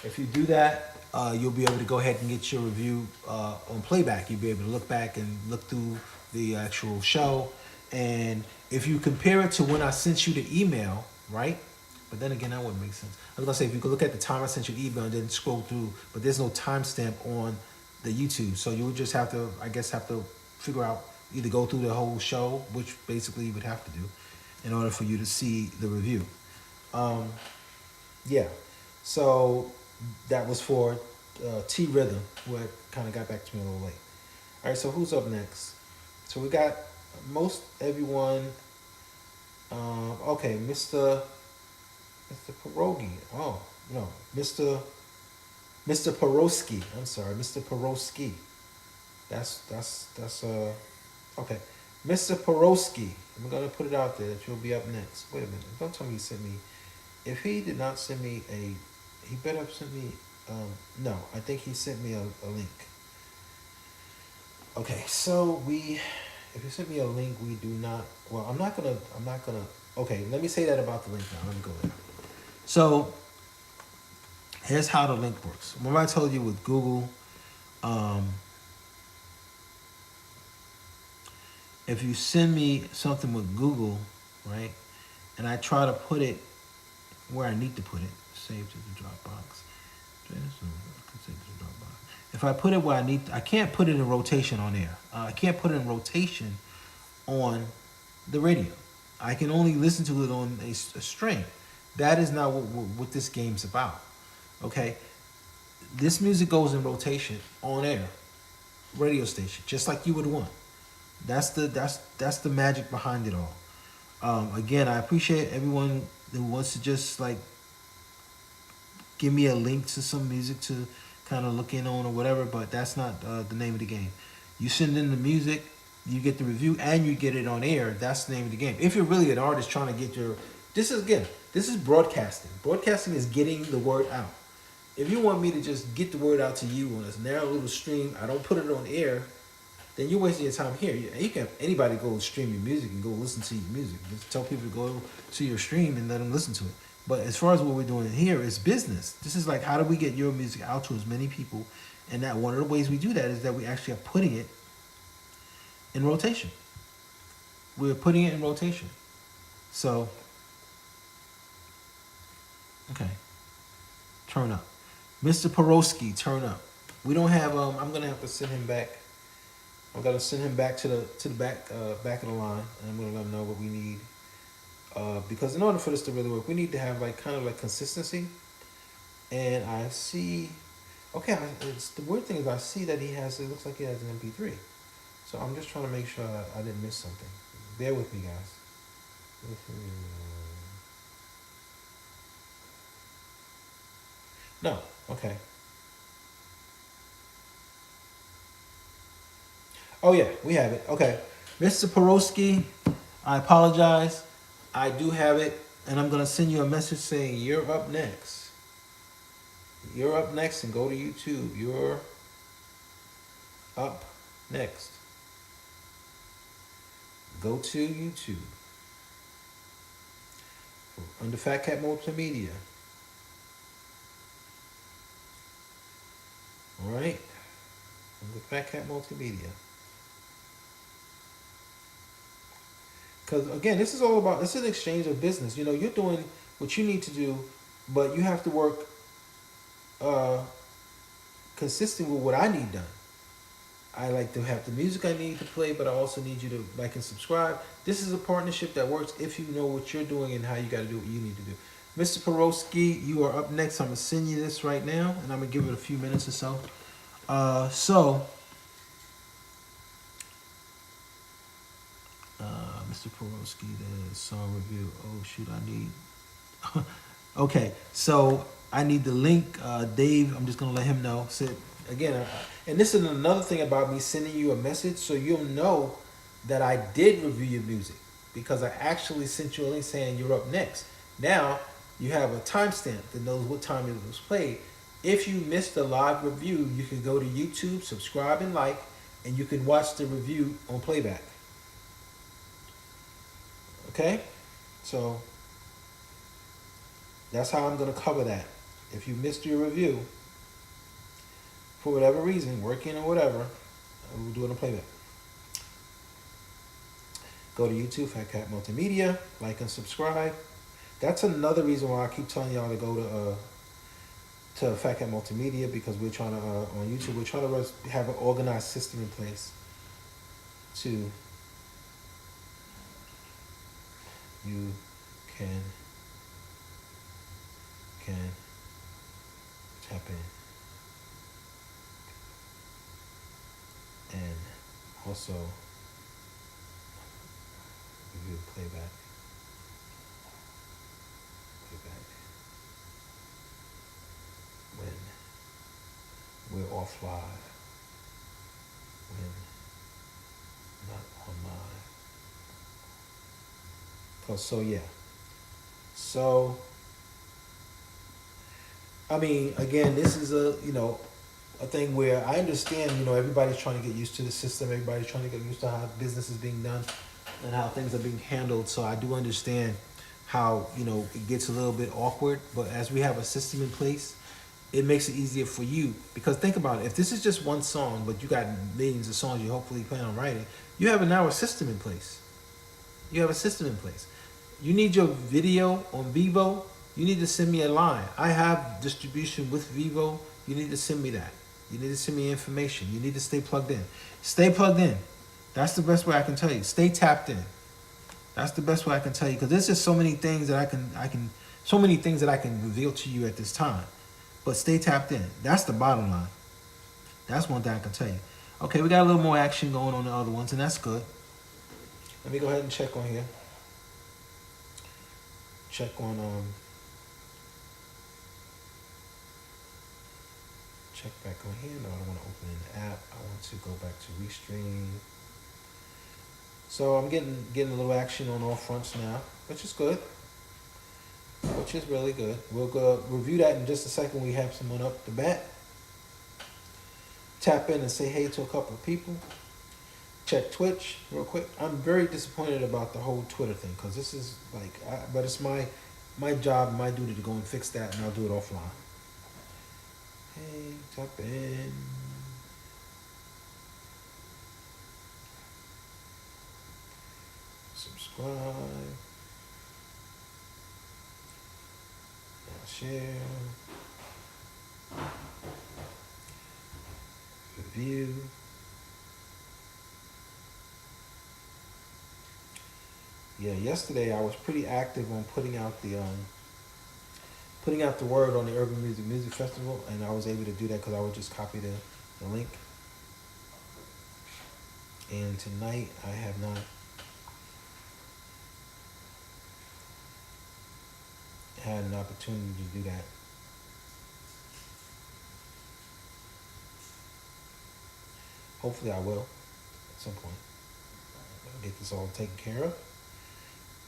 If you do that, you'll be able to go ahead and get your review on playback. You'll be able to look back and look through the actual show. And if you compare it to when I sent you the email, right? But then again, that wouldn't make sense. I was gonna say, if you could look at the time I sent you the email and then scroll through, but there's no timestamp on the YouTube. So you would just have to, I guess, figure out, either go through the whole show, which basically you would have to do, in order for you to see the review. Yeah, so that was for T Rhythm, who had kind of got back to me a little late. All right, so who's up next? So we got most everyone. Okay, Mr. Pierogi. Oh no, Mr. Porowski. I'm sorry, Mr. Porowski. That's okay. Mr. Porowski. I'm gonna put it out there that you'll be up next. Wait a minute. Don't tell me he sent me. If he did not send me he better have sent me. No, I think he sent me a link. Okay, so if you sent me a link, we do not. Well, I'm not gonna. Okay, let me say that about the link now. Let me go there. So here's how the link works. Remember I told you with Google, if you send me something with Google, right, and I try to put it where I need to put it, save to the Dropbox. If I put it where I need, I can't put it in rotation on air. I can't put it in rotation on the radio. I can only listen to it on a string. That is not what this game's about. Okay, this music goes in rotation on air, radio station, just like you would want. That's the magic behind it all. Again, I appreciate everyone who wants to just like give me a link to some music to kind of look in on or whatever, but that's not the name of the game. You send in the music, you get the review and you get it on air. That's the name of the game. If you're really an artist trying to get your, this is broadcasting. Broadcasting is getting the word out. If you want me to just get the word out to you on this narrow little stream, I don't put it on air, then you're wasting your time here. You can anybody go stream your music and go listen to your music. Just tell people to go to your stream and let them listen to it. But as far as what we're doing here is business. This is like, how do we get your music out to as many people? And that one of the ways we do that is that we actually are putting it in rotation. We're putting it in rotation. So, okay, turn up. Mr. Porosky, turn up. We don't have. I'm gonna have to send him back. I'm gonna send him back to the back of the line, and I'm gonna let him know what we need. Because in order for this to really work, we need to have like kind of like consistency. And I see. Okay, it's the weird thing is I see that he has. It looks like he has an MP3. So I'm just trying to make sure I didn't miss something. Bear with me, guys. No, okay. Oh yeah, we have it. Okay, Mr. Porosky, I apologize. I do have it, and I'm gonna send you a message saying you're up next. You're up next, and go to YouTube. You're up next. Go to YouTube under Fat Cat Multimedia. All right, under Fat Cat Multimedia. Because again, this is all about, this is an exchange of business. You know, you're doing what you need to do, but you have to work consistent with what I need done. I like to have the music I need to play, but I also need you to like and subscribe. This is a partnership that works if you know what you're doing and how you got to do what you need to do. Mr. Porosky, you are up next. I'm going to send you this right now, and I'm going to give it a few minutes or so. Mr. Porosky, the song review. Oh, shoot, I need... Okay, so I need the link. Dave, I'm just going to let him know. So, again, and this is another thing about me sending you a message, so you'll know that I did review your music, because I actually sent you a link saying you're up next. Now, you have a timestamp that knows what time it was played. If you missed the live review, you can go to YouTube, subscribe and like, and you can watch the review on playback. Okay? So, that's how I'm going to cover that. If you missed your review, for whatever reason, working or whatever, we'll do it on playback. Go to YouTube, Fat Cat Multimedia, like and subscribe. That's another reason why I keep telling y'all to go to Fat Cat Multimedia, because we're trying to, on YouTube, we're trying to have an organized system in place to, you can tap in. And also review playback. When we're off live. When not on live. So yeah. So I mean, again, this is a thing where I understand, everybody's trying to get used to the system, everybody's trying to get used to how business is being done and how things are being handled. So I do understand how, it gets a little bit awkward, but as we have a system in place, it makes it easier for you. Because think about it, if this is just one song, but you got millions of songs you hopefully plan on writing, you have now a system in place. You have a system in place. You need your video on Vivo, you need to send me a line. I have distribution with Vivo. You need to send me that. You need to send me information. You need to stay plugged in. Stay plugged in. That's the best way I can tell you. Stay tapped in. That's the best way I can tell you, because there's just so many things that I can reveal to you at this time. But stay tapped in. That's the bottom line. That's one thing I can tell you. Okay, we got a little more action going on the other ones, and that's good. Let me go ahead and check on here. Check on check back on here. No, I don't want to open an app. I want to go back to Restream. So I'm getting a little action on all fronts now, which is good. Which is really good. We'll go review that in just a second. We have someone up the bat. Tap in and say hey to a couple of people. Check Twitch real quick. I'm very disappointed about the whole Twitter thing because this is like, but it's my job, my duty to go and fix that, and I'll do it offline. Hey, tap in. Subscribe. Share. Review. Yeah, yesterday I was pretty active on putting out the word on the Urban Music Festival, and I was able to do that because I would just copy the link. And tonight I have not had an opportunity to do that. Hopefully I will at some point. I'll get this all taken care of.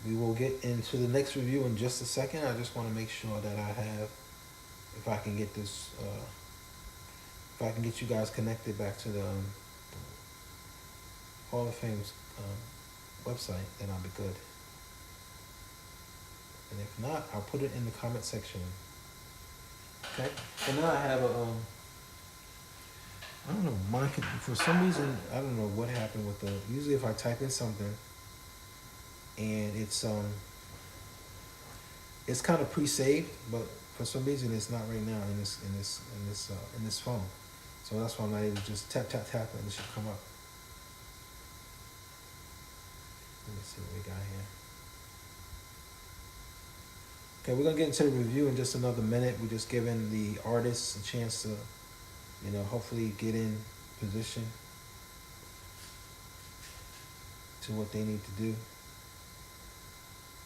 We will get into the next review in just a second. I just want to make sure that I have, if I can get this, if I can get you guys connected back to the Hall of Fame's website, then I'll be good. And if not, I'll put it in the comment section. Okay. And now I have a, I don't know, for some reason, I don't know what happened with the, usually if I type in something and it's kind of pre-saved, but for some reason it's not right now in this phone. So that's why I'm not able to just tap and it should come up. Let me see what we got here. Okay, we're gonna get into the review in just another minute. We're just giving the artists a chance to, hopefully get in position to what they need to do.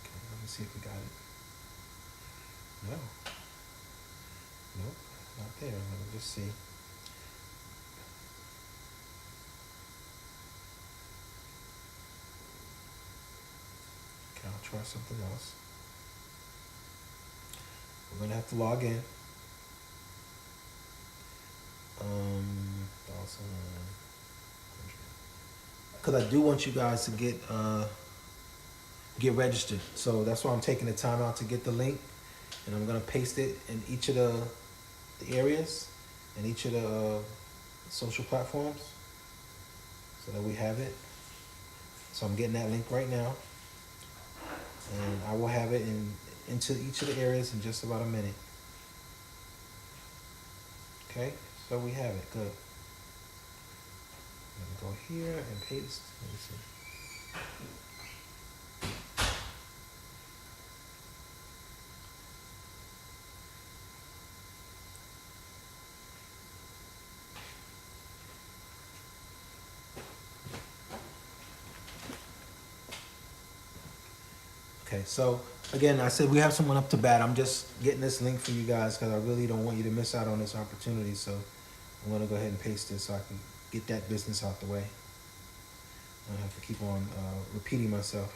Okay, let me see if we got it. No. Nope, not there. Let me just see. Okay, I'll try something else. We're gonna have to log in. Because I do want you guys to get registered. So that's why I'm taking the time out to get the link, and I'm gonna paste it in each of the areas and each of the social platforms so that we have it. So I'm getting that link right now, and I will have it into each of the areas in just about a minute. Okay, so we have it. Good. I'm gonna go here and paste. Let me see. Okay, so again, I said we have someone up to bat. I'm just getting this link for you guys because I really don't want you to miss out on this opportunity. So I'm gonna go ahead and paste this so I can get that business out the way. I don't have to keep on repeating myself.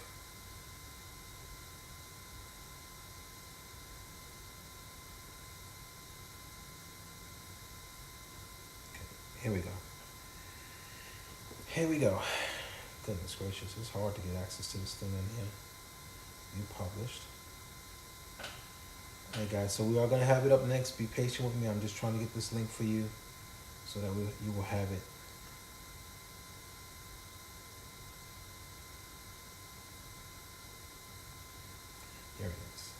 Okay, here we go. Here we go. Goodness gracious, it's hard to get access to this thing in here. You published. All right, guys, so we are going to have it up next. Be patient with me. I'm just trying to get this link for you so that you will have it. There it is.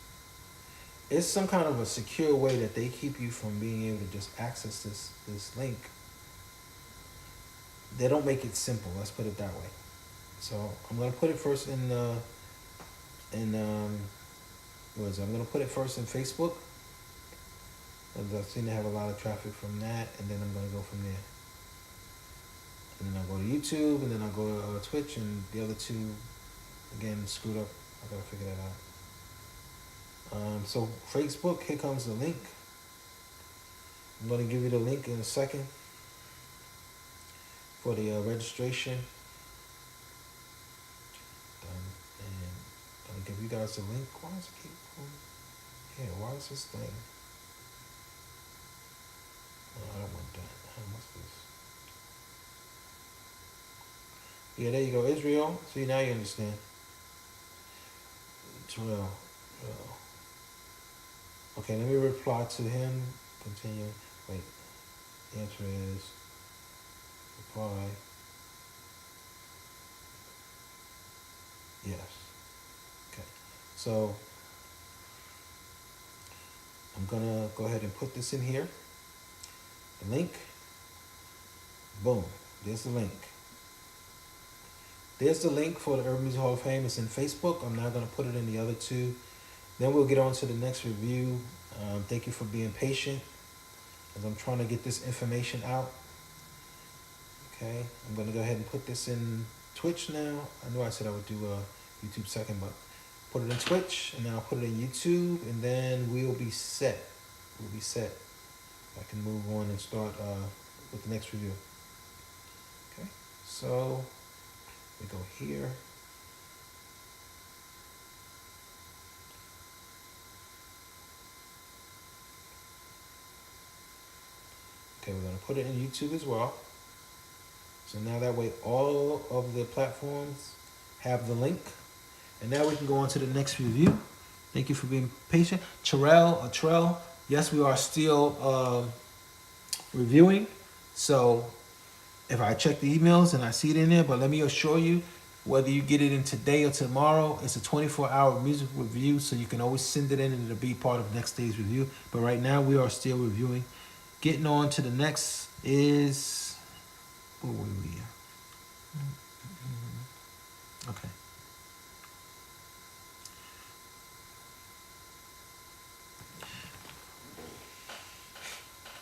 It's some kind of a secure way that they keep you from being able to just access this link. They don't make it simple. Let's put it that way. So I'm going to put it first in I'm going to put it first in Facebook. I seem to have a lot of traffic from that, and then I'm going to go from there. And then I'll go to YouTube, and then I'll go to Twitch, and the other two, again, screwed up. I got to figure that out. So Facebook, here comes the link. I'm going to give you the link in a second for the registration. guys the link. Why does it keep going? Yeah, why is this thing? Oh, I don't want that. How much this? Yeah, there you go. Israel. See, now you understand. Terrell. Okay, let me reply to him. Continue. Wait. The answer is reply. Yes. Okay. So I'm gonna go ahead and put this in here. The link. Boom. There's the link. There's the link for the Urban Music Hall of Fame. It's in Facebook. I'm not gonna put it in the other two. Then we'll get on to the next review. Thank you for being patient as I'm trying to get this information out. Okay, I'm gonna go ahead and put this in Twitch now. I know I said I would do YouTube second, but put it in Twitch and now I'll put it in YouTube, and then we'll be set. We'll be set. I can move on and start with the next review. Okay, so we go here. Okay, we're gonna put it in YouTube as well. So now that way all of the platforms have the link. And now we can go on to the next review. Thank you for being patient. Terrell, yes, we are still reviewing. So if I check the emails and I see it in there, but let me assure you, whether you get it in today or tomorrow, it's a 24-hour music review, so you can always send it in and it'll be part of next day's review. But right now we are still reviewing. Getting on to the next is, where were we? Okay.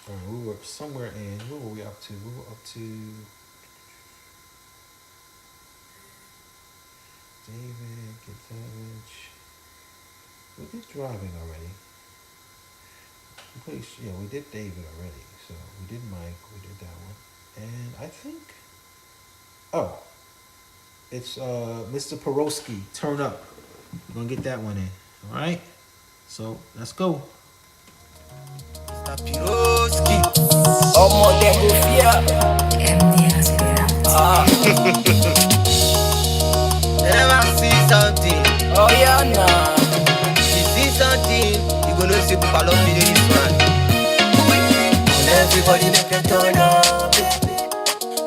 All right, we were somewhere in, what were we up to? We were up to David, get damage. We did driving already. I'm pretty sure, yeah, we did David already. So we did Mike, we did that one. And I think, oh, it's Mr. Porosky, Turn Up. We're gonna get that one in, all right? So let's go.
Piroski, ọmọ dem go fear.
They never see something.
Oh yeah, nah.
If you see something, you go know say people love me this one.
And everybody make them turn up,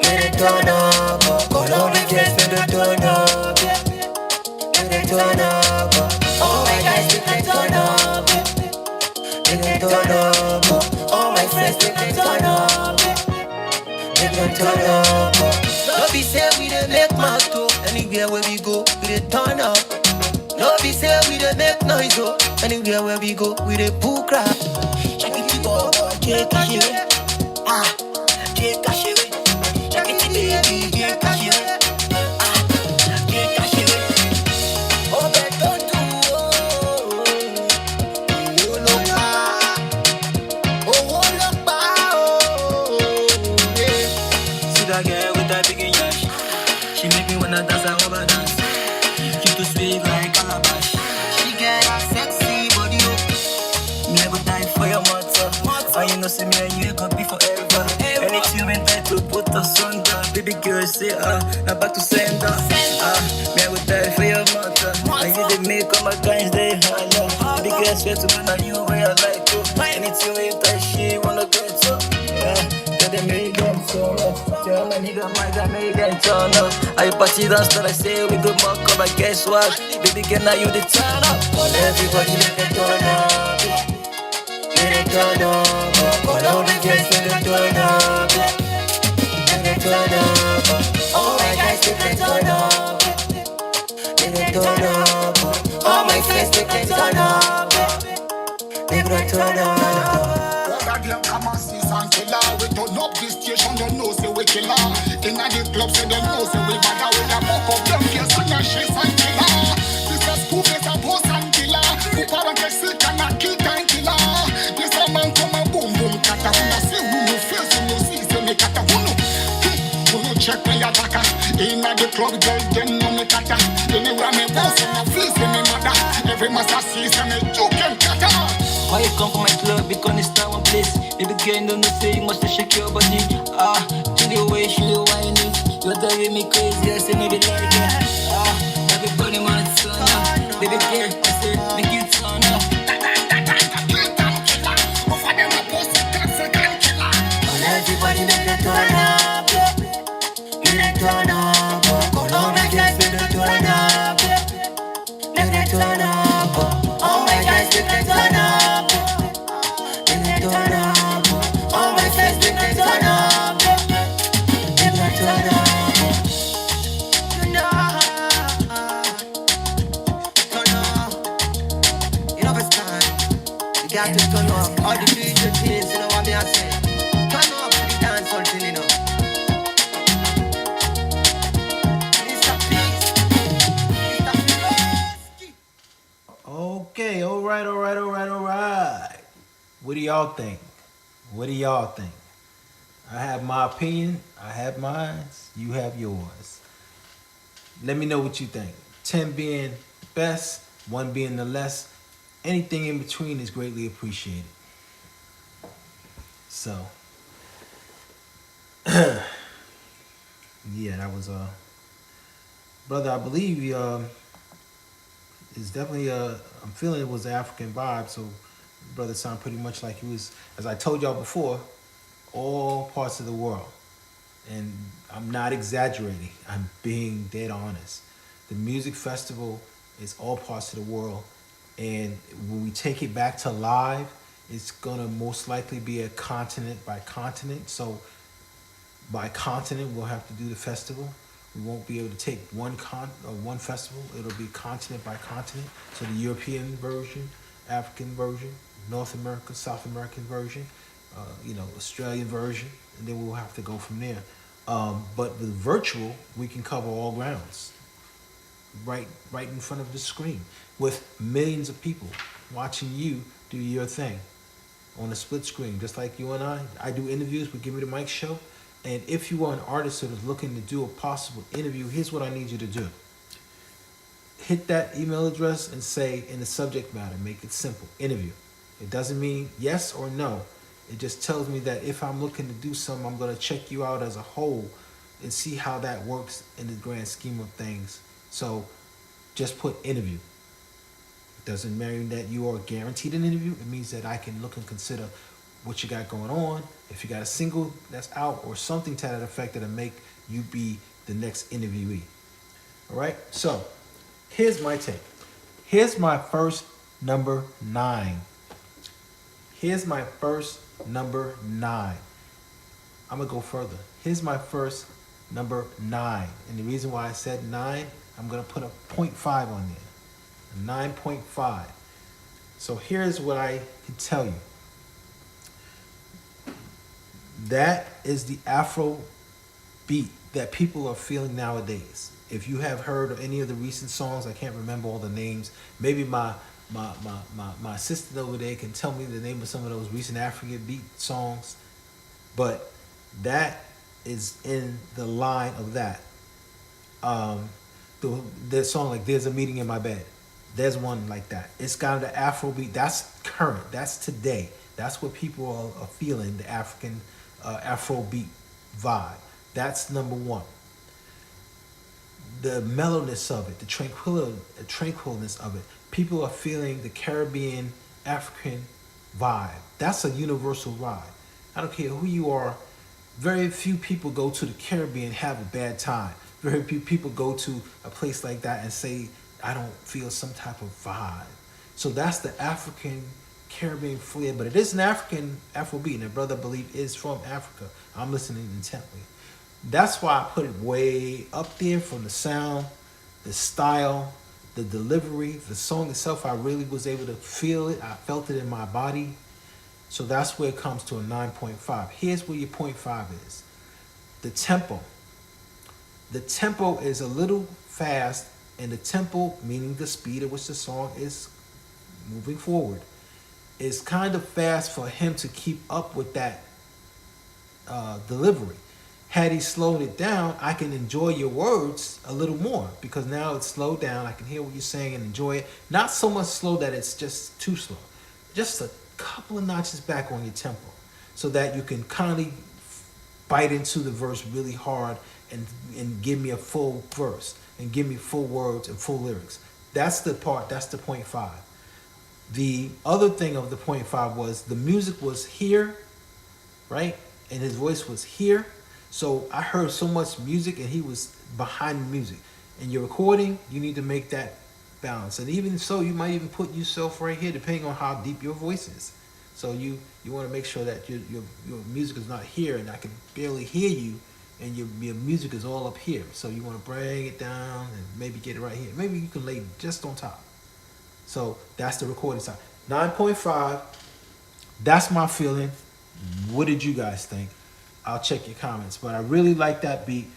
make them turn up. Call all the girls, make them turn up, make them turn up. All my guys, make them turn up, make them turn up. All my friends, make them turn up, make them turn up.
No be say we dey make mouth oh. Anywhere where we go, we dey turn up. No be say we dey make noise oh. Anywhere where we go, we dey pull crap.
Check it out, check it out. Check it out. Check it baby, check it out. Check it out. Oh, but don't do oh look yeah.
See that girl with that big yash. She make me wanna dance a rubber dance. Keep to sweet like calabash. She get a sexy body oh. Me I go die for your mother. And you know see me and you gon' be forever. Anything when I to put us under. Baby girl say now back to sender. Me I go die for your mother. And you dey make all my guys they holler. Baby girl swear to me now you where I like to. Anything when you touch she wanna go to. Tell them make them turn up. Tell my nigga my guy make them turn up. I party dance till I say we go mock up. But guess what? Baby girl now you the turn up.
Call everybody make them turn up, make them turn up. Call all the girls make them turn up, make them turn up. All my guys make them turn up, make them turn up. All my friends make them turn up, make them turn up.
Them come and see some killer. We turn up this station, they know say we killer. Inna the club, say they know say we bad. We a fuck up them face and a shit and killer. This a scoop, it's a boss and killer. Who parent get sick and a kill time killer. This a man come a boom boom kata. Who no see who no face, who no see say me kata. Who no check me attacker. Inna the club, girl them know me me tata. Anywhere me go, from the fleece with me mother. Every master sees me joke and tata.
Why you come for my club? Because it's time and place. Baby girl, don't know say you must shake your body. To the way she do whine it. You're driving me crazy, I say maybe like it. Everybody man, it's on up. Baby girl, I say make it turn up. Everybody make it turn up. Make it turn up. All my guys make it turn up. Make it turn up. All my guys make it turn up. Make it turn up. All my guys make it turn up. Make it turn up. Turn up. You know it's time. You got to turn up. All the DJ kids, you know what me I say. Turn up to the dance hall thing, you know. Mr. Peace. Mr. Peace.
Okay, all right. What do y'all think? What do y'all think? I have my opinion. I have mine. You have yours. Let me know what you think. 10 being best, 1 being the less. Anything in between is greatly appreciated. So, yeah, that was brother. I believe it's definitely I'm feeling it was an African vibe. So, brother, sound pretty much like he was, as I told y'all before, all parts of the world. And I'm not exaggerating. I'm being dead honest. The music festival is all parts of the world. And when we take it back to live, it's going to most likely be a continent by continent. So by continent, we'll have to do the festival. We won't be able to take one festival. It'll be continent by continent. So the European version, African version, North America, South American version, Australian version, and then we'll have to go from there. But with virtual, we can cover all grounds, right in front of the screen, with millions of people watching you do your thing on a split screen, just like you and I. I do interviews with Give Me the Mic show, and if you are an artist that is looking to do a possible interview, here's what I need you to do. Hit that email address and say in the subject matter, make it simple, interview. It doesn't mean yes or no. It just tells me that if I'm looking to do something, I'm going to check you out as a whole and see how that works in the grand scheme of things. So just put interview. It doesn't mean that you are guaranteed an interview. It means that I can look and consider what you got going on. If you got a single that's out or something to that effect that'll make you be the next interviewee. All right? So here's my take. Here's my first number 9. Here's my first number 9. I'm going to go further. Here's my first number 9. And the reason why I said 9, I'm going to put a 0.5 on there. 9.5. So here's what I can tell you. That is the Afro beat that people are feeling nowadays. If you have heard of any of the recent songs, I can't remember all the names. Maybe my assistant over there can tell me the name of some of those recent African beat songs. But that is in the line of that. The song like There's a Meeting in My Bed. There's one like that. It's got the Afro beat. That's current. That's today. That's what people are feeling, the African Afro beat vibe. That's number 1. The mellowness of it, the tranquilness of it. People are feeling the Caribbean, African vibe. That's a universal vibe. I don't care who you are. Very few people go to the Caribbean and have a bad time. Very few people go to a place like that and say, I don't feel some type of vibe. So that's the African Caribbean flair, but it is an African Afrobeat, and a brother I believe is from Africa. I'm listening intently. That's why I put it way up there from the sound, the style, the delivery, the song itself. I really was able to feel it. I felt it in my body. So that's where it comes to a 9.5. Here's where your 0.5 is. The tempo. The tempo is a little fast, and the tempo, meaning the speed at which the song is moving forward, is kind of fast for him to keep up with that delivery. had he slowed it down, I can enjoy your words a little more because now it's slowed down. I can hear what you're saying and enjoy it. Not so much slow that it's just too slow. Just a couple of notches back on your tempo so that you can kind of bite into the verse really hard and give me a full verse and give me full words and full lyrics. That's the part, that's the 0.5. The other thing of the 0.5 was the music was here, right? And his voice was here. So I heard so much music and he was behind the music. And your recording, you need to make that balance. And even so, you might even put yourself right here depending on how deep your voice is. So you want to make sure that your music is not here and I can barely hear you and your music is all up here. So you want to bring it down and maybe get it right here. Maybe you can lay just on top. So that's the recording side. 9.5, that's my feeling. What did you guys think? I'll check your comments. But I really like that beat.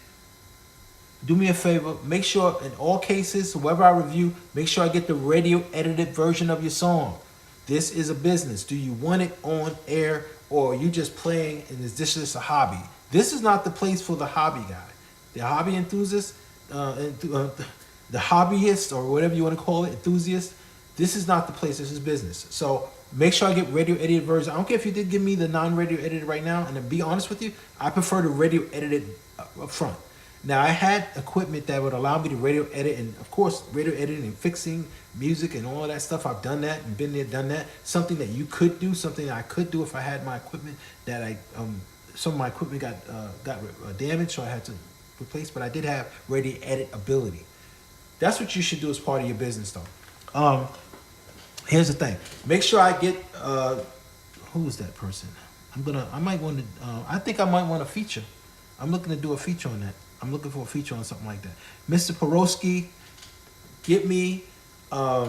Do me a favor, make sure in all cases, whoever I review, make sure I get the radio edited version of your song. This is a business. Do you want it on air or are you just playing and is this just a hobby? This is not the place for the hobby guy. The hobby enthusiast, the hobbyist or whatever you want to call it, enthusiast, this is not the place, this is business. So make sure I get radio edited version. I don't care if you did give me the non-radio edited right now, and to be honest with you, I prefer the radio edited up front. Now I had equipment that would allow me to radio edit, and of course radio editing and fixing music and all of that stuff. I've done that and been there, done that. Something that you could do, something that I could do if I had my equipment that some of my equipment got damaged, so I had to replace. But I did have radio edit ability. That's what you should do as part of your business, though. Here's the thing. Make sure I get who is that person? I might want to. I think I might want a feature. I'm looking to do a feature on that. I'm looking for a feature on something like that. Mr. Porosky, get me. I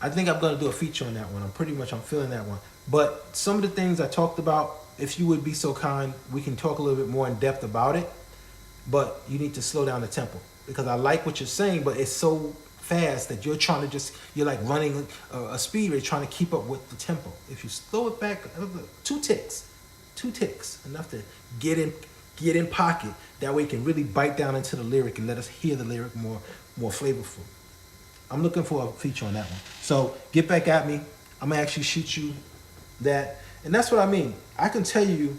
think I'm gonna do a feature on that one. I'm feeling that one. But some of the things I talked about, if you would be so kind, we can talk a little bit more in depth about it. But you need to slow down the tempo because I like what you're saying, but it's so fast that you're like running a speed rate trying to keep up with the tempo. If you slow it back 2 ticks, enough to get in pocket. That way you can really bite down into the lyric and let us hear the lyric more flavorful. I'm looking for a feature on that one. So get back at me. I'm gonna actually shoot you that, and that's what I mean. I can tell you.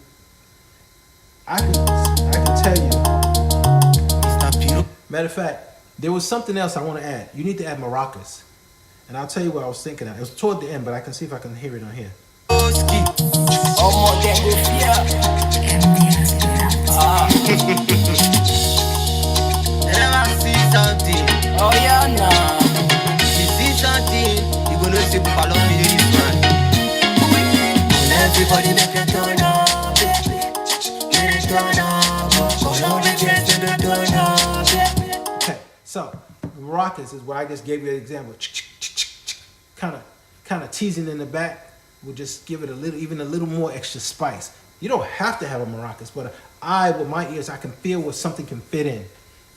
Matter of fact, there was something else I want to add. You need to add maracas, and I'll tell you what I was thinking of. It was toward the end, but I can see if I can hear it on here.
Oh yeah, nah. You see something, you gonna see people love me this man. And everybody make it turn up, baby. Make it turn up, all the chance to the turn up, baby.
Okay, so maracas is what I just gave you an example. Kind of teasing in the back will just give it even a little more extra spice. You don't have to have a maracas, but with my ears, I can feel where something can fit in.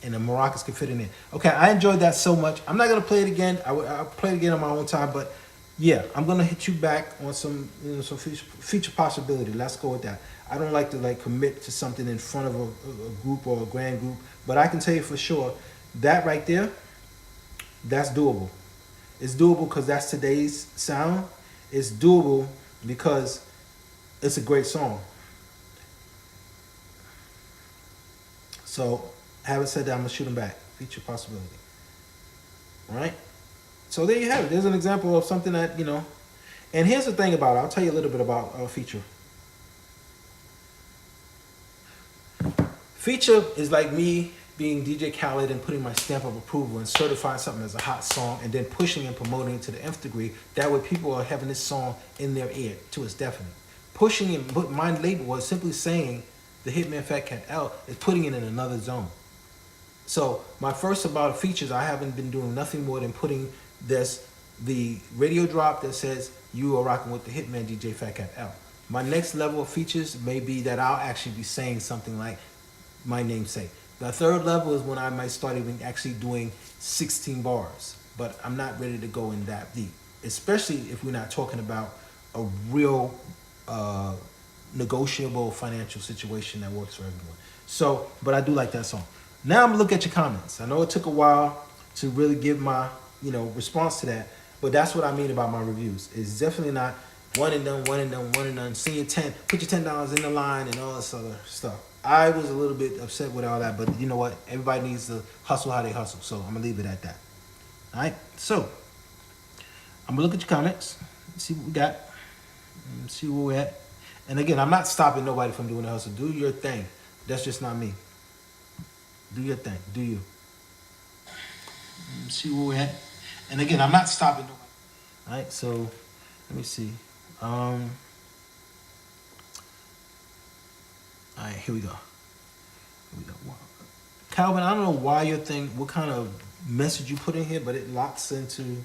And the maracas can fit in there. Okay, I enjoyed that so much. I'm not gonna play it again. I'll play it again on my own time, but yeah, I'm gonna hit you back on some future possibility. Let's go with that. I don't like to commit to something in front of a group or a grand group, but I can tell you for sure that right there, that's doable. It's doable because that's today's sound. It's doable because it's a great song. So, having said that, I'm gonna shoot them back. Feature possibility. All right. So there you have it. There's an example of something that And here's the thing about it. I'll tell you a little bit about a feature. Feature is like me being DJ Khaled and putting my stamp of approval and certifying something as a hot song and then pushing and promoting it to the nth degree. That way people are having this song in their ear to its deafening. Pushing it, but my label was simply saying the Hitman Fat Cat L is putting it in another zone. So my first about features, I haven't been doing nothing more than putting the radio drop that says you are rocking with the Hitman DJ Fat Cat L. My next level of features may be that I'll actually be saying something like my namesake. The third level is when I might start even actually doing 16 bars, but I'm not ready to go in that deep, especially if we're not talking about a real, negotiable financial situation that works for everyone. So, but I do like that song. Now I'm gonna look at your comments. I know it took a while to really give my, response to that, but that's what I mean about my reviews. It's definitely not one and done, one and done, one and done. See your put your $10 in the line and all this other stuff. I was a little bit upset with all that, but you know what? Everybody needs to hustle how they hustle, so I'm gonna leave it at that. All right, so I'm gonna look at your comments, see what we got, and see where we're at. And again, I'm not stopping nobody from doing the hustle. Do your thing. That's just not me. Do your thing. Do you. See where we're at. And again, I'm not stopping nobody. All right, so let me see. All right, here we go. Wow. Calvin, I don't know why your thing, what kind of message you put in here, but it locks into.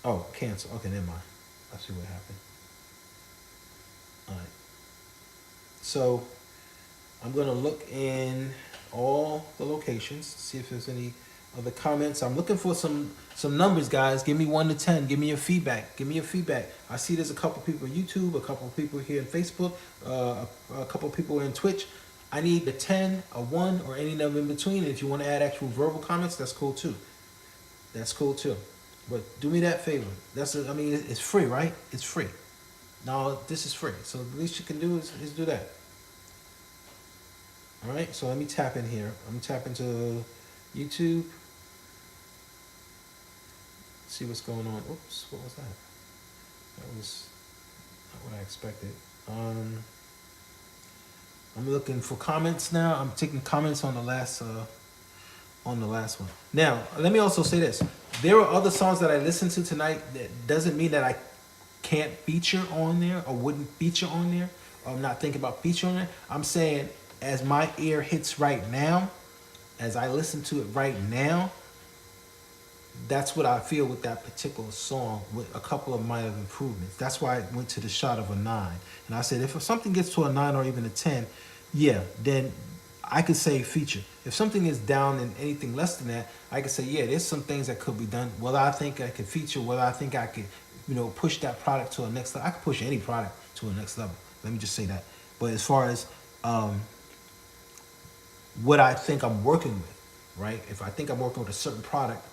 Oh, cancel. Okay, never mind. I see what happened. All right. So I'm gonna look in all the locations, see if there's any other comments. I'm looking for some numbers, guys. Give me 1 to 10. Give me your feedback. Give me your feedback. I see there's a couple people on YouTube, a couple people here on Facebook, a couple people in Twitch. I need a 10, a 1, or any number in between. And if you want to add actual verbal comments, that's cool too. That's cool too. But do me that favor. It's free, right? It's free. Now this is free, so the least you can do is do that. All right. So let me tap in here. I'm gonna tap into YouTube. See what's going on. Oops, what was that? That was not what I expected. I'm looking for comments now. I'm taking comments on the last one. Now, let me also say this. There are other songs that I listened to tonight that doesn't mean that I can't feature on there or wouldn't feature on there, or I'm not thinking about featuring it. I'm saying as my ear hits right now, as I listen to it right now, that's what I feel with that particular song, with a couple of minor improvements. That's why I went to the shot of a 9. And I said, if something gets to a 9 or even a 10, yeah, then I could say feature. If something is down in anything less than that, I could say, yeah, there's some things that could be done. Whether I think I could feature, whether I think I could, push that product to a next level. I could push any product to a next level. Let me just say that. But as far as what I think I'm working with, right? If I think I'm working with a certain product,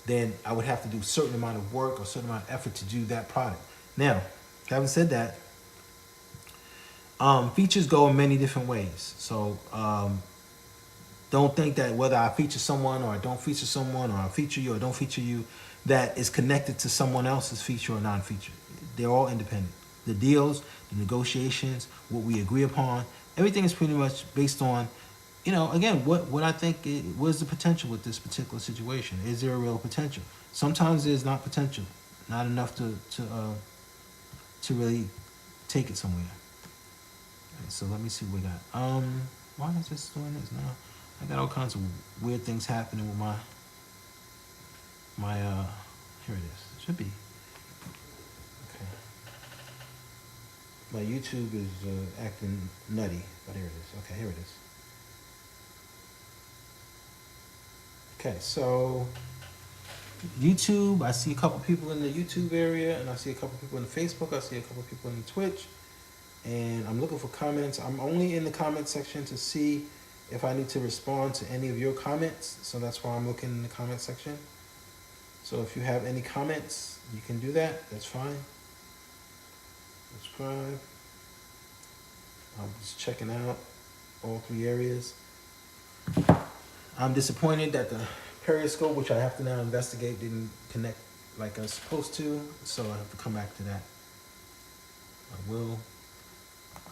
then I would have to do a certain amount of work or a certain amount of effort to do that product. Now, having said that, features go in many different ways. So don't think that whether I feature someone or I don't feature someone, or I feature you or don't feature you, that is connected to someone else's feature or non-feature. They're all independent. The deals, the negotiations, what we agree upon, everything is pretty much based on, again, what I think, what's the potential with this particular situation? Is there a real potential? Sometimes there's not potential, not enough to really take it somewhere. Right, so let me see what we got. Why is this doing this now? I got all kinds of weird things happening with my here it is. It should be. Okay. My YouTube is acting nutty, but here it is. Okay, here it is. Okay, so YouTube, I see a couple people in the YouTube area, and I see a couple people in the Facebook, I see a couple people in the Twitch, and I'm looking for comments. I'm only in the comment section to see if I need to respond to any of your comments, so that's why I'm looking in the comment section. So if you have any comments, you can do that. That's fine. Subscribe. I'm just checking out all 3 areas. I'm disappointed that the Periscope, which I have to now investigate, didn't connect like I was supposed to, so I have to come back to that.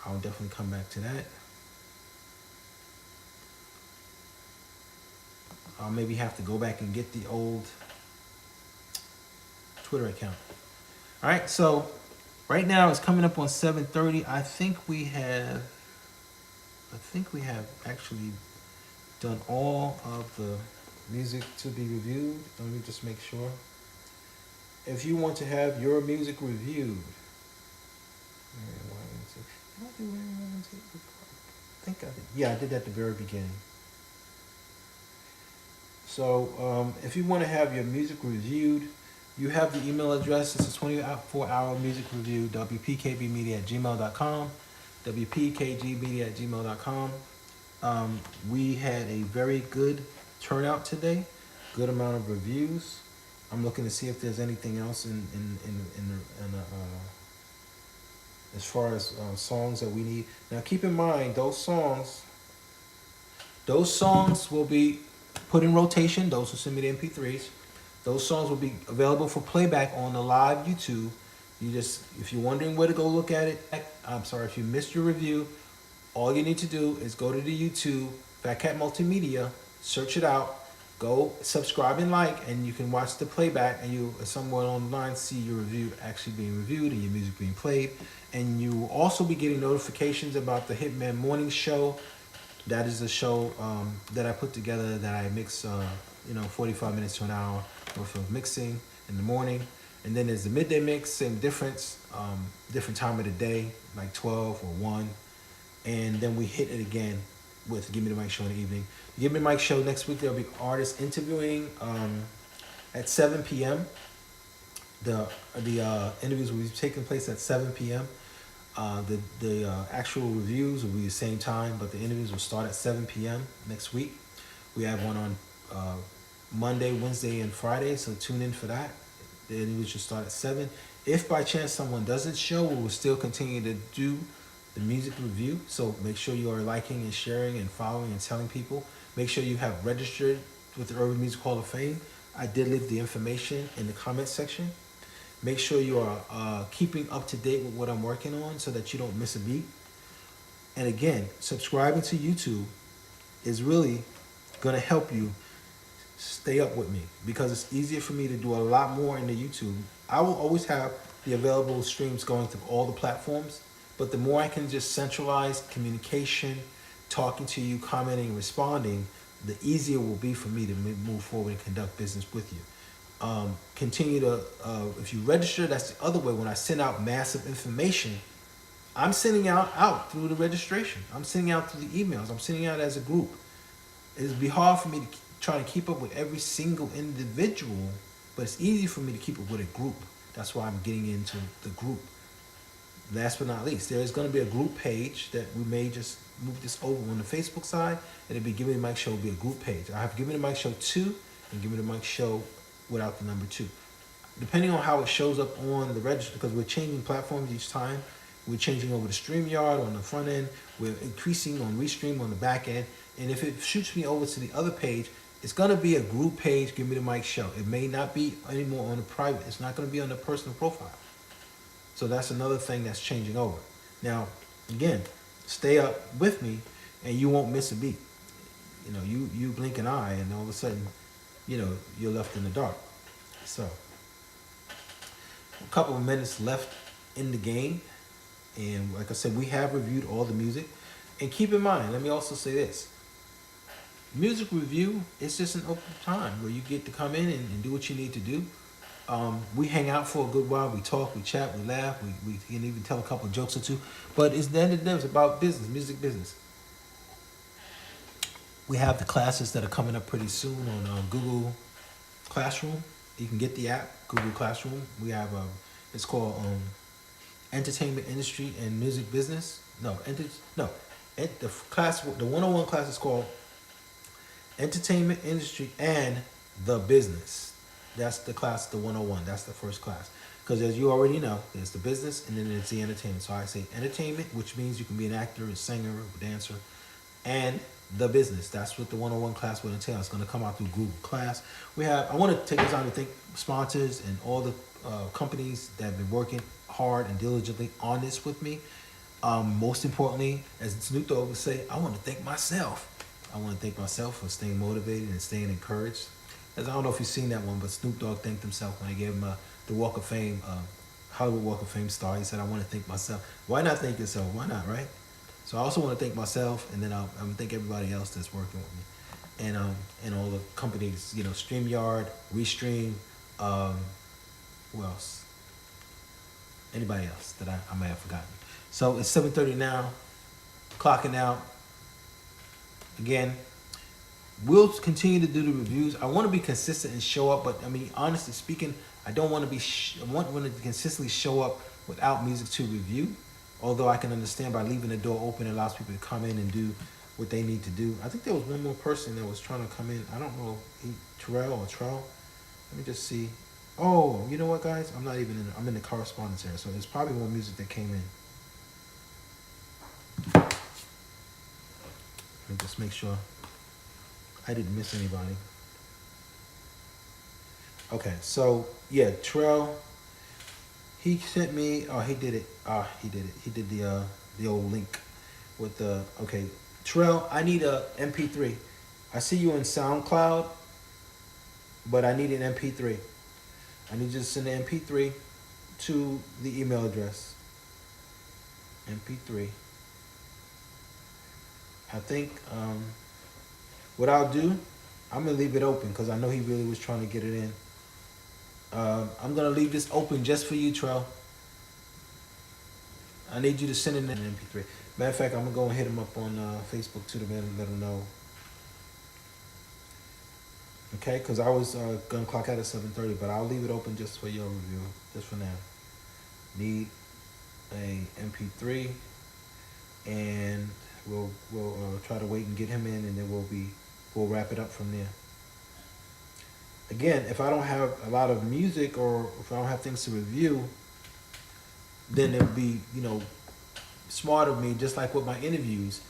I'll definitely come back to that. I'll maybe have to go back and get the old Twitter account. All right, so right now it's coming up on 7:30. I think we have actually done all of the music to be reviewed. Let me just make sure. If you want to have your music reviewed, I did that at the very beginning. So if you want to have your music reviewed, you have the email address. It's a 24-hour music review, wpkbmedia@gmail.com. wpkgmedia@gmail.com. We had a very good turnout today. Good amount of reviews. I'm looking to see if there's anything else as far as songs that we need. Now, keep in mind those songs will be put in rotation. Those who send me the MP3s, those songs will be available for playback on the live YouTube. If you're wondering where to go look at it, I'm sorry if you missed your review. All you need to do is go to the YouTube, Fat Cat Multimedia, search it out, go subscribe and like, and you can watch the playback, and you somewhere online see your review actually being reviewed and your music being played. And you will also be getting notifications about the Hitman Morning Show. That is a show that I put together that I mix, 45 minutes to an hour worth of mixing in the morning. And then there's the midday mix, same difference, different time of the day, like 12 or 1. And then we hit it again with Give Me the Mic Show in the evening. The Give Me the Mic Show next week, there'll be artists interviewing at 7 p.m. The interviews will be taking place at 7 p.m. The actual reviews will be the same time, but the interviews will start at 7 p.m. next week. We have one on Monday, Wednesday, and Friday, so tune in for that. The interviews should start at 7. If by chance someone doesn't show, we will still continue to do the music review. So make sure you are liking and sharing and following and telling people. Make sure you have registered with the Urban Music Hall of Fame. I did leave the information in the comment section. Make sure you are keeping up to date with what I'm working on so that you don't miss a beat. And again, subscribing to YouTube is really going to help you stay up with me, because it's easier for me to do a lot more in the YouTube. I will always have the available streams going through all the platforms, but the more I can just centralize communication, talking to you, commenting, responding, the easier it will be for me to move forward and conduct business with you. Continue to, if you register, that's the other way. When I send out massive information, I'm sending out through the registration. I'm sending out through the emails. I'm sending out as a group. It'd be hard for me to try to keep up with every single individual, but it's easy for me to keep up with a group. That's why I'm getting into the group. Last but not least, there is going to be a group page that we may just move this over on the Facebook side, and it'll be Give Me the Mic Show will be a group page. I have Give Me the Mic Show 2 and Give Me the Mic Show without the number 2. Depending on how it shows up on the register, because we're changing platforms each time. We're changing over to StreamYard on the front end. We're increasing on Restream on the back end. And if it shoots me over to the other page, it's going to be a group page, Give Me the Mic Show. It may not be anymore on the private. It's not going to be on the personal profile. So that's another thing that's changing over. Now, again, stay up with me and you won't miss a beat. You blink an eye and all of a sudden, you're left in the dark. So, a couple of minutes left in the game. And like I said, we have reviewed all the music. And keep in mind, let me also say this. Music review is just an open time where you get to come in and do what you need to do. We hang out for a good while. We talk, we chat, we laugh. We can even tell a couple of jokes or two. But it's the end of the day, it's about business, music business. We have the classes that are coming up pretty soon on Google Classroom. You can get the app, Google Classroom. We have, it's called Entertainment Industry and Music Business. The 101 class is called Entertainment Industry and the Business. That's the class, the 101. That's the first class. Because as you already know, there's the business and then there's the entertainment. So I say entertainment, which means you can be an actor, a singer, a dancer, and the business. That's what the 101 class will entail. It's going to come out through Google Class. I want to take this time to thank sponsors and all the companies that have been working hard and diligently on this with me. Most importantly, as Snoop Dogg would say, I want to thank myself. I want to thank myself for staying motivated and staying encouraged. As I don't know if you've seen that one, but Snoop Dogg thanked himself when they gave him the Walk of Fame, Hollywood Walk of Fame star. He said, I want to thank myself. Why not thank yourself? Why not, right? So I also want to thank myself, and then I'm going to thank everybody else that's working with me. And all the companies, StreamYard, Restream, who else? Anybody else that I may have forgotten. So it's 7:30 now, clocking out. Again, we'll continue to do the reviews. I want to be consistent and show up, but honestly speaking, I don't want to be. I want to consistently show up without music to review. Although I can understand by leaving the door open, it allows people to come in and do what they need to do. I think there was one more person that was trying to come in. I don't know, Terrell or Trell. Let me just see. Oh, you know what, guys? I'm not even in. I'm in the correspondence area, so there's probably more music that came in. Let me just make sure I didn't miss anybody. Okay, so yeah, Trell. He sent me. Oh, he did it. He did it. He did the old link with the. Okay, Trell. I need a MP3. I see you in SoundCloud, but I need an MP3. I need you to send an MP3 to the email address. MP3. I think what I'll do, I'm gonna leave it open because I know he really was trying to get it in. I'm gonna leave this open just for you, Trell. I need you to send in an MP3. Matter of fact, I'm gonna go and hit him up on Facebook too to let him know. Okay, because I was gonna clock out at 7:30, but I'll leave it open just for your review, just for now. Need a MP3, and we'll try to wait and get him in, and then we'll wrap it up from there. Again, if I don't have a lot of music or if I don't have things to review, then it'll be, smart of me, just like with my interviews.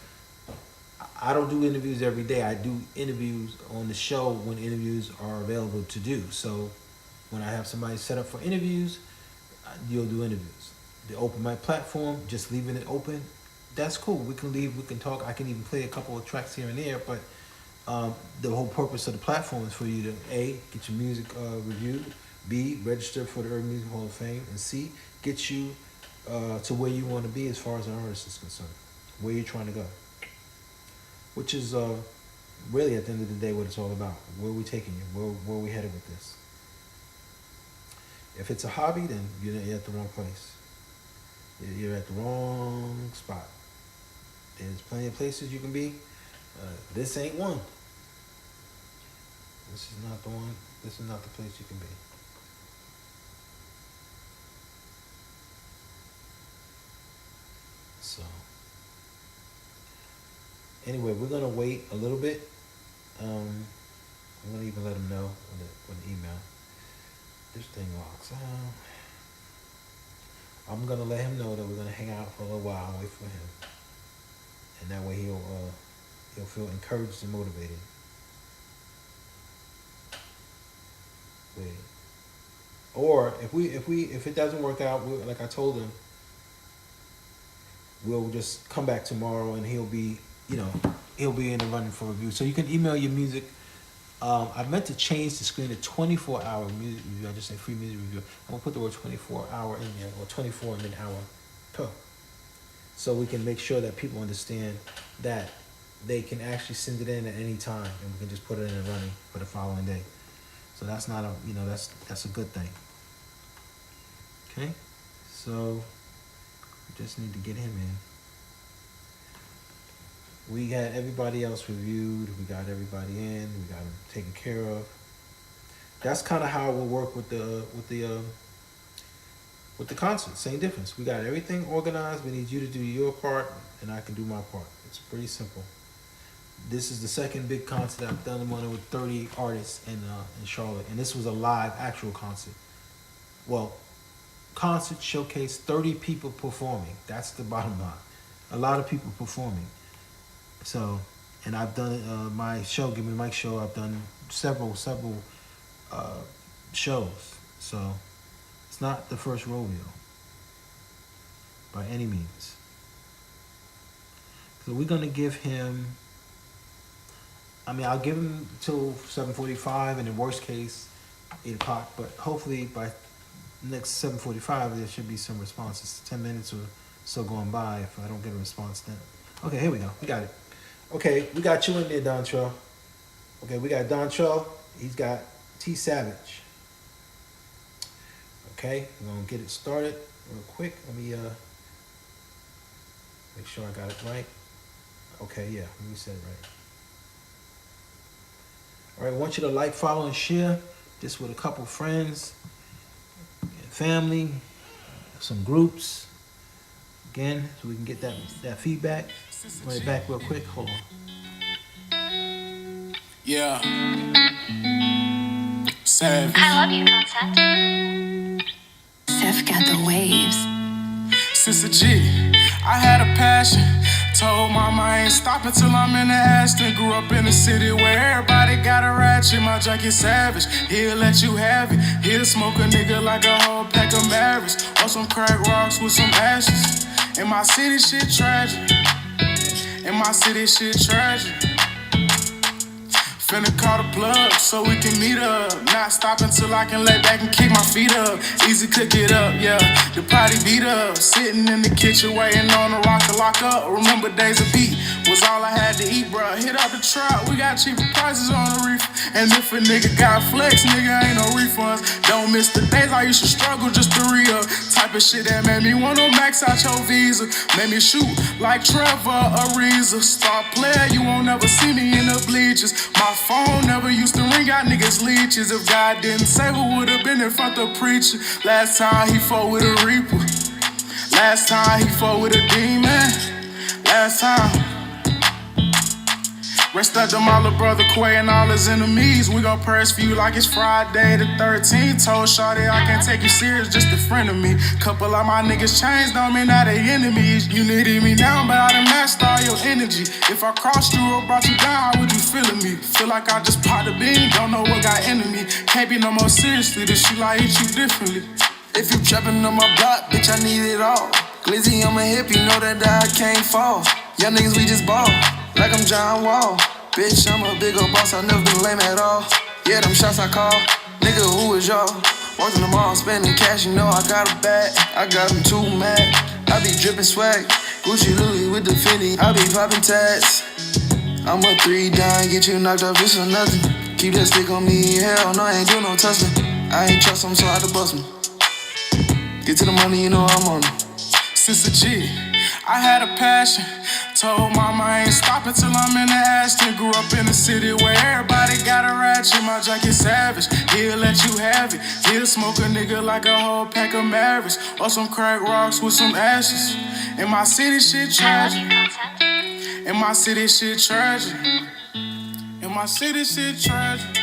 I don't do interviews every day. I do interviews on the show when interviews are available to do. So when I have somebody set up for interviews, you'll do interviews. The open mic platform, just leaving it open, that's cool. We can leave, we can talk. I can even play a couple of tracks here and there, but the whole purpose of the platform is for you to A, get your music reviewed, B, register for the Urban Music Hall of Fame, and C, get you to where you want to be as far as an artist is concerned, where you're trying to go. Which is really, at the end of the day, what it's all about. Where are we taking you? Where are we headed with this? If it's a hobby, then you're at the wrong place. You're at the wrong spot. There's plenty of places you can be. This ain't one. This is not the one. This is not the place you can be. So, anyway, we're gonna wait a little bit. I'm gonna even let him know with the email. This thing locks. I'm gonna let him know that we're gonna hang out for a little while and wait for him, and that way he'll feel encouraged and motivated. Wait. Or if it doesn't work out, like I told him, we'll just come back tomorrow and he'll be in the running for review. So you can email your music. I meant to change the screen to 24-hour music review. I just say free music review. I'm gonna put the word 24-hour in there, or 24 and then hour per. So we can make sure that people understand that they can actually send it in at any time, and we can just put it in and running for the following day. So that's not that's a good thing. Okay, so we just need to get him in. We got everybody else reviewed. We got everybody in. We got them taken care of. That's kind of how it will work with the concert. Same difference. We got everything organized. We need you to do your part, and I can do my part. It's pretty simple. This is the second big concert I've done. I'm on it with 30 artists in Charlotte, and this was a live actual concert. Well, concert showcase, 30 people performing. That's the bottom line. A lot of people performing. So, and I've done my show, Give Me the Mic show. I've done several shows. So, it's not the first rodeo by any means. So we're gonna give him. I'll give him till 7:45, and in worst case, 8 o'clock. But hopefully by next 7:45, there should be some responses. 10 minutes or so going by. If I don't get a response, then okay, here we go. We got it. Okay, we got you in there, Dontrell. Okay, we got Dontrell. He's got T Savage. Okay, we're gonna get it started real quick. Let me make sure I got it right. Okay, yeah, let me say it right. All right, I want you to like, follow, and share this with a couple friends, and family, some groups. again so we can get that feedback. Run it back real quick. Hold on.
Yeah. Savage.
I love you, concept. Seth got the waves.
Sister G, I had a passion. Told mama I ain't stopping till I'm in the Aston. Grew up in a city where everybody got a ratchet. My junkie savage, he'll let you have it. He'll smoke a nigga like a whole pack of Marys. Or some crack rocks with some ashes. In my city, shit tragic. In my city, shit tragic. Finna call the plug so we can meet up. Not stopping till I can lay back and kick my feet up. Easy cook it up, yeah. The party beat up. Sitting in the kitchen waiting on the rock to lock up. Remember days of beat was all I had to eat, bruh. Hit up the trap, we got cheaper prices on the reef. And if a nigga got flex, nigga ain't no refunds. Don't miss the days I used to struggle just to re-up. Type of shit that made me wanna max out your visa. Made me shoot like Trevor Ariza. Star player, you won't never see me in the bleachers. My phone never used to ring out niggas leeches. If God didn't save it, would've been in front of the preacher. Last time he fought with a reaper. Last time he fought with a demon. Last time. Rest up to my little brother Quay and all his enemies. We gon' press for you like it's Friday the 13th. Told Shawty I can't take you serious, just a friend of me. Couple of my niggas changed, don't mean that they enemies. You needed me down, but I done matched all your energy. If I crossed you or brought you down, how would you feelin' me? Feel like I just popped a bean, don't know what got into me. Can't be no more seriously, this shit like hit you differently.
If you trappin' on my block, bitch, I need it all. Glizzy on my hip, you know that I can't fall. Young niggas, we just ball, like I'm John Wall. Bitch, I'm a big ol' boss, I never been lame at all. Yeah, them shots I call, nigga, who is y'all? Walking the mall, spending cash, you know I got a bag. I got them too mad, I be drippin' swag. Gucci Louis with the Fendi, I be poppin' tags. I'm a 3-dime, get you knocked off just for nothing. Keep that stick on me, hell no, I ain't do no tussling. I ain't trust him, so I had to bust me. Get to the money, you know I'm on it.
Sister G, I had a passion. Told mama I ain't stopping till I'm in the Aston. Grew up in a city where everybody got a ratchet. My junkie savage, he'll let you have it. He'll smoke a nigga like a whole pack of Marys. Or some crack rocks with some ashes. In my city, shit tragic. In my city, shit tragic. In my city, shit tragic.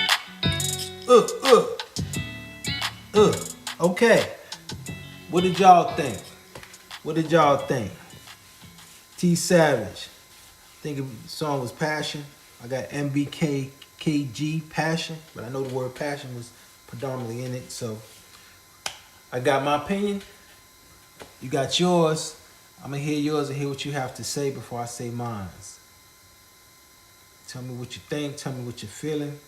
Okay. What did y'all think? What did y'all think? T Savage. I think the song was Passion. I got Wpkb Passion, but I know the word passion was predominantly in it. So I got my opinion. You got yours. I'm gonna hear yours and hear what you have to say before I say mine. Tell me what you think. Tell me what you're feeling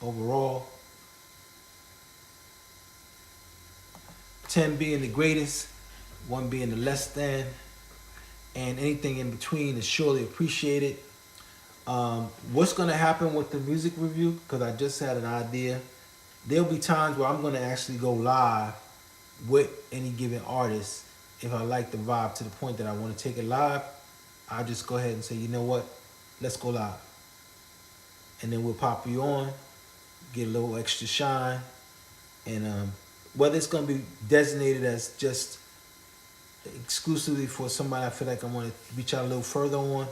overall. 10 being the greatest, 1 being the less than, and anything in between is surely appreciated. What's going to happen with the music review, because I just had an idea. There'll be times where I'm going to actually go live with any given artist. If I like the vibe to the point that I want to take it live, I'll just go ahead and say, you know what, let's go live. And then we'll pop you on, get a little extra shine, and whether it's going to be designated as just exclusively for somebody I feel like I want to reach out a little further on,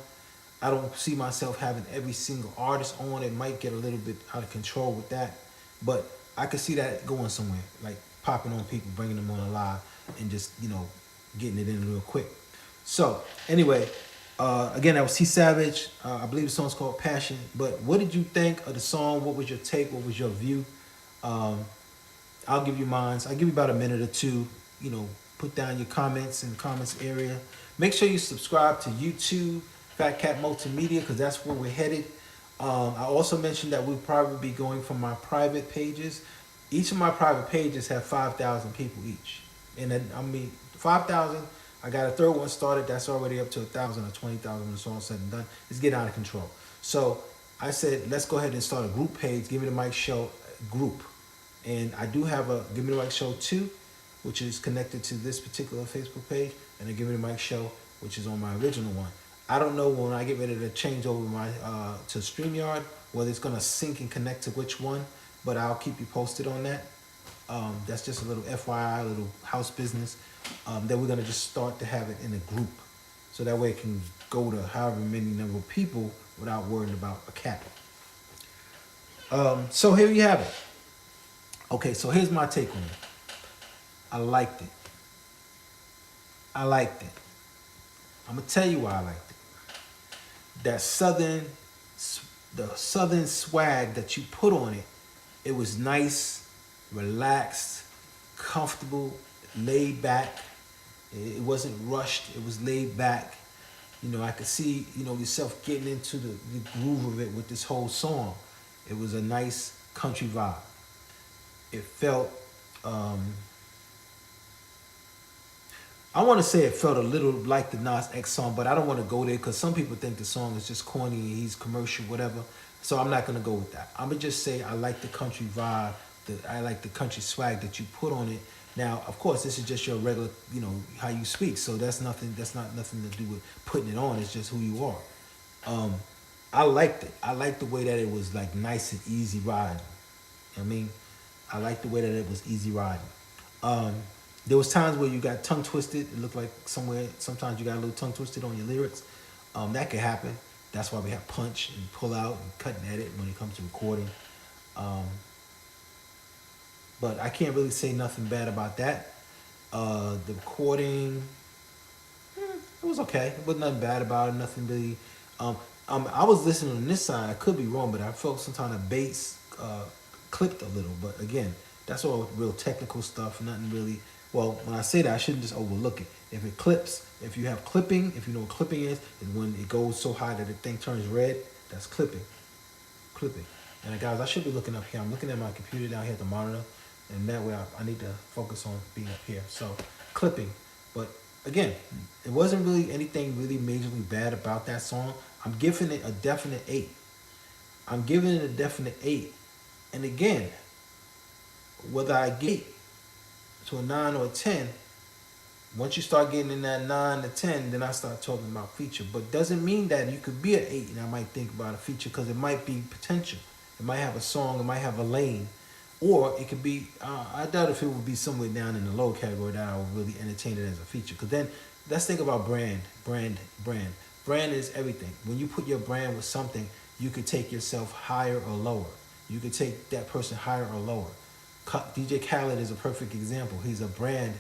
I don't see myself having every single artist on. It might get a little bit out of control with that, but I could see that going somewhere, like popping on people, bringing them on live, and just, you know, getting it in real quick. So anyway, again, that was T Savage. I believe the song's called Passion. But what did you think of the song? What was your take? What was your view? I'll give you mine. I'll give you about a minute or two. You know, put down your comments in the comments area. Make sure you subscribe to YouTube, Fat Cat Multimedia, because that's where we're headed. I also mentioned that we'll probably be going from my private pages. Each of my private pages have 5,000 people each. And then, I mean, 5,000, I got a third one started. That's already up to 1,000 or 20,000 when it's all said and done. It's getting out of control. So I said, let's go ahead and start a group page, Give Me the Mic Show group. And I do have a Give Me the Mic Show 2, which is connected to this particular Facebook page, and a Give Me the Mic Show, which is on my original one. I don't know when I get ready to change over my to StreamYard, whether it's going to sync and connect to which one, but I'll keep you posted on that. That's just a little FYI, a little house business. Then we're gonna just start to have it in a group, so that way it can go to however many number of people without worrying about a cap. So here you have it. Okay, so here's my take on it. I liked it. I liked it. I'm gonna tell you why I liked it. That the southern swag that you put on it, it was nice, relaxed, comfortable, laid back. It wasn't rushed. It was laid back. You know, I could see, you know, yourself getting into the groove of it with this whole song. It was a nice country vibe. It felt, I want to say it felt a little like the Nas X song, but I don't want to go there because some people think the song is just corny and he's commercial, whatever. So I'm not going to go with that. I'm going to just say I like the country vibe. I like the country swag that you put on it. Now, of course, this is just your regular, you know, how you speak. So that's not nothing to do with putting it on. It's just who you are. I liked it. I liked the way that it was like nice and easy riding. I mean, I liked the way that it was easy riding. There was times where you got tongue twisted. It looked like sometimes you got a little tongue twisted on your lyrics. That could happen. That's why we have punch and pull out and cut and edit when it comes to recording. But I can't really say nothing bad about that. The recording, it was okay. It was nothing bad about it. Nothing really. I was listening on this side. I could be wrong, but I felt sometimes the bass clipped a little. But again, that's all real technical stuff. Nothing really. Well, when I say that, I shouldn't just overlook it. If it clips, if you have clipping, if you know what clipping is when it goes so high that the thing turns red, that's clipping. Clipping. And guys, I should be looking up here. I'm looking at my computer down here at the monitor, and that way I need to focus on being up here. So clipping. But again, it wasn't really anything really majorly bad about that song. I'm giving it a definite 8. I'm giving it a definite 8. And again, whether I get to a 9 or a 10, once you start getting in that 9 to 10, then I start talking about feature. But doesn't mean that you could be an 8 and I might think about a feature, because it might be potential. It might have a song, it might have a lane. Or it could be, I doubt if it would be somewhere down in the low category that I would really entertain it as a feature. Because then, let's think about brand. Brand is everything. When you put your brand with something, you could take yourself higher or lower. You could take that person higher or lower. DJ Khaled is a perfect example. He's a brand.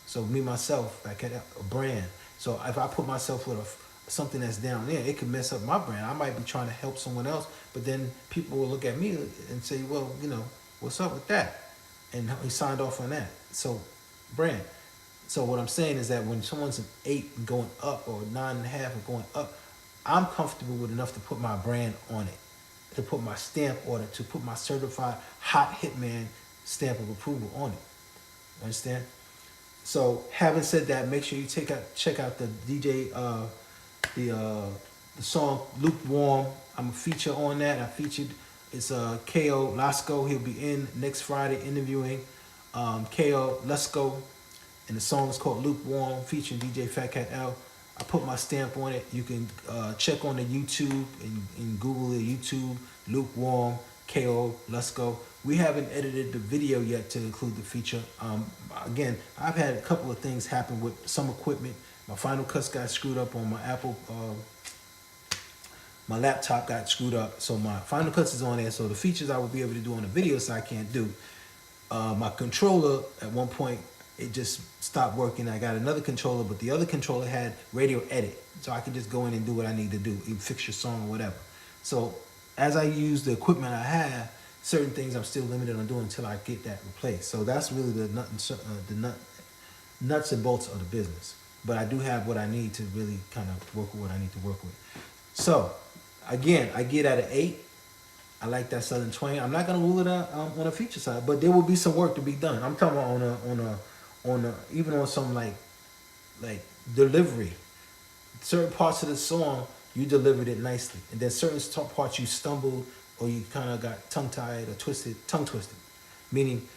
So me, myself, I get a brand. So if I put myself with something that's down there, it could mess up my brand. I might be trying to help someone else, but then people will look at me and say, well, you know, what's up with that? And he signed off on that. So brand. So what I'm saying is that when someone's an 8 going up or 9.5 and going up, I'm comfortable with enough to put my brand on it, to put my stamp on it, to put my certified hot hitman stamp of approval on it. Understand? So having said that, make sure you check out the DJ the song Lukewarm. I'm a feature on that. I featured it's Ko Lasco. He'll be in next Friday interviewing Ko Lasco, and the song is called Lukewarm, featuring DJ Fat Cat L. I put my stamp on it. You can check on the YouTube and Google the YouTube Lukewarm Ko Lasco. We haven't edited the video yet to include the feature. Again, I've had a couple of things happen with some equipment. My Final Cuts got screwed up on my Apple. My laptop got screwed up, so my Final Cuts is on there. So the features I will be able to do on the video, so I can't do. My controller at one point, it just stopped working. I got another controller, but the other controller had radio edit, so I could just go in and do what I need to do, even fix your song or whatever. So as I use the equipment I have, certain things I'm still limited on doing until I get that replaced. So that's really the nuts and bolts of the business. But I do have what I need to really kind of work with what I need to work with. So again, I get at an 8. I like that Southern twang. I'm not gonna rule it out on a feature side, but there will be some work to be done. I'm talking about on a even on some like delivery. Certain parts of the song you delivered it nicely, and then certain parts you stumbled or you kind of got tongue-tied or tongue twisted. Meaning,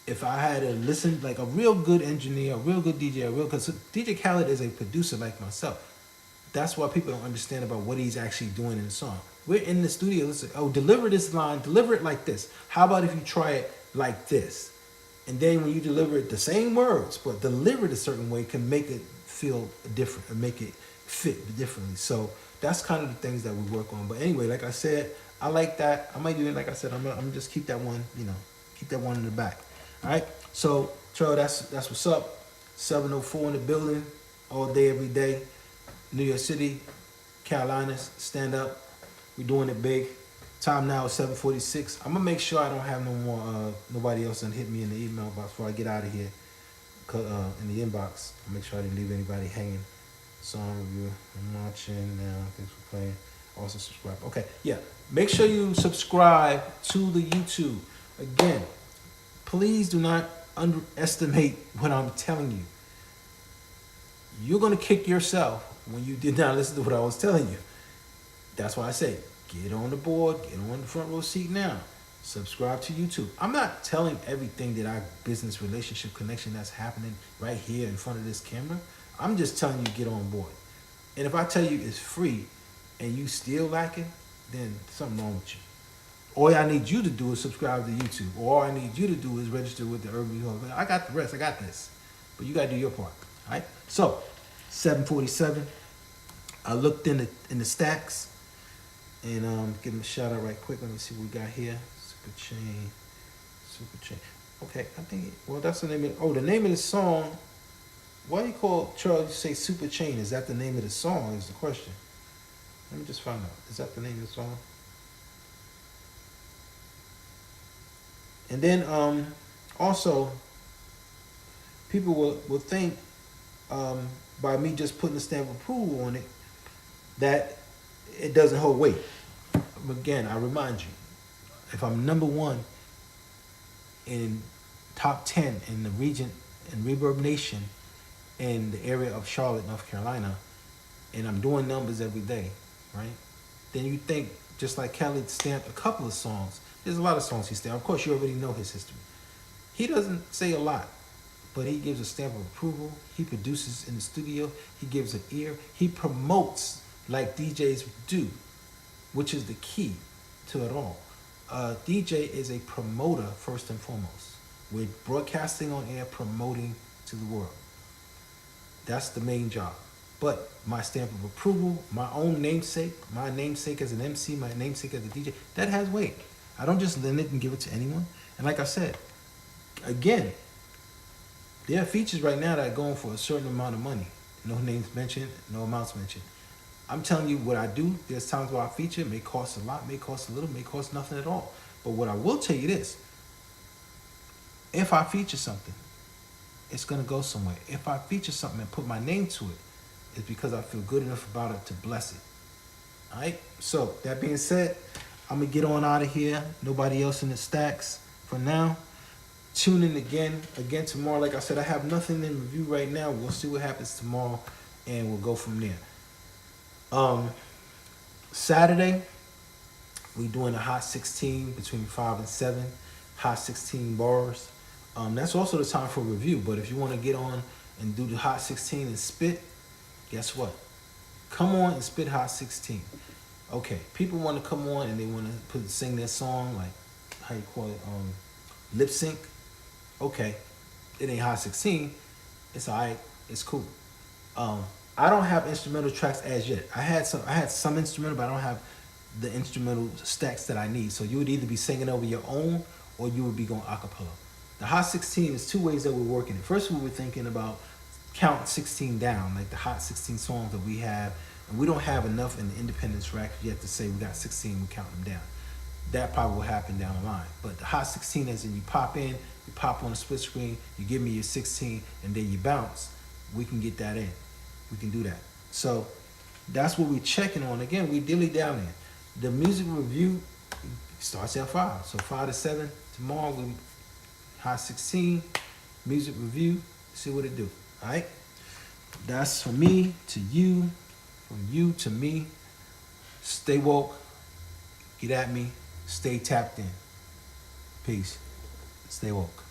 if I had to listen like a real good engineer, a real good DJ, because DJ Khaled is a producer like myself. That's why people don't understand about what he's actually doing in the song. We're in the studio. Listen, oh, deliver this line. Deliver it like this. How about if you try it like this? And then when you deliver it the same words, but deliver it a certain way, can make it feel different or make it fit differently. So that's kind of the things that we work on. But anyway, like I said, I like that. I might do it. Like I said, I'm gonna just keep that one. Keep that one in the back. All right. So, Trell, that's what's up. 704 in the building, all day, every day. New York City, Carolinas, stand up. We're doing it big. Time now is 7:46. I'm gonna make sure I don't have no more nobody else hit me in the email box before I get out of here. In the inbox, I'll make sure I didn't leave anybody hanging. Song review. I'm watching now. Thanks for playing. Also subscribe. Okay, yeah. Make sure you subscribe to the YouTube. Again, please do not underestimate what I'm telling you. You're gonna kick yourself when you did not listen to what I was telling you. That's why I say, get on the board, get on the front row seat now. Subscribe to YouTube. I'm not telling everything that our business relationship connection that's happening right here in front of this camera. I'm just telling you, get on board. And if I tell you it's free and you still lacking, then something wrong with you. All I need you to do is subscribe to YouTube. Or all I need you to do is register with the Urban Hall. I got the rest. I got this. But you got to do your part. All right? So, 747. I looked in the stacks. And give them a shout out right quick. Let me see what we got here. Super chain. Okay, I think, well, that's the name of, the name of the song. Why do you call Charles say Super Chain? Is that the name of the song is the question. Let me just find out. Is that the name of the song? And then also, people will think by me just putting a stamp of approval on it that it doesn't hold weight. Again, I remind you, if I'm number one in top 10 in the region, in Reverb Nation, in the area of Charlotte, North Carolina, and I'm doing numbers every day, right? Then you think, just like Kelly stamped a couple of songs, there's a lot of songs he stamped. Of course, you already know his history. He doesn't say a lot, but he gives a stamp of approval. He produces in the studio. He gives an ear. He promotes like DJs do, which is the key to it all. DJ is a promoter first and foremost. We're broadcasting on air, promoting to the world. That's the main job. But my stamp of approval, my own namesake, my namesake as an MC, my namesake as a DJ, that has weight. I don't just lend it and give it to anyone. And like I said, again, there are features right now that are going for a certain amount of money. No names mentioned, no amounts mentioned. I'm telling you what I do. There's times where I feature, it may cost a lot, may cost a little, may cost nothing at all. But what I will tell you this, if I feature something, it's gonna go somewhere. If I feature something and put my name to it, it's because I feel good enough about it to bless it. All right? So, that being said, I'm gonna get on out of here. Nobody else in the stacks for now. Tune in again tomorrow. Like I said, I have nothing in review right now. We'll see what happens tomorrow, and we'll go from there. Saturday, we doing a Hot 16 between 5 and 7. Hot 16 bars. That's also the time for review. But if you want to get on and do the Hot 16 and spit, guess what? Come on and spit Hot 16. Okay, people want to come on and they want to sing their song, like, how you call it, lip sync. Okay, it ain't Hot 16. It's all right. It's cool. I don't have instrumental tracks as yet. I had some instrumental, but I don't have the instrumental stacks that I need. So you would either be singing over your own or you would be going a cappella. The Hot 16 is two ways that we're working it. First, we were thinking about count 16 down, like the Hot 16 songs that we have. And we don't have enough in the independence rack yet to say we got 16, we count them down. That probably will happen down the line. But the Hot 16 is in, you pop in, you pop on a split screen, you give me your 16, and then you bounce. We can get that in. We can do that. So that's what we're checking on. Again, we dilly-dallying. The music review starts at 5. So 5 to 7 tomorrow, we Hot 16, music review, see what it do. All right? That's from me to you, from you to me. Stay woke. Get at me. Stay tapped in. Peace. Stay woke.